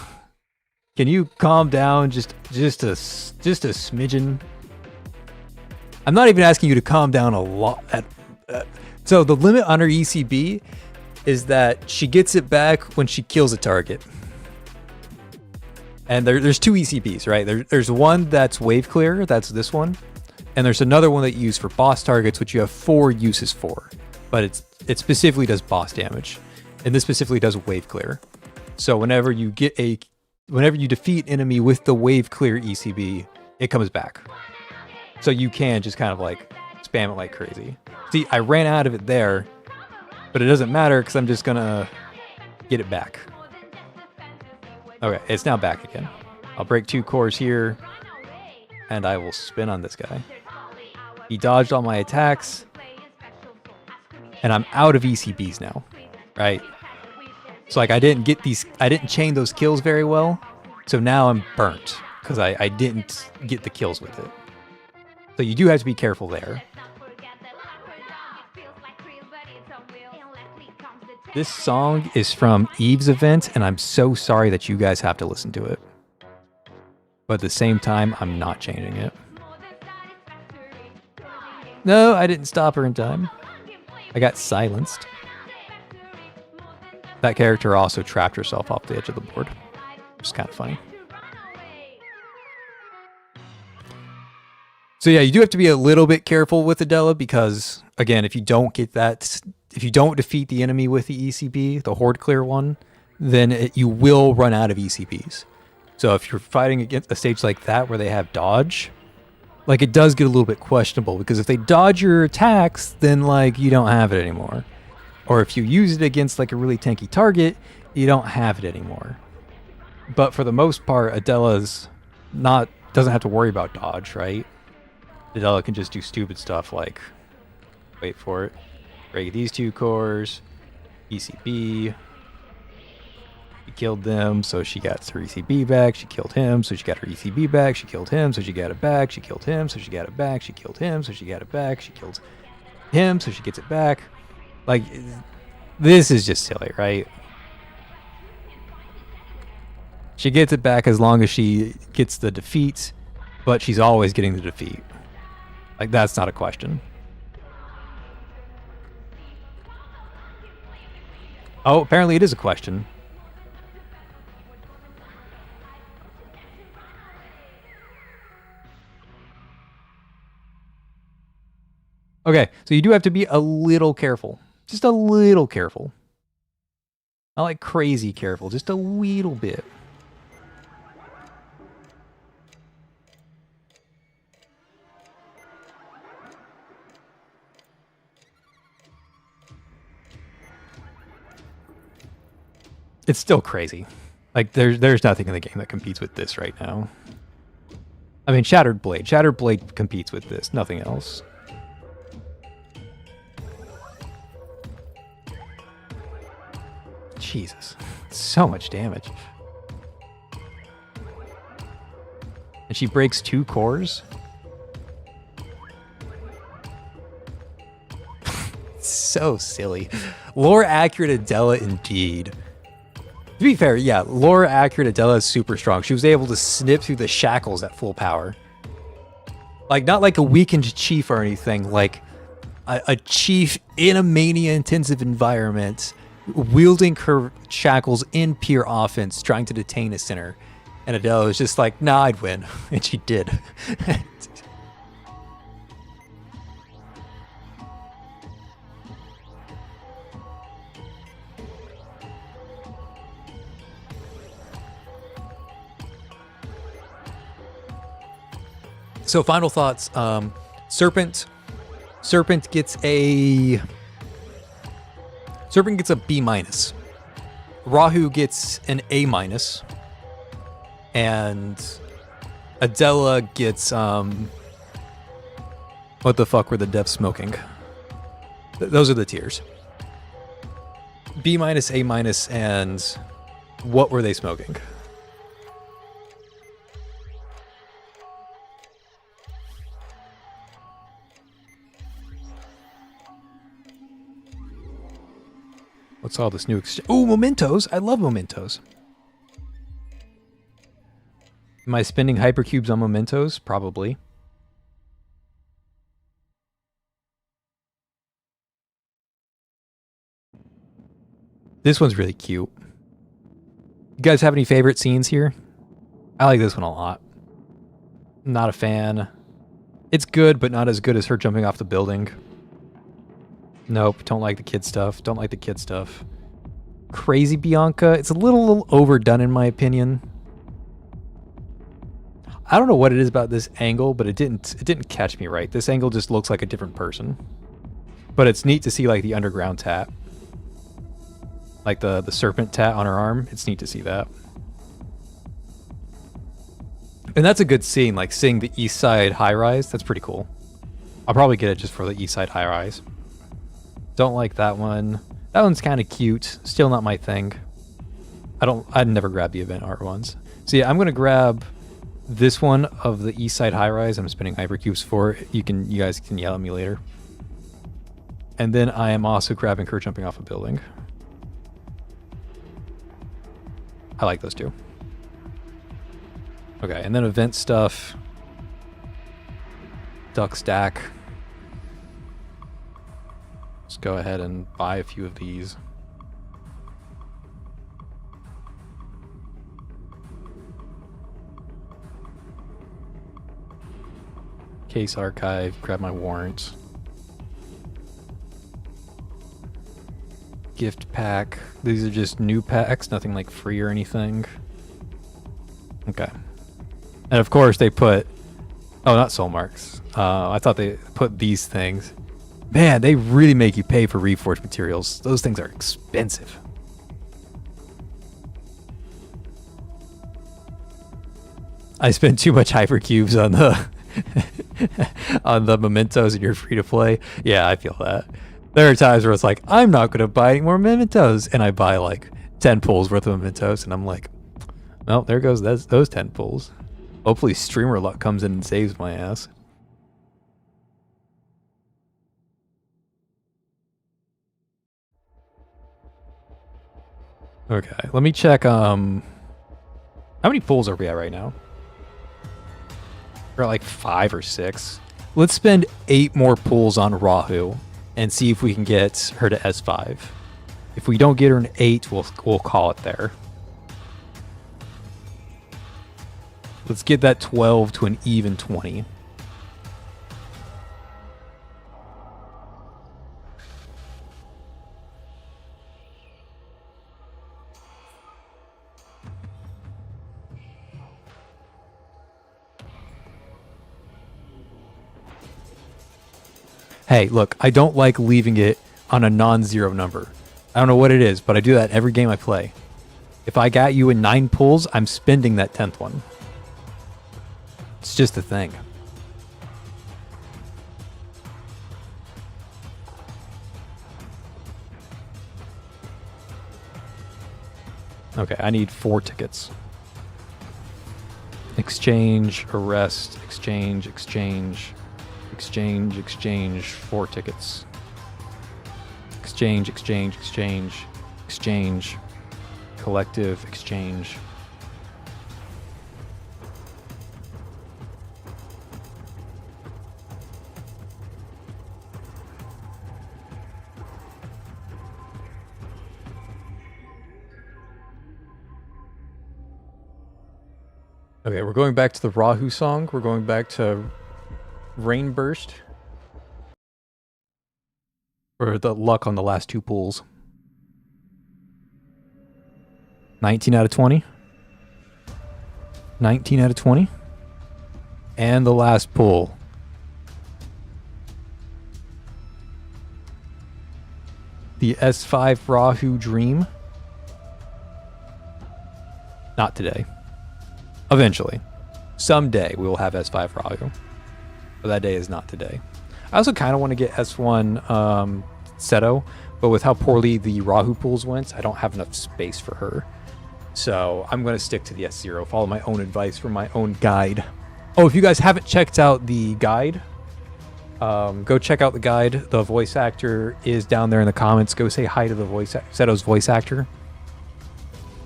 Can you calm down just a smidgen? I'm not even asking you to calm down a lot. So the limit on her ECB is that she gets it back when she kills a target. And there's 2 ECBs, right? There's one that's wave clear, that's this one. And there's another one that you use for boss targets, which you have 4 uses for. But it specifically does boss damage. And this specifically does wave clear. So whenever you defeat enemy with the wave clear ECB, it comes back. So you can just kind of like spam it like crazy. See, I ran out of it there, but it doesn't matter because I'm just gonna get it back. Okay, it's now back again. I'll break 2 cores here, and I will spin on this guy. He dodged all my attacks, and I'm out of ECBs now, right? So like I didn't chain those kills very well, so now I'm burnt because I didn't get the kills with it. So you do have to be careful there. This song is from Eve's event, and I'm so sorry that you guys have to listen to it. But at the same time, I'm not changing it. No, I didn't stop her in time. I got silenced. That character also trapped herself off the edge of the board. Which is kind of funny. So yeah, you do have to be a little bit careful with Adela because, again, if you don't defeat the enemy with the ECB, the horde clear one, then you will run out of ECBs. So if you're fighting against a stage like that where they have dodge, like it does get a little bit questionable because if they dodge your attacks, then like you don't have it anymore. Or if you use it against like a really tanky target, you don't have it anymore. But for the most part, Adela's doesn't have to worry about dodge, right? Adela can just do stupid stuff like, wait for it, break these 2 cores, ECB. She killed them, so she got her ECB back. She killed him, so she got her ECB back. She killed him, so she got it back. She killed him, so she got it back. She killed him, so she got it back. She killed him, so she gets it back. Like, this is just silly, right? She gets it back as long as she gets the defeat, but she's always getting the defeat. Like, that's not a question. Oh, apparently it is a question. Okay, so you do have to be a little careful. Just a little careful. Not like crazy careful, just a little bit. It's still crazy. Like, there's nothing in the game that competes with this right now. I mean, Shattered Blade. Shattered Blade competes with this, nothing else. Jesus. So much damage. And she breaks 2 cores? So silly. Lore accurate Adela indeed. To be fair, yeah, lore accurate Adela is super strong. She was able to snip through the shackles at full power. Like, not like a weakened chief or anything, like a chief in a mania-intensive environment, wielding her shackles in pure offense, trying to detain a sinner. And Adela was just like, nah, I'd win. And she did. So final thoughts. Serpent gets a B minus. Rahuwu gets an A minus. And Adela gets what the fuck were the devs smoking? Those are the tiers. B minus, A minus, and what were they smoking? What's all this new exchange? Ooh, mementos! I love mementos. Am I spending hypercubes on mementos? Probably. This one's really cute. You guys have any favorite scenes here? I like this one a lot. Not a fan. It's good, but not as good as her jumping off the building. Nope, don't like the kid stuff. Don't like the kid stuff. Crazy Bianca. It's a little overdone in my opinion. I don't know what it is about this angle, but it didn't catch me right. This angle just looks like a different person. But it's neat to see like the underground tat. Like the serpent tat on her arm. It's neat to see that. And that's a good scene, like seeing the east side high rise. That's pretty cool. I'll probably get it just for the east side high rise. Don't like that one. That one's kind of cute. Still not my thing. I'd never grab the event art ones. So yeah, I'm gonna grab this one of the east side high rise. I'm spinning hypercubes for it. You guys can yell at me later. And then I am also grabbing her jumping off a building. I like those two. Okay, and then event stuff. Duck stack. Let's go ahead and buy a few of these. Case archive, grab my warrant. Gift pack. These are just new packs, nothing like free or anything. Okay. And of course they put, oh, not soul marks. I thought they put these things. Man, they really make you pay for Reforge materials. Those things are expensive. I spent too much hypercubes on the on the mementos and you're free to play. Yeah, I feel that. There are times where it's like, I'm not going to buy any more mementos. And I buy like 10 pulls worth of mementos. And I'm like, well, there goes those 10 pulls. Hopefully streamer luck comes in and saves my ass. Okay, let me check. How many pulls are we at right now? We're at like 5 or 6. Let's spend 8 more pulls on Rahuwu and see if we can get her to S5. If we don't get her an 8, we'll call it there. Let's get that 12 to an even 20. Hey, look, I don't like leaving it on a non-zero number. I don't know what it is, but I do that every game I play. If I got you in 9 pulls, I'm spending that 10th one. It's just a thing. Okay, I need 4 tickets. Exchange, arrest, exchange, exchange, exchange, exchange, 4 tickets. Exchange, exchange, exchange, exchange, collective, exchange. Okay, we're going back to the Rahuwu song. We're going back to Rainburst. For the luck on the last 2 pulls. 19 out of 20. 19 out of 20. And the last pull. The S5 Rahuwu Dream. Not today. Eventually. Someday we will have S5 Rahuwu. But that day is not today. I also kind of want to get S1 Seto, but with how poorly the Rahuwu pools went, I don't have enough space for her. So I'm going to stick to the S0, follow my own advice from my own guide. Oh, if you guys haven't checked out the guide, go check out the guide. The voice actor is down there in the comments. Go say hi to the Seto's voice actor.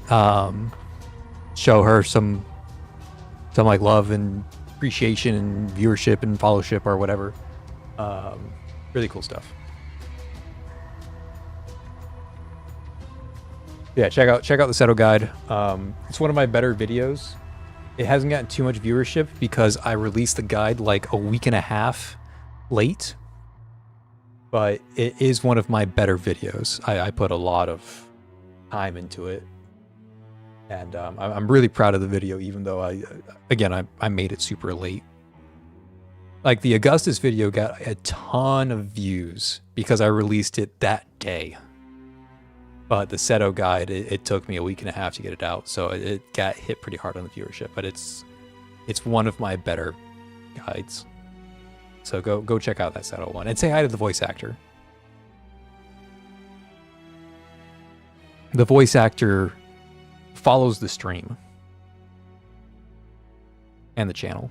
Show her some like love and appreciation and viewership and followship or whatever. Really cool stuff. Yeah, check out the Seto guide. It's one of my better videos. It hasn't gotten too much viewership because I released the guide like a week and a half late. But it is one of my better videos. I put a lot of time into it. And I'm really proud of the video, even though I made it super late. Like the Augustus video got a ton of views because I released it that day. But the Seto guide, it took me a week and a half to get it out, so it got hit pretty hard on the viewership. But it's one of my better guides. So go check out that Seto one and say hi to the voice actor. The voice actor follows the stream and the channel.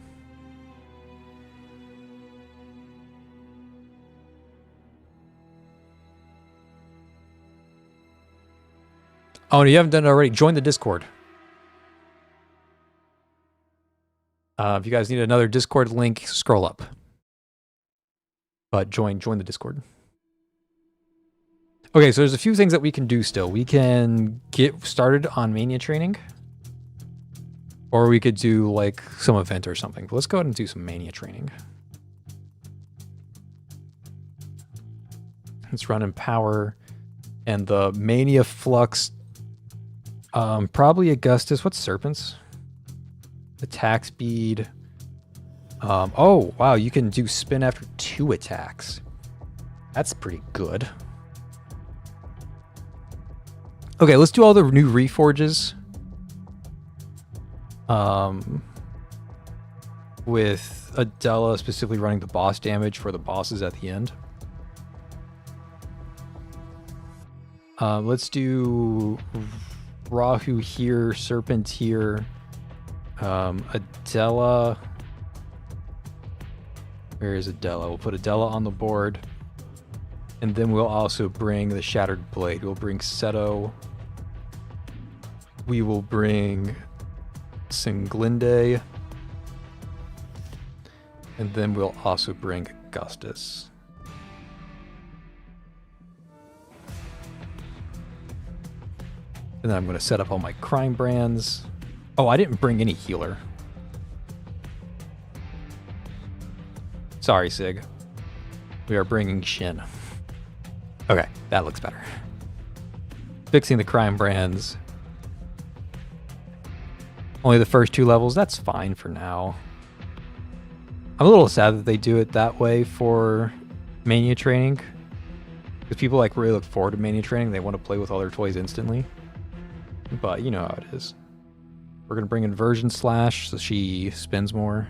Oh, and you haven't done it already, join the Discord. If you guys need another Discord link, scroll up. But join the Discord. Okay, so there's a few things that we can do still. We can get started on Mania training. Or we could do like some event or something. But let's go ahead and do some Mania training. Let's run in power. And the Mania Flux, probably Augustus. What's Serpents? Attack speed. Oh, wow, you can do spin after 2 attacks. That's pretty good. Okay, let's do all the new Reforges. With Adela specifically running the boss damage for the bosses at the end. Let's do Rahuwu here, Serpent here, Adela. Where is Adela? We'll put Adela on the board. And then we'll also bring the Shattered Blade. We'll bring Seto. We will bring Singlinde. And then we'll also bring Augustus. And then I'm going to set up all my crime brands. Oh, I didn't bring any healer. Sorry, Sig. We are bringing Shin. Okay, that looks better. Fixing the crime brands. Only the first 2 levels, that's fine for now. I'm a little sad that they do it that way for Mania training. Because people like really look forward to Mania training. They want to play with all their toys instantly. But you know how it is. We're going to bring Inversion Slash so she spins more.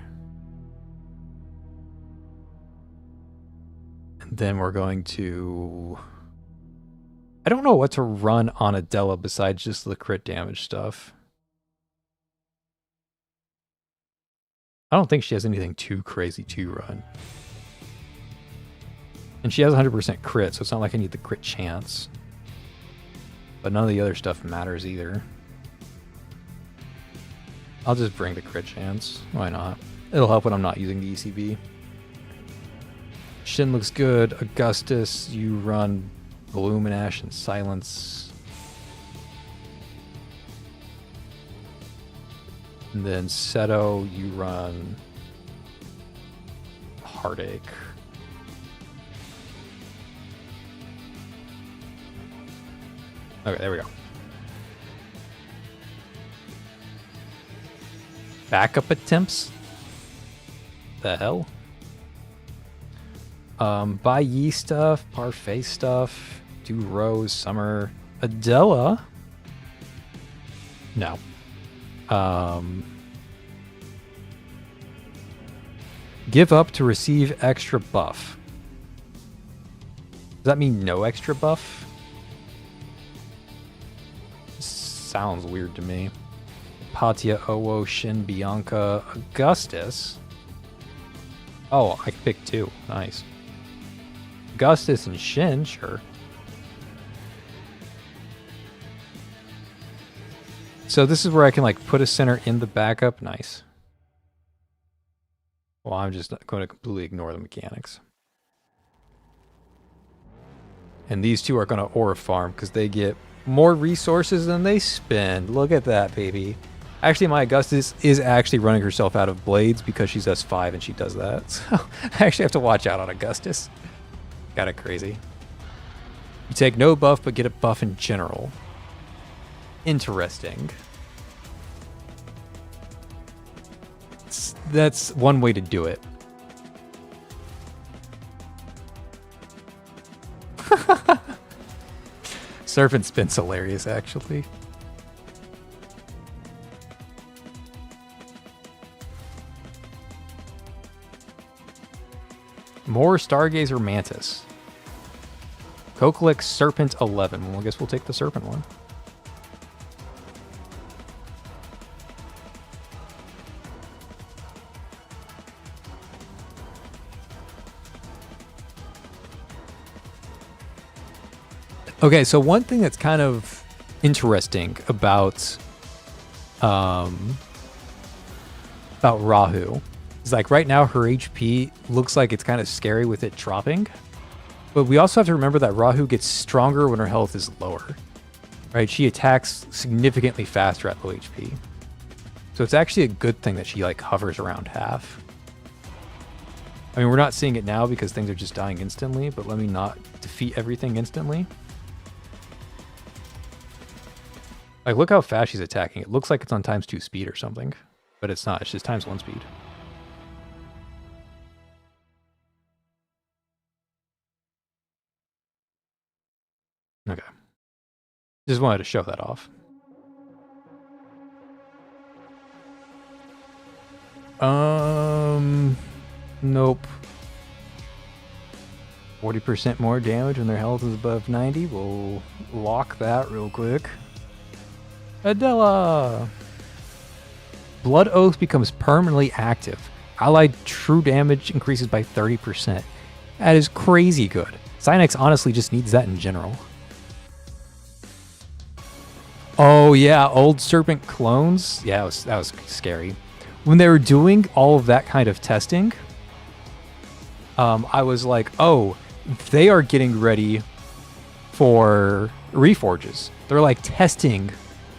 And then we're going to... I don't know what to run on Adela besides just the crit damage stuff. I don't think she has anything too crazy to run. And she has 100% crit, so it's not like I need the crit chance. But none of the other stuff matters either. I'll just bring the crit chance. Why not? It'll help when I'm not using the ECB. Shin looks good. Augustus, you run Illuminash and Silence. And then Seto, you run Heartache. Okay, there we go. Backup attempts? The hell? Buy Yi stuff, Parfait stuff, do Rose, Summer, Adela. No. Give up to receive extra buff. Does that mean no extra buff? Sounds weird to me. Patia, Owo, Shin, Bianca, Augustus. Oh, I can pick 2. Nice. Augustus and Shin, sure. So this is where I can like put a center in the backup. Nice. Well, I'm just going to completely ignore the mechanics. And these 2 are going to aura farm because they get More resources than they spend. Look at that, baby. Actually, my Augustus is actually running herself out of blades because she's S5 and she does that. So I actually have to watch out on Augustus. Kinda crazy. You take no buff but get a buff in general. Interesting. That's one way to do it. Serpent spin's hilarious, actually. More Stargazer Mantis. Kokalik Serpent 11. Well, I guess we'll take the Serpent one. Okay, so one thing that's kind of interesting about Rahuwu is like right now her HP looks like it's kind of scary with it dropping, but we also have to remember that Rahuwu gets stronger when her health is lower, right? She attacks significantly faster at low HP, so it's actually a good thing that she like hovers around half. I mean, we're not seeing it now because things are just dying instantly, but let me not defeat everything instantly. Like, look how fast she's attacking. It looks like it's on ×2 speed or something, but it's not. It's just ×1 speed. Okay. Just wanted to show that off. Nope. 40% more damage when their health is above 90. We'll lock that real quick. Adela! Blood Oath becomes permanently active. Allied true damage increases by 30%. That is crazy good. Cynex honestly just needs that in general. Oh yeah, old Serpent clones. Yeah, that was scary. When they were doing all of that kind of testing, I was like, oh, they are getting ready for Reforges. They're like testing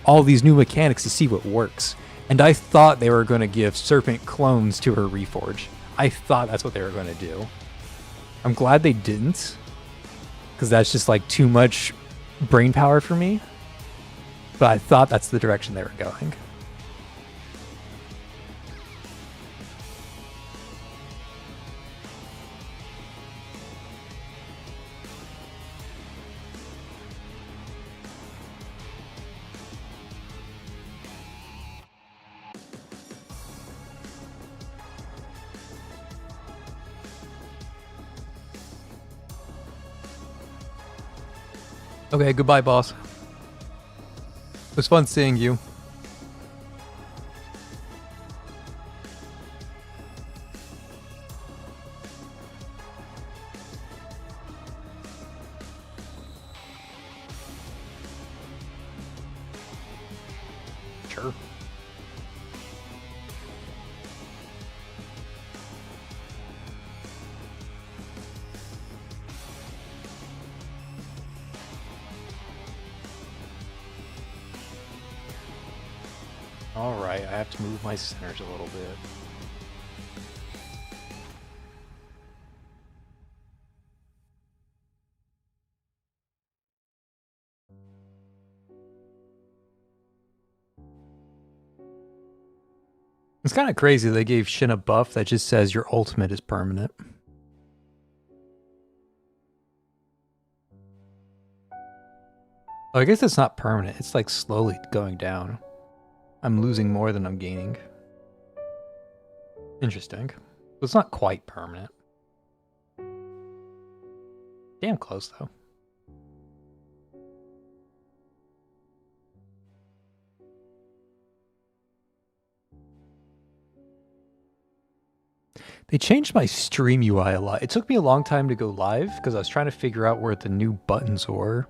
all these new mechanics to see what works. And I thought they were going to give Serpent clones to her Reforge. I thought that's what they were going to do. I'm glad they didn't, because that's just like too much brain power for me. But I thought that's the direction they were going. Okay, goodbye, boss. It was fun seeing you. Sure. Alright, I have to move my centers a little bit. It's kind of crazy they gave Shin a buff that just says your ultimate is permanent. Oh, I guess it's not permanent. It's like slowly going down. I'm losing more than I'm gaining. Interesting. It's not quite permanent. Damn close, though. They changed my stream UI a lot. It took me a long time to go live because I was trying to figure out where the new buttons were.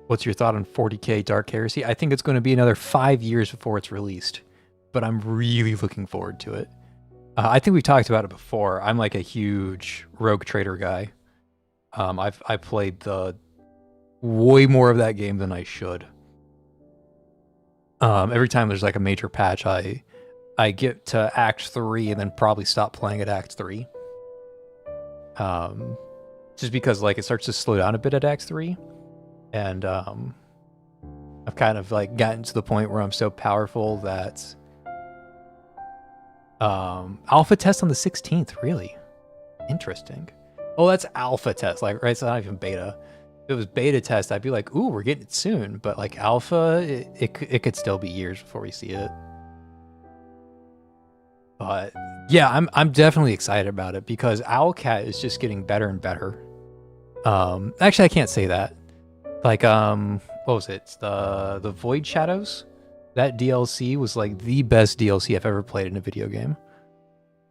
What's your thought on 40k Dark Heresy? I think it's going to be another 5 years before it's released, but I'm really looking forward to it. I think we've talked about it before. I'm like a huge Rogue Trader guy. I played the way more of that game than I should. Every time there's like a major patch, I get to Act 3 and then probably stop playing at Act 3. Just because like it starts to slow down a bit at Act 3, and I've kind of like gotten to the point where I'm so powerful that alpha test on the 16th, really interesting. Oh, that's alpha test, like, right? It's not even beta. If it was beta test, I'd be like, ooh, we're getting it soon. But like alpha, it could still be years before we see it. But yeah, I'm definitely excited about it because Owlcat is just getting better and better. Actually, I can't say that. Like, what was it? The Void Shadows? That DLC was like the best DLC I've ever played in a video game.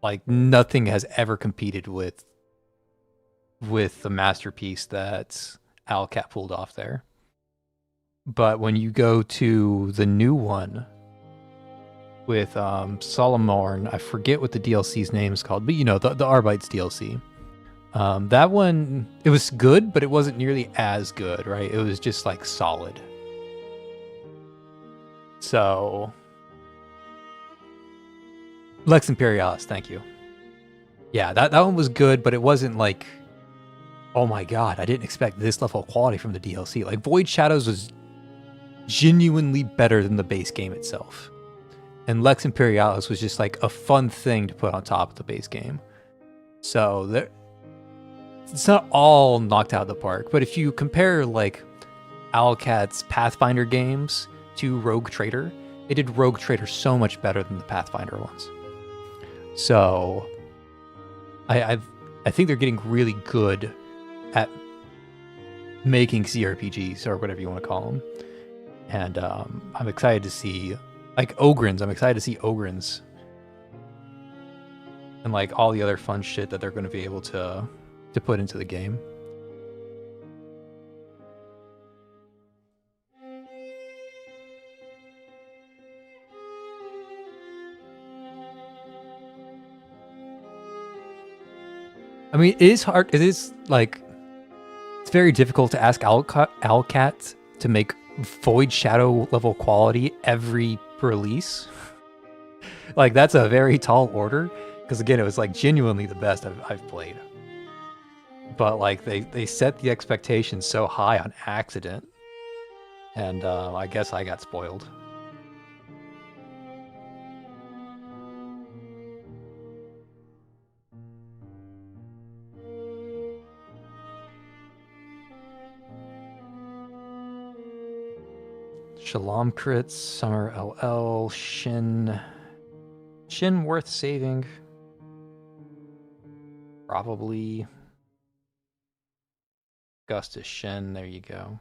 Like nothing has ever competed with the masterpiece that Owlcat pulled off there. But when you go to the new one with Solomorn, I forget what the DLC's name is called, but you know, the Arbites DLC. That one, it was good, but it wasn't nearly as good, right? It was just like solid. So, Lex Imperialis, thank you. Yeah, that one was good, but it wasn't like, oh my god, I didn't expect this level of quality from the DLC. Like, Void Shadows was genuinely better than the base game itself. And Lex Imperialis was just like a fun thing to put on top of the base game. So, it's not all knocked out of the park, but if you compare like Owlcat's Pathfinder games to Rogue Trader, they did Rogue Trader so much better than the Pathfinder ones. So I think they're getting really good at making CRPGs or whatever you want to call them. And I'm excited to see like Ogrins. I'm excited to see Ogrins and like all the other fun shit that they're going to be able to put into the game. I mean, it is hard. It is like, it's very difficult to ask Owlcat to make Void Shadow level quality every release. Like, that's a very tall order. Because again, it was like genuinely the best I've played. But like, they set the expectations so high on accident. And I guess I got spoiled. Shalom crits, Summer LL, Shin worth saving. Probably. Augustus Shin, there you go.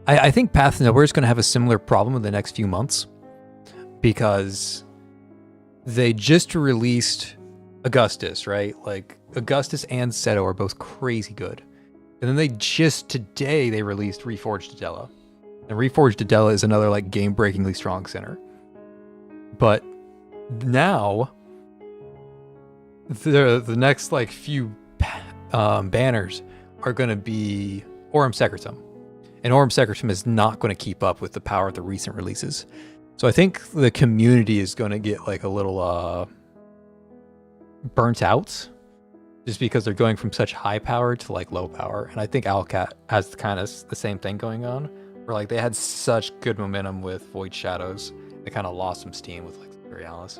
I think Path Nowhere is going to have a similar problem in the next few months because they just released Augustus, right? Like, Augustus and Seto are both crazy good. And then today they released Reforged Adela. And Reforged Adela is another like game-breakingly strong center. But now the next like few banners are going to be Aurum Secretum. And Aurum Secretum is not going to keep up with the power of the recent releases. So I think the community is going to get like a little burnt out just because they're going from such high power to like low power. And I think Owlcat has kind of the same thing going on, where like they had such good momentum with Void Shadows, they kind of lost some steam with like Imperialis.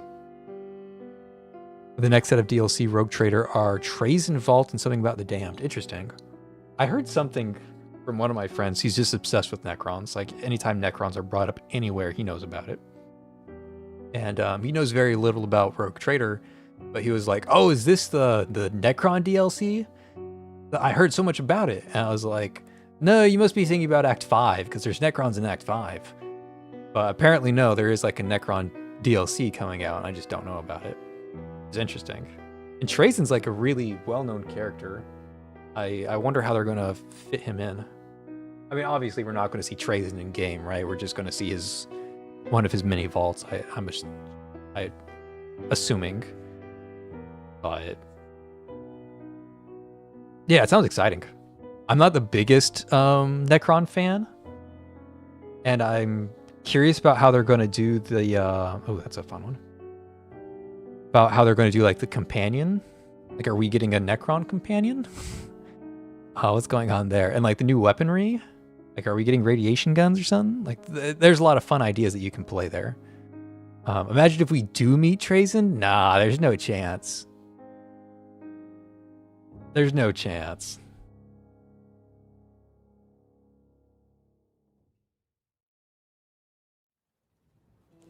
The next set of DLC Rogue Trader are Trazen Vault and something about the Damned. Interesting. I heard something from one of my friends. He's just obsessed with Necrons. Like, anytime Necrons are brought up anywhere, he knows about it. And he knows very little about Rogue Trader, but he was like, oh, is this the Necron DLC? I heard so much about it. And I was like, no, you must be thinking about Act 5, because there's Necrons in Act 5. But apparently, no, there is like a Necron DLC coming out, and I just don't know about it. It's interesting. And Trazen's like a really well-known character. I wonder how they're gonna fit him in. I mean, obviously we're not going to see Trazen in game, right? We're just going to see one of his mini vaults. I'm assuming, but yeah, it sounds exciting. I'm not the biggest Necron fan, and I'm curious about how they're going to do the. Oh, that's a fun one. About how they're going to do like the companion. Like, are we getting a Necron companion? What's going on there? And like the new weaponry. Like, are we getting radiation guns or something? Like, there's a lot of fun ideas that you can play there. Imagine if we do meet Trazen. Nah, there's no chance. There's no chance.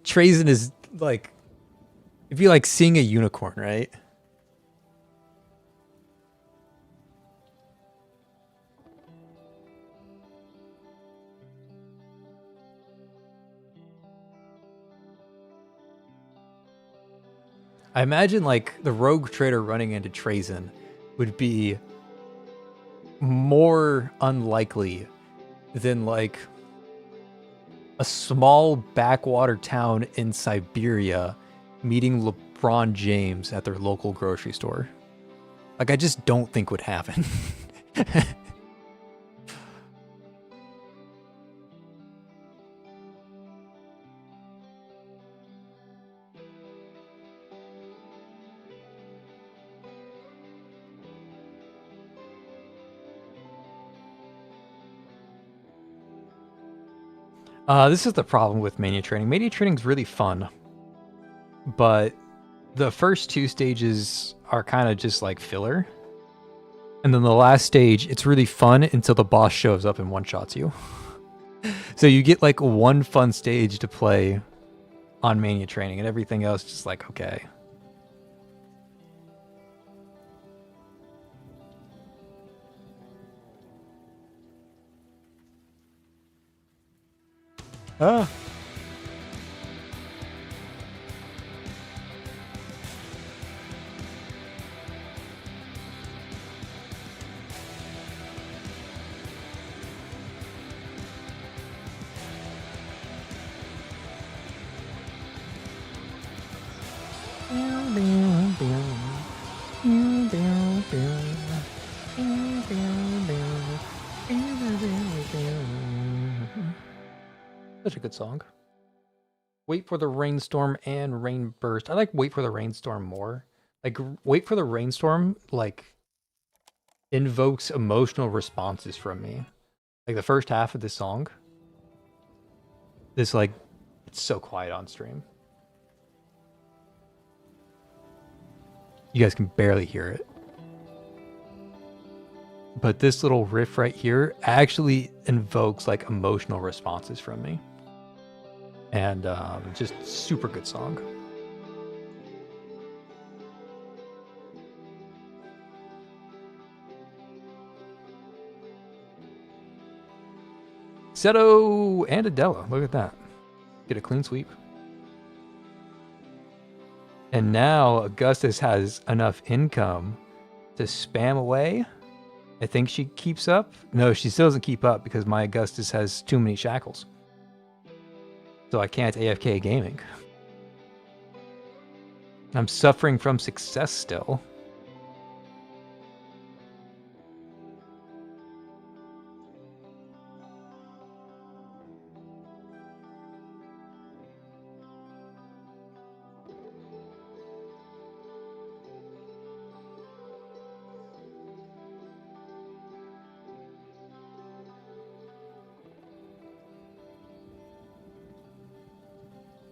Trazen is like, it'd be like seeing a unicorn, right? I imagine like the rogue trader running into Trazen would be more unlikely than like a small backwater town in Siberia meeting LeBron James at their local grocery store. Like, I just don't think would happen. This is the problem with Mania Training. Mania Training is really fun, but the first two stages are kind of just like filler. And then the last stage, it's really fun until the boss shows up and one-shots you. So you get like one fun stage to play on Mania Training, and everything else just like, okay. Ah. Such a good song. Wait for the Rainstorm and Rain Burst. I like Wait for the Rainstorm more. Like, Wait for the Rainstorm, like, invokes emotional responses from me. Like, the first half of this song. This, like, it's so quiet on stream. You guys can barely hear it. But this little riff right here actually invokes, like, emotional responses from me. And just super good song. Seto and Adela, look at that. Get a clean sweep. And now Augustus has enough income to spam away. I think she keeps up. No, she still doesn't keep up because my Augustus has too many shackles. So I can't AFK gaming. I'm suffering from success still.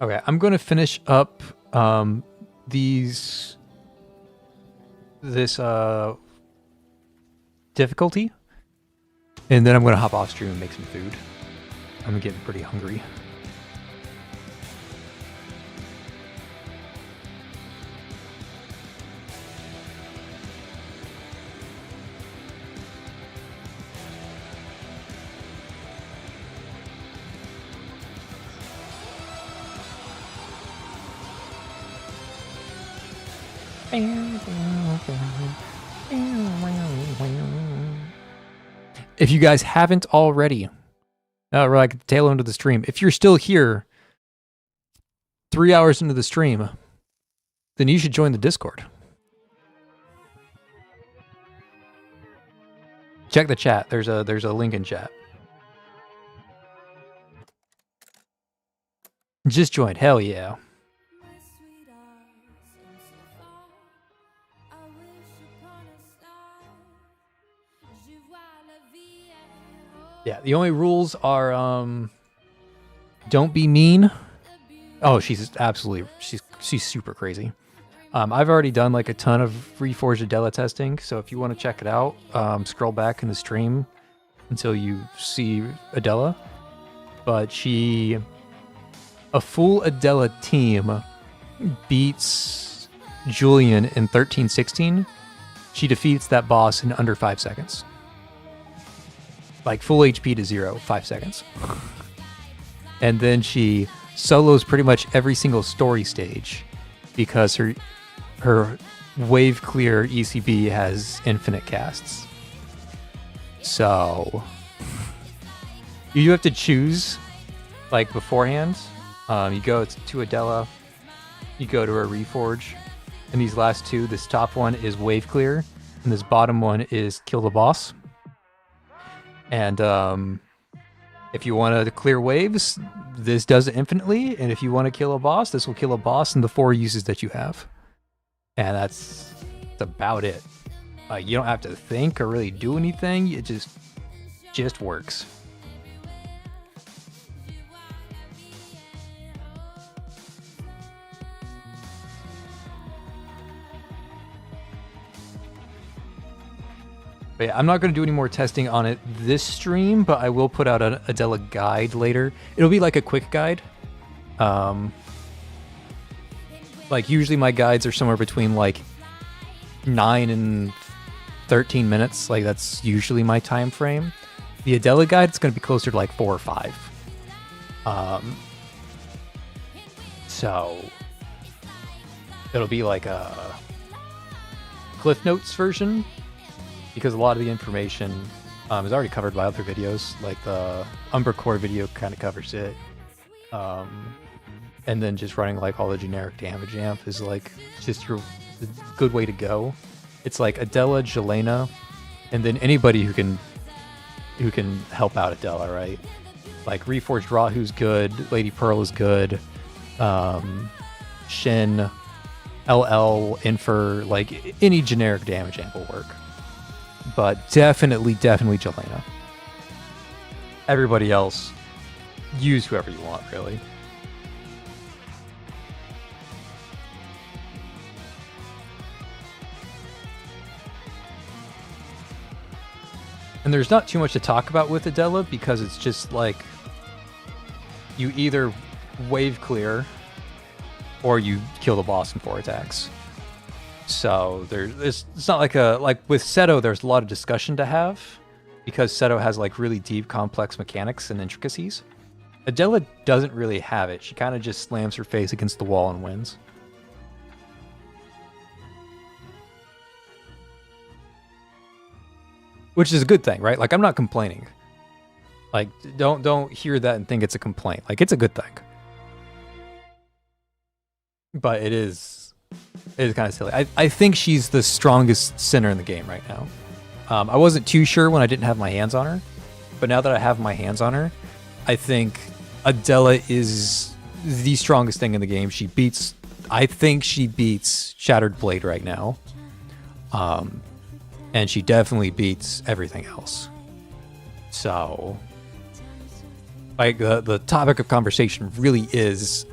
Okay, I'm going to finish up this difficulty, and then I'm going to hop off stream and make some food. I'm getting pretty hungry. if you guys haven't already, we're like at the tail end of the stream. If you're still here 3 hours into the stream, then you should join the Discord. Check the chat. There's a link in chat. Just join. Hell yeah. Yeah, the only rules are don't be mean. Oh, she's super crazy. I've already done like a ton of Reforge Adela testing, so if you want to check it out, scroll back in the stream until you see Adela. But a full Adela team beats Julian in 13-16. She defeats that boss in under 5 seconds. Like full HP to 0, 5 seconds. And then she solos pretty much every single story stage because her wave clear ECB has infinite casts. So you do have to choose like beforehand. You go to Adela, you go to a Reforge, and these last two, this top one is wave clear, and this bottom one is kill the boss. And if you want to clear waves, this does it infinitely, and if you want to kill a boss, this will kill a boss in the 4 uses that you have. And that's about it. Like, you don't have to think or really do anything. It just works. But yeah, I'm not going to do any more testing on it this stream, but I will put out an Adela guide later. It'll be like a quick guide. Like usually my guides are somewhere between like 9 and 13 minutes. Like that's usually my time frame. The Adela guide, it's going to be closer to like 4 or 5. So it'll be like a Cliff Notes version, because a lot of the information is already covered by other videos. Like the Umbra Core video kind of covers it. And then just running like all the generic damage amp is like just your good way to go. It's like Adela, Jelena, and then anybody who can help out Adela, right? Like Reforged Rahu's good, Lady Pearl is good, Shin, LL, Infer, like any generic damage amp will work. But definitely Jelena. Everybody else, use whoever you want, really. And there's not too much to talk about with Adela because it's just like you either wave clear or you kill the boss in 4 attacks. So it's not like with Seto, there's a lot of discussion to have because Seto has like really deep, complex mechanics and intricacies. Adela doesn't really have it. She kind of just slams her face against the wall and wins. Which is a good thing, right? Like, I'm not complaining. Like, don't hear that and think it's a complaint. Like, it's a good thing. But it is kind of silly. I think she's the strongest sinner in the game right now. I wasn't too sure when I didn't have my hands on her. But now that I have my hands on her, I think Adela is the strongest thing in the game. I think she beats Shattered Blade right now. And she definitely beats everything else. So, like, the topic of conversation really is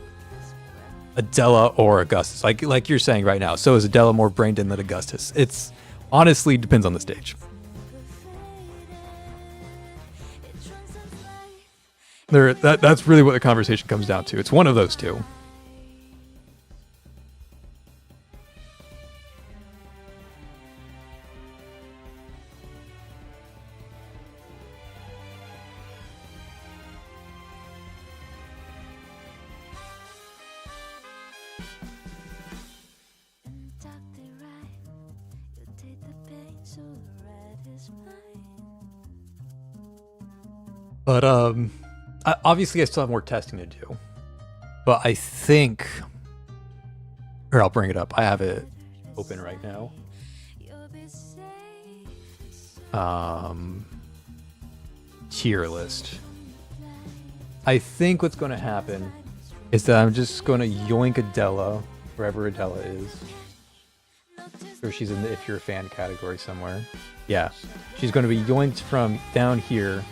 Adela or Augustus. Like you're saying right now. So is Adela more brained in than Augustus? It's honestly depends on the stage. That's really what the conversation comes down to. It's one of those two. But obviously I still have more testing to do. But I think, or I'll bring it up. I have it open right now. Tier list. I think what's going to happen is that I'm just going to yoink Adela wherever Adela is. Or she's in the if you're a fan category somewhere. Yeah. She's going to be yoinked from down here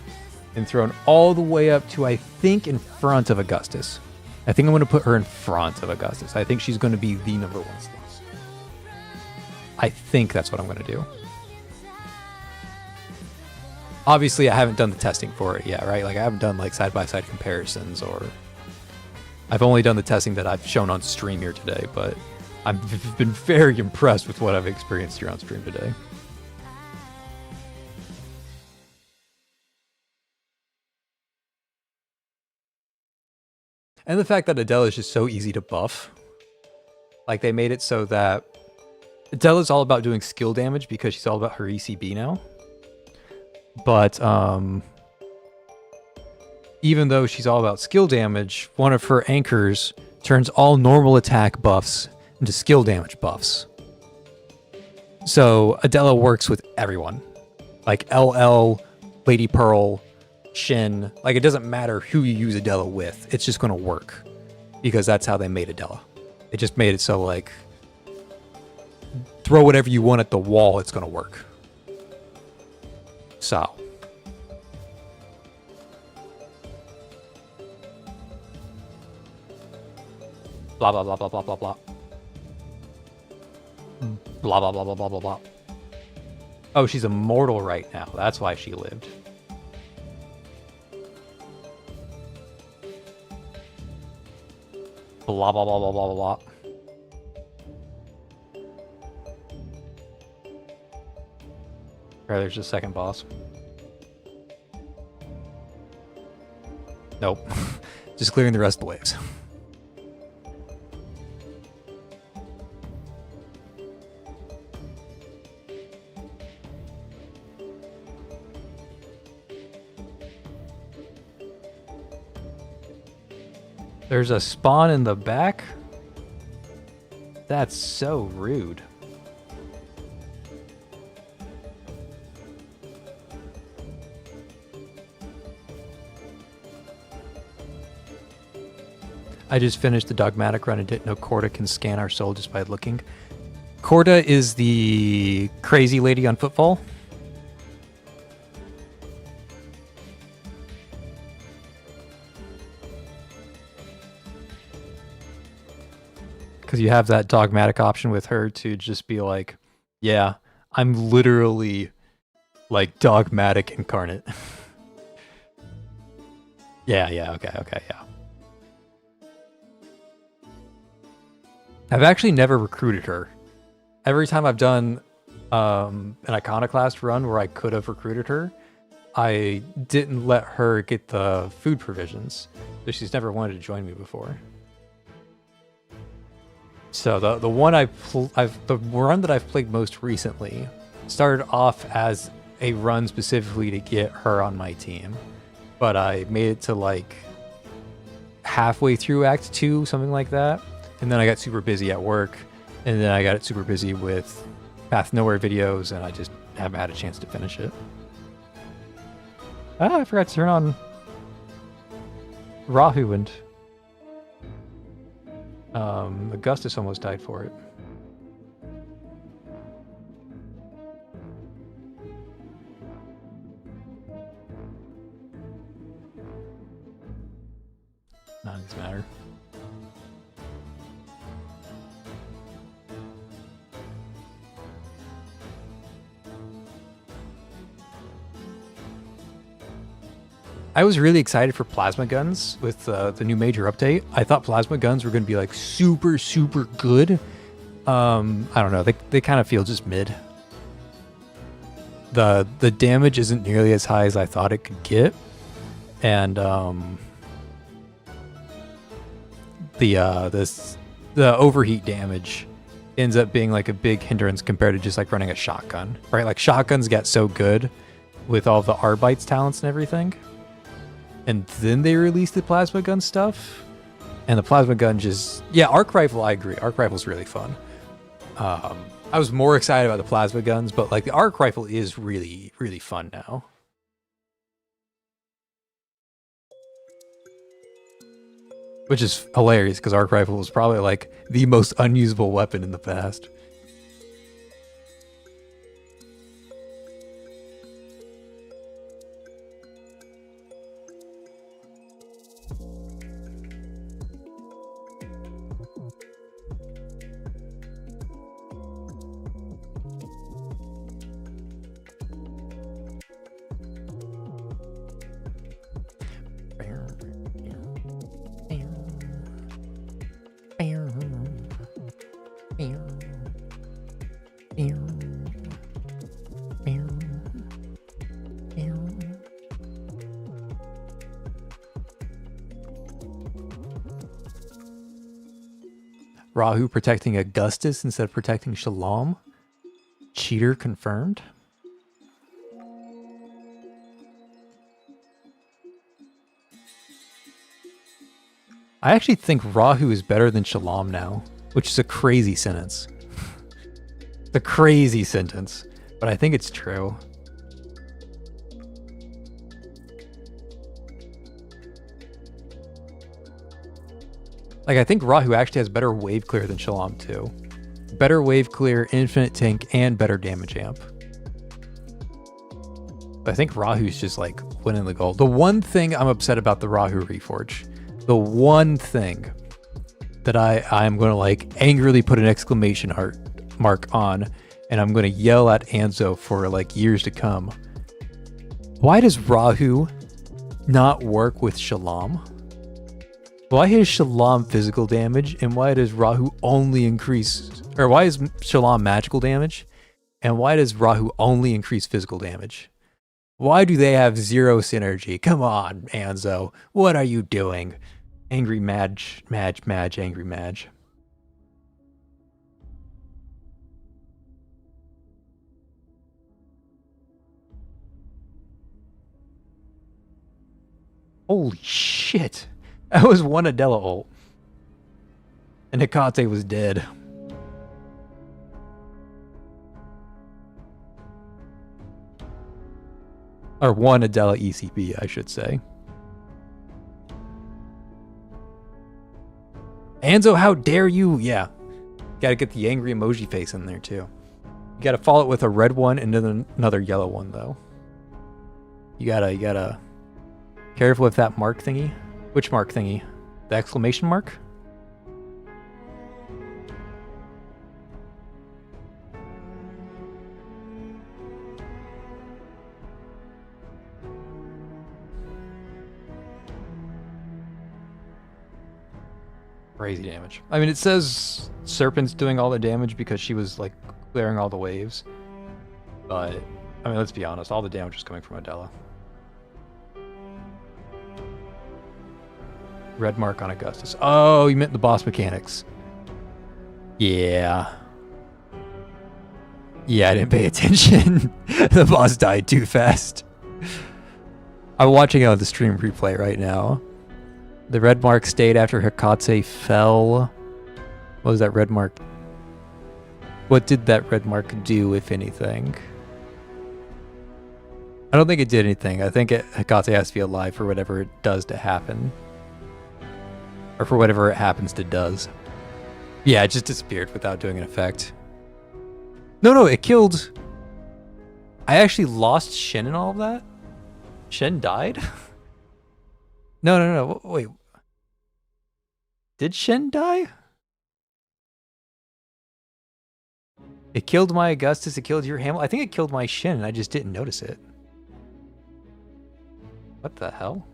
and thrown all the way up to, I think, in front of Augustus. I think I'm going to put her in front of Augustus. I think she's going to be the number one slot. I think that's what I'm going to do. Obviously, I haven't done the testing for it yet, right? Like, I haven't done, like, side-by-side comparisons, or... I've only done the testing that I've shown on stream here today, but I've been very impressed with what I've experienced here on stream today. And the fact that Adela is just so easy to buff. Like, they made it so that Adela's all about doing skill damage because she's all about her ECB now. But even though she's all about skill damage, one of her anchors turns all normal attack buffs into skill damage buffs. So Adela works with everyone. Like LL, Lady Pearl, Shin. Like, it doesn't matter who you use Adela with. It's just going to work. Because that's how they made Adela. It just made it so, like, throw whatever you want at the wall, it's going to work. So. Blah, blah, blah, blah, blah, blah, blah. Blah, blah, blah, blah, blah, blah, blah. Oh, she's immortal right now. That's why she lived. Blah, blah, blah, blah, blah, blah, blah. Right, there's the second boss. Nope. Just clearing the rest of the waves. There's a spawn in the back? That's so rude. I just finished the dogmatic run and didn't know Corda can scan our soul just by looking. Corda is the crazy lady on Footfall. Because you have that dogmatic option with her to just be like, yeah, I'm literally like dogmatic incarnate. yeah, okay, yeah. I've actually never recruited her. Every time I've done an Iconoclast run where I could have recruited her, I didn't let her get the food provisions. So she's never wanted to join me before. So the run that I've played most recently started off as a run specifically to get her on my team, but I made it to like halfway through Act 2, something like that, and then I got super busy at work, and then I got super busy with Path Nowhere videos, and I just haven't had a chance to finish it. Ah, I forgot to turn on Rahuwu, and Augustus almost died for it. None of this matter. I was really excited for plasma guns with the new major update. I thought plasma guns were going to be like super, super good. I don't know. They kind of feel just mid. The damage isn't nearly as high as I thought it could get, and the overheat damage ends up being like a big hindrance compared to just like running a shotgun, right? Like shotguns get so good with all the Arbites talents and everything. and then they released the plasma gun stuff. And the plasma gun just, yeah, arc rifle, I agree. Arc rifle's really fun. I was more excited about the plasma guns, but like the arc rifle is really, really fun now. Which is hilarious because arc rifle was probably like the most unusable weapon in the past. Rahuwu protecting Augustus instead of protecting Shalom. Cheater confirmed. I actually think Rahuwu is better than Shalom now, which is a crazy sentence. It's a crazy sentence, but I think it's true. Like, I think Rahuwu actually has better wave clear than Shalom too. Better wave clear, infinite tank, and better damage amp. But I think Rahu's just like winning the gold. The one thing I'm upset about the Rahuwu Reforge, the one thing that I'm going to like angrily put an exclamation mark on, and I'm going to yell at Anzo for like years to come. Why does Rahuwu not work with Shalom? Why is Shalom physical damage, and why does Rahuwu only increase, or why is Shalom magical damage, and why does Rahuwu only increase physical damage? Why do they have zero synergy? Come on, Anzo. What are you doing? Angry Madge, angry Madge. Holy shit. That was one Adela ult. And Hecate was dead. Or one Adela ECB, I should say. Anzo, how dare you? Yeah. Gotta get the angry emoji face in there too. You gotta follow it with a red one and then another yellow one though. You gotta careful with that mark thingy. Which mark thingy? The exclamation mark? Crazy damage. I mean, it says Serpent's doing all the damage because she was like clearing all the waves. But, I mean, let's be honest, all the damage is coming from Adela. Red mark on Augustus. Oh, you meant the boss mechanics. Yeah. Yeah, I didn't pay attention. The boss died too fast. I'm watching the stream replay right now. The red mark stayed after Hecate fell. What was that red mark? What did that red mark do, if anything? I don't think it did anything. I think Hecate has to be alive for whatever it does to happen. Or for whatever it happens to does. Yeah, it just disappeared without doing an effect. No, it killed... I actually lost Shen in all of that? Shen died? No, wait. Did Shen die? It killed my Augustus, it killed your Hamlet. I think it killed my Shen and I just didn't notice it. What the hell?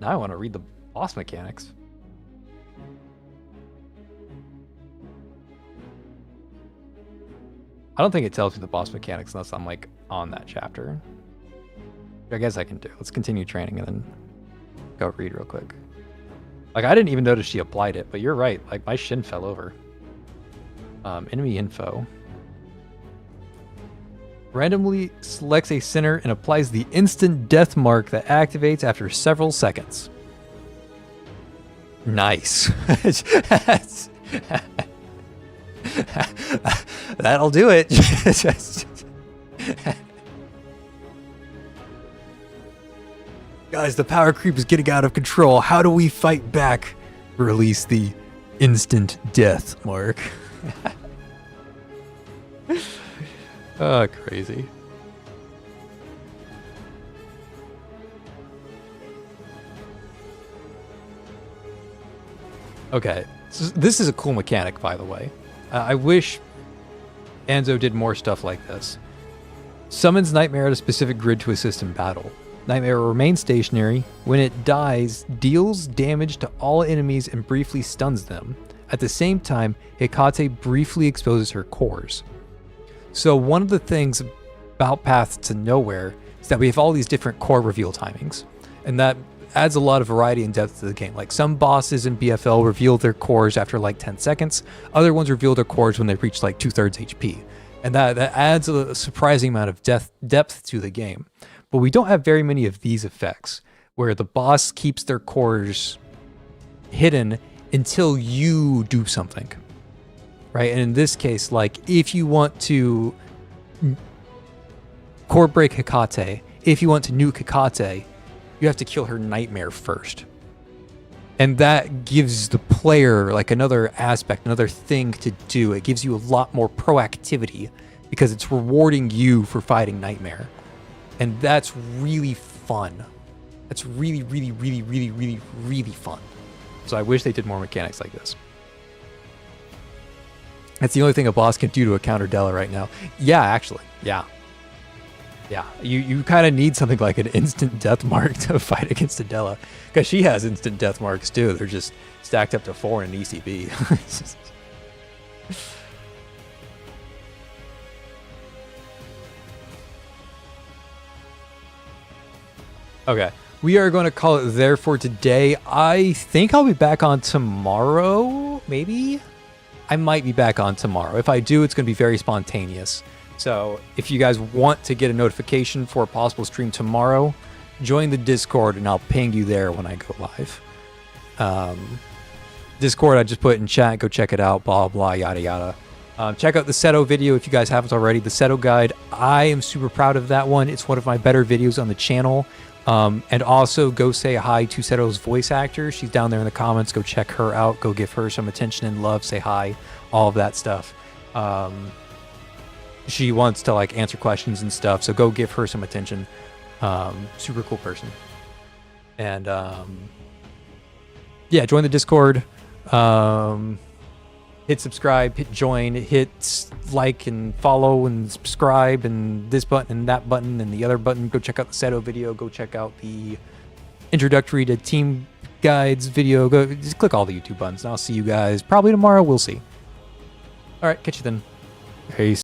Now I want to read the boss mechanics. I don't think it tells me the boss mechanics unless I'm like on that chapter. I guess I can do. Let's continue training and then go read real quick. Like, I didn't even notice she applied it, but you're right. Like, my Shin fell over. Enemy info. Randomly selects a center and applies the instant death mark that activates after several seconds. Nice. That'll do it. Guys, the power creep is getting out of control. How do we fight back? Release the instant death mark. Oh, crazy. Okay, so this is a cool mechanic, by the way. I wish Anzo did more stuff like this. Summons Nightmare at a specific grid to assist in battle. Nightmare remains stationary. When it dies, deals damage to all enemies and briefly stuns them. At the same time, Hecate briefly exposes her cores. So one of the things about Path to Nowhere is that we have all these different core reveal timings. And that adds a lot of variety and depth to the game. Like some bosses in BFL reveal their cores after like 10 seconds. Other ones reveal their cores when they reach like 2/3 HP. And that adds a surprising amount of depth to the game. But we don't have very many of these effects where the boss keeps their cores hidden until you do something, right? And in this case, like if you want to core break Hecate, if you want to nuke Hecate, you have to kill her Nightmare first. And that gives the player like another aspect, another thing to do. It gives you a lot more proactivity because it's rewarding you for fighting Nightmare. And that's really fun. That's really, really, really, really, really, really fun. So I wish they did more mechanics like this. That's the only thing a boss can do to a counter Della right now. Yeah, actually. Yeah. Yeah. You kind of need something like an instant death mark to fight against a Della. Because she has instant death marks too. They're just stacked up to 4 in an ECB. Okay, we are going to call it there for today. I think I'll be back on tomorrow, maybe? I might be back on tomorrow. If I do, it's going to be very spontaneous. So if you guys want to get a notification for a possible stream tomorrow, join the Discord and I'll ping you there when I go live. Discord, I just put in chat. Go check it out, blah, blah, yada, yada. Check out the Seto video if you guys haven't already. The Seto guide, I am super proud of that one. It's one of my better videos on the channel. And also go say hi to Seto's voice actor. She's down there in the comments. Go check her out. Go give her some attention and love. Say hi. All of that stuff. She wants to like answer questions and stuff. So go give her some attention. Super cool person. And yeah, join the Discord. Hit subscribe, hit join, hit like and follow and subscribe and this button and that button and the other button. Go check out the Seto video. Go check out the introductory to team guides video. Go just click all the YouTube buttons and I'll see you guys probably tomorrow. We'll see. All right, catch you then. Peace.